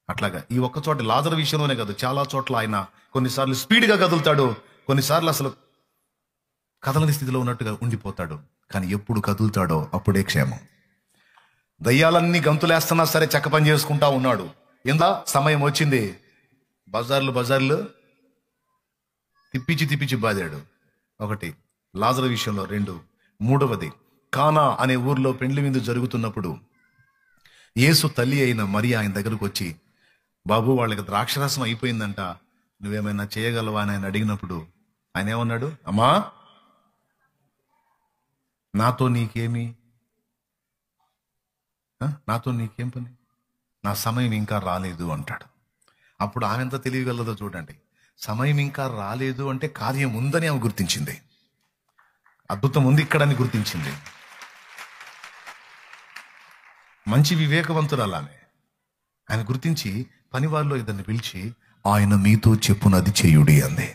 అట్లాగా ఈ ఒక్క చోట లాజరు విషయంలోనే కాదు, చాలా చోట్ల ఆయన కొన్నిసార్లు స్పీడ్గా కదులుతాడు, కొన్నిసార్లు అసలు కదలని స్థితిలో ఉన్నట్టుగా ఉండిపోతాడు. కానీ ఎప్పుడు కదులుతాడో అప్పుడే క్షేమం. దయ్యాలన్నీ గంతులేస్తున్నా సరే చక్క పని చేసుకుంటా ఉన్నాడు. ఎంత సమయం వచ్చింది, బజార్లు తిప్పించి బాదాడు. ఒకటి లాజరు విషయంలో. 2, మూడవది కానా అనే ఊర్లో పెండ్లి విందు జరుగుతున్నప్పుడు యేసు తల్లి అయిన మరియ ఆయన దగ్గరకు వచ్చి, బాబు వాళ్ళకి ద్రాక్షరసం అయిపోయిందంట, నువ్వేమైనా చేయగలవా అని ఆయన అడిగినప్పుడు ఆయన ఏమన్నాడు? అమ్మా, నాతో నీకేం పని, నా సమయం ఇంకా రాలేదు అంటాడు. అప్పుడు ఆమె ఎంత తెలియగలదో చూడండి. సమయం ఇంకా రాలేదు అంటే కార్యం ఉందని ఆమె గుర్తించింది, అద్భుతం ఉంది ఇక్కడని గుర్తించింది. మంచి వివేకవంతురాలామె. ఆయన గుర్తించి పనివారిలో ఇద్దరిని పిలిచి, ఆయన మీతో చెప్పునది చేయుడి అంది.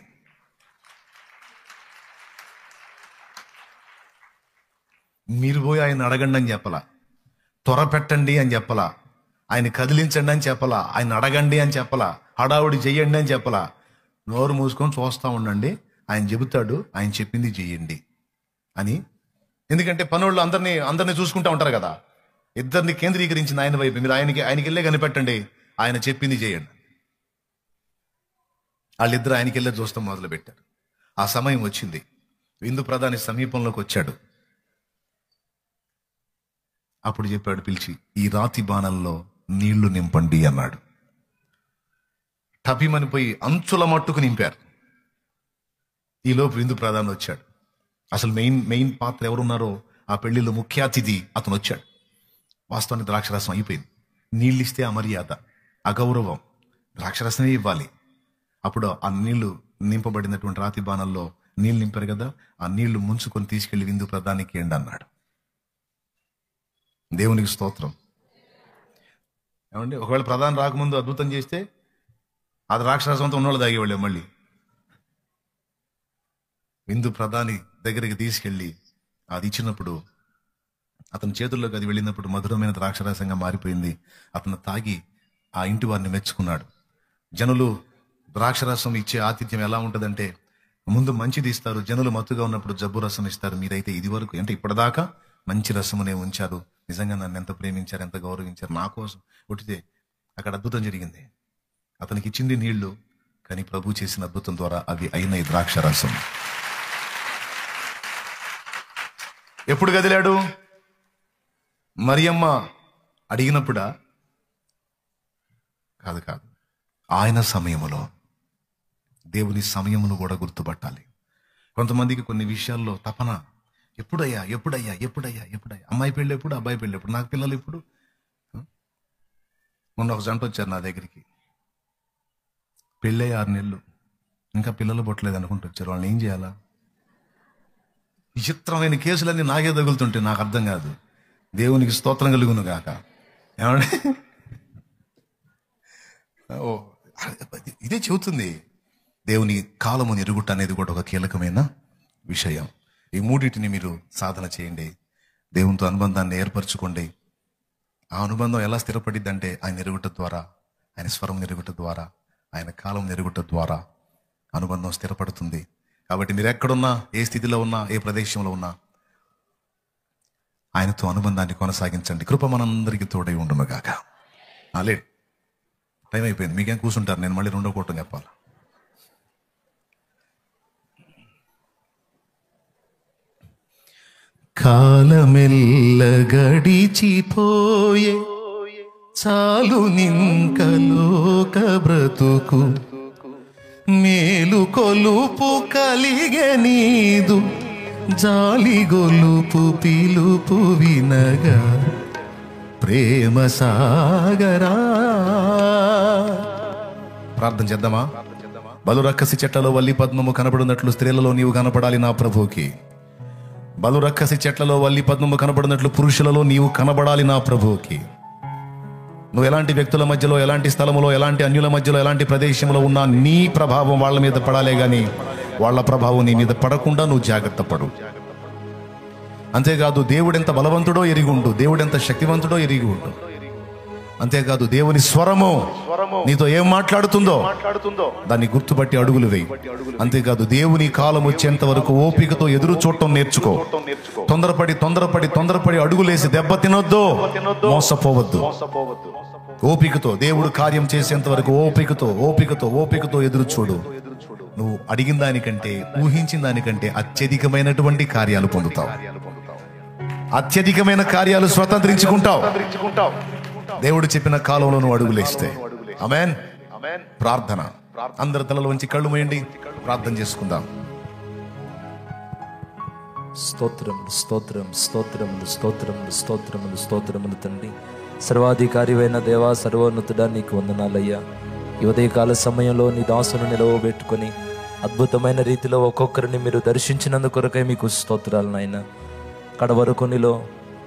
మీరు పోయి ఆయన అడగండి అని చెప్పలా, త్వర పెట్టండి అని చెప్పలా, ఆయన కదిలించండి అని చెప్పలా, ఆయన అడగండి అని చెప్పలా, హడావుడి చెయ్యండి అని చెప్పలా. నోరు మూసుకొని చూస్తూ ఉండండి, ఆయన చెబుతాడు, ఆయన చెప్పింది చెయ్యండి అని. ఎందుకంటే పనులు అందరినీ చూసుకుంటూ ఉంటారు కదా. ఇద్దరిని కేంద్రీకరించింది ఆయన వైపు. మీరు ఆయనకి వెళ్ళే కనిపెట్టండి, ఆయన చెప్పింది చేయండి. వాళ్ళిద్దరు ఆయనకి వెళ్ళే చూస్తాం మొదలు పెట్టారు. ఆ సమయం వచ్చింది, విందు ప్రధాని సమీపంలోకి వచ్చాడు. అప్పుడు చెప్పాడు పిలిచి, ఈ రాతి బాణంలో నీళ్లు నింపండి అన్నాడు. టపిమని పోయి అంచుల మట్టుకు నింపారు. ఈలోపు విందు ప్రధాని వచ్చాడు. అసలు మెయిన్ పాత్ర ఎవరున్నారో ఆ పెళ్లిలో ముఖ్య అతిథి అతను వచ్చాడు. వాస్తవానికి ద్రాక్షరసం అయిపోయింది. నీళ్ళు ఇస్తే అమర్యాద, అగౌరవం, ద్రాక్షరసమే ఇవ్వాలి. అప్పుడు ఆ నీళ్లు నింపబడినటువంటి రాతి బాణంలో నీళ్ళు నింపారు కదా, ఆ నీళ్లు ముంచుకొని తీసుకెళ్లి విందు ప్రధానికి ఎండి అన్నాడు. దేవునికి స్తోత్రం. ఏమండి, ఒకవేళ ప్రధాని రాకముందు అద్భుతం చేస్తే ఆ ద్రాక్షరసంతో ఉన్నోళ్ళు తాగేవాళ్ళే. మళ్ళీ విందు ప్రధాని దగ్గరికి తీసుకెళ్ళి అది ఇచ్చినప్పుడు, అతని చేతుల్లోకి అది వెళ్ళినప్పుడు మధురమైన ద్రాక్షరసంగా మారిపోయింది. అతను తాగి ఆ ఇంటి వారిని మెచ్చుకున్నాడు. జనులు ద్రాక్షరసం ఇచ్చే ఆతిథ్యం ఎలా ఉంటుందంటే, ముందు మంచిది ఇస్తారు, జనులు మత్తుగా ఉన్నప్పుడు జబ్బు రసం ఇస్తారు. మీరైతే ఇదివరకు అంటే ఇప్పటిదాకా మంచి రసమునే ఉంచారు, నిజంగా నన్ను ఎంత ప్రేమించారు, ఎంత గౌరవించారు, నా కోసం ఉట్టితే. అక్కడ అద్భుతం జరిగింది. అతనికి ఇచ్చింది నీళ్లు, కానీ ప్రభు చేసిన అద్భుతం ద్వారా అవి అయిన ద్రాక్షరసం. ఎప్పుడు కదిలాడు? మరియమ్మ అడిగినప్పుడా? కాదు, ఆయన సమయములో. దేవుని సమయమును కూడా గుర్తుపట్టాలి. కొంతమందికి కొన్ని విషయాల్లో తపన, ఎప్పుడయ్యా అమ్మాయి పెళ్ళి ఎప్పుడు, అబ్బాయి పెళ్ళి ఎప్పుడు, నాకు పిల్లలు ఎప్పుడు. మొన్న ఒక జంట వచ్చారు నా దగ్గరికి, పెళ్ళి 6 నెలలు, ఇంకా పిల్లలు పుట్టలేదు అనుకుంటూ వచ్చారు. వాళ్ళని ఏం చేయాలా? విచిత్రమైన కేసులన్నీ నాకే తగులుతుంటే నాకు అర్థం కాదు. దేవునికి స్తోత్రం కలుగును గాక. ఏమండి, ఇదే చెబుతుంది. దేవుని కాలమును ఎరుగుట అనేది కూడా ఒక కీలకమైన విషయం. ఈ మూడింటిని మీరు సాధన చేయండి, దేవునితో అనుబంధాన్ని ఏర్పరచుకోండి. ఆ అనుబంధం ఎలా స్థిరపడిద్ది అంటే ఆయన ఎరుగుట ద్వారా, ఆయన స్వరం ఎరుగుట ద్వారా, ఆయన కాలం ఎరుగుట ద్వారా అనుబంధం స్థిరపడుతుంది. కాబట్టి మీరు ఎక్కడున్నా, ఏ స్థితిలో ఉన్నా, ఏ ప్రదేశంలో ఉన్నా ఆయనతో అనుబంధాన్ని కొనసాగించండి. కృప మనందరికీ తోడై ఉండును గాక. లే, టైం అయిపోయింది, మీకేం కూర్చుంటారు, నేను మళ్ళీ 2వ కూటం చెప్పాలి. కాలమెల్ల గడిచిపోయే చాలు నింక లోక బ్రతుకు కొలుపు కలిగే నీదు జాలి గొలుపు పిలుపు వినగా ప్రేమ సాగరా. ప్రార్థన చేద్దామా? బలురక్కసి చెట్లలో వల్లి పద్మము కనబడినట్లు స్త్రీలలో నీవు కనపడాలి నా ప్రభువుకి. బలురక్కసి చెట్లలో వల్లి పద్మము కనబడినట్లు పురుషులలో నీవు కనబడాలి నా ప్రభువుకి. నువ్వు ఎలాంటి వ్యక్తుల మధ్యలో, ఎలాంటి స్థలములో, ఎలాంటి అన్యుల మధ్యలో, ఎలాంటి ప్రదేశంలో ఉన్నా నీ ప్రభావం వాళ్ళ మీద పడాలే గాని వాళ్ళ ప్రభావం నీ మీద పడకుండా నువ్వు జాగ్రత్త పడు. అంతేకాదు దేవుడెంత బలవంతుడో ఎరిగి ఉండు, దేవుడెంత శక్తివంతుడో ఎరిగి ఉండు. అంతేకాదు దేవుని స్వరము నీతో ఏం మాట్లాడుతుందో దాన్ని గుర్తుపట్టి అడుగులు వేయి. అంతేకాదు దేవుని కాలం వచ్చేంత వరకు ఓపికతో ఎదురు చూడటం నేర్చుకో. తొందరపడి అడుగులేసి దెబ్బ తినొద్దు, మోసపోవద్దు. ఓపికతో దేవుడు కార్యం చేసేంత వరకు ఓపికతో ఎదురు చూడు. నువ్వు అడిగిన దానికంటే, ఊహించిన దానికంటే అత్యధికమైనటువంటి కార్యాలు పొందుతావు, అత్యధికమైన కార్యాలు స్వతంత్రించుకుంటావు దేవుడు చెప్పిన కాలంలో నువ్వు అడుగులేస్తే. ఆమేన్. ప్రార్థన. అందరి తలలోంచి కళ్ళు మూయండి, ప్రార్థన చేసుకుందాం. స్తోత్రములు తండ్రి. సర్వాధికారివైన దేవా, సర్వోన్నతుడా, నీకు వందనాలయ్యా. ఈ ఉదయకాల సమయంలో నీ దాసును నిలవబెట్టుకొని అద్భుతమైన రీతిలో ఒక్కొక్కరిని మీరు దర్శించినందుకొరకై మీకు స్తోత్రాలు నాయన. కడవరకు నీలో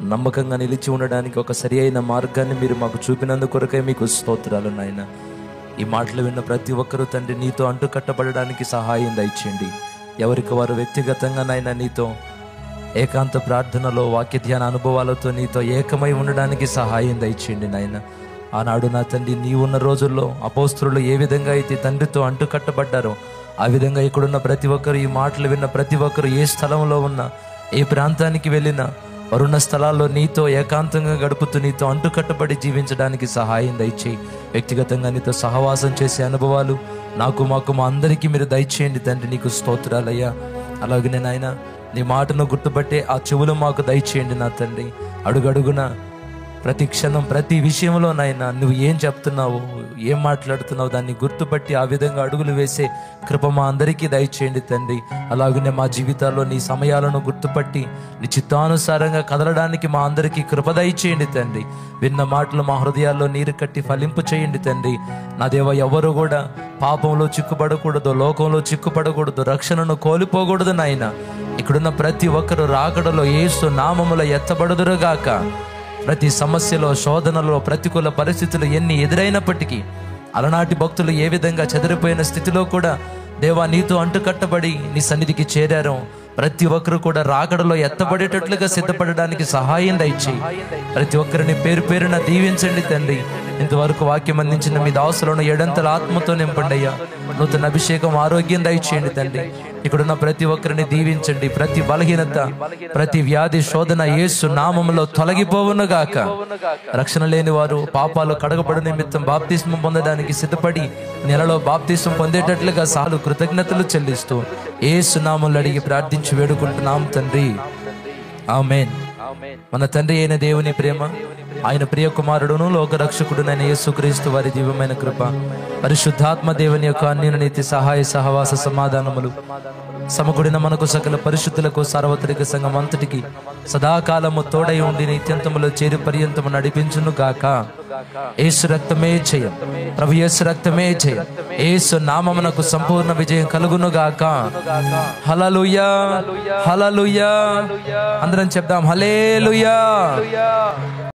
నమ్మకంగా నిలిచి ఉండడానికి ఒక సరి అయిన మార్గాన్ని మీరు మాకు చూపినందుకొరకై మీకు స్తోత్రాలు నాయన. ఈ మాటలు విన్న ప్రతి ఒక్కరూ తండ్రి నీతో అంటుకట్టబడడానికి సహాయం దయచేయండి. ఎవరికి వారు వ్యక్తిగతంగా నాయన నీతో ఏకాంత ప్రార్థనలో, వాక్య ధ్యాన అనుభవాలతో నీతో ఏకమై ఉండడానికి సహాయం దయచేయండి నాయన. ఆనాడు నా తండ్రి నీవున్న రోజుల్లో అపోస్తలులు ఏ విధంగా అయితే తండ్రితో అంటుకట్టబడ్డారో ఆ విధంగా ఇక్కడున్న ప్రతి ఒక్కరు, ఈ మాటలు విన్న ప్రతి ఒక్కరు ఏ స్థలంలో ఉన్నా, ఏ ప్రాంతానికి వెళ్ళినా వారున్న స్థలాల్లో నీతో ఏకాంతంగా గడుపుతూ నీతో అంటుకట్టబడి జీవించడానికి సహాయం దయచేయి. వ్యక్తిగతంగా నీతో సహవాసం చేసే అనుభవాలు మాకు మా అందరికీ మీరు దయచేయండి తండ్రి. నీకు స్తోత్రాలయ్యా. అలాగనే నాయన నీ మాటను గుర్తుపట్టే ఆ చెవులు మాకు దయచేయండి నా తండ్రి. అడుగడుగున ప్రతి క్షణం, ప్రతి విషయంలో నాయన నువ్వు ఏం చెప్తున్నావు, ఏం మాట్లాడుతున్నావు దాన్ని గుర్తుపట్టి ఆ విధంగా అడుగులు వేసే కృప మా అందరికీ దయచేయండి తండ్రి. అలాగనే మా జీవితాల్లో నీ సమయాలను గుర్తుపట్టి నీ చిత్తానుసారంగా కదలడానికి మా అందరికీ కృప దయచేయండి తండ్రి. విన్న మాటలు మా హృదయాల్లో నీరు కట్టి ఫలింపు చేయండి తండ్రి. నా దేవ, ఎవరు కూడా పాపంలో చిక్కుపడకూడదు, లోకంలో చిక్కుపడకూడదు, రక్షణను కోల్పోకూడదు నాయన. ఇక్కడున్న ప్రతి ఒక్కరు రాకడలో యేసు నామములో ఎత్తబడుదురుగాక. ప్రతి సమస్యలో, శోధనలో, ప్రతికూల పరిస్థితులు ఎన్ని ఎదురైనప్పటికీ అలనాటి భక్తులు ఏ విధంగా చెదిరిపోయిన స్థితిలో కూడా దేవా నీతో అంటుకట్టబడి నీ సన్నిధికి చేరారు. ప్రతి ఒక్కరు కూడా రాకడలో ఎత్తబడేటట్లుగా సిద్ధపడడానికి సహాయం దయచేయి. ప్రతి ఒక్కరిని పేరు పేరున దీవించండి తండ్రి. ఇంతవరకు వాక్యం అందించిన మీ దాసులను ఏడంతల ఆత్మతో నింపండి అయ్యా. నూతన అభిషేకం, ఆరోగ్యం దయచేయండి తండ్రి. ఇక్కడున్న ప్రతి ఒక్కరిని దీవించండి. ప్రతి బలహీనత, ప్రతి వ్యాధి, శోధన యేసు నామములో తొలగిపోవునుగాక. రక్షణ లేని వారు పాపాలు కడగబడి నిమిత్తం బాప్తిస్మం పొందడానికి సిద్ధపడి నెలలో బాప్తిస్మం పొందేటట్లుగా సాలు కృతజ్ఞతలు చెల్లిస్తూ యేసు నామములో అడిగి ప్రార్థించి వేడుకుంటున్నాం తండ్రి. ఆమేన్. మన తండ్రి అయిన దేవుని ప్రేమ, ఆయన ప్రియ కుమారుడును లోకరక్షకుడునైన యేసుక్రీస్తు వారి దివ్యమైన కృప, పరిశుద్ధాత్మ దేవుని యొక్క అన్యోన్యత సహాయ సహవాస సమాధానములు సమకూడిన మనకు సకల పరిశుద్ధులకు సార్వత్రిక సంఘం అంతటికి సదాకాలము తోడై ఉండి నిత్యంతములో చేరి పర్యంతము నడిపించును గాక. యేసు రక్తమే జయం, ప్రభు యేసు రక్తమే జయం. యేసు నామమునకు సంపూర్ణ విజయం కలుగును గాక. హల్లెలూయా, హల్లెలూయా. అందరం చెప్దాం హల్లెలూయా.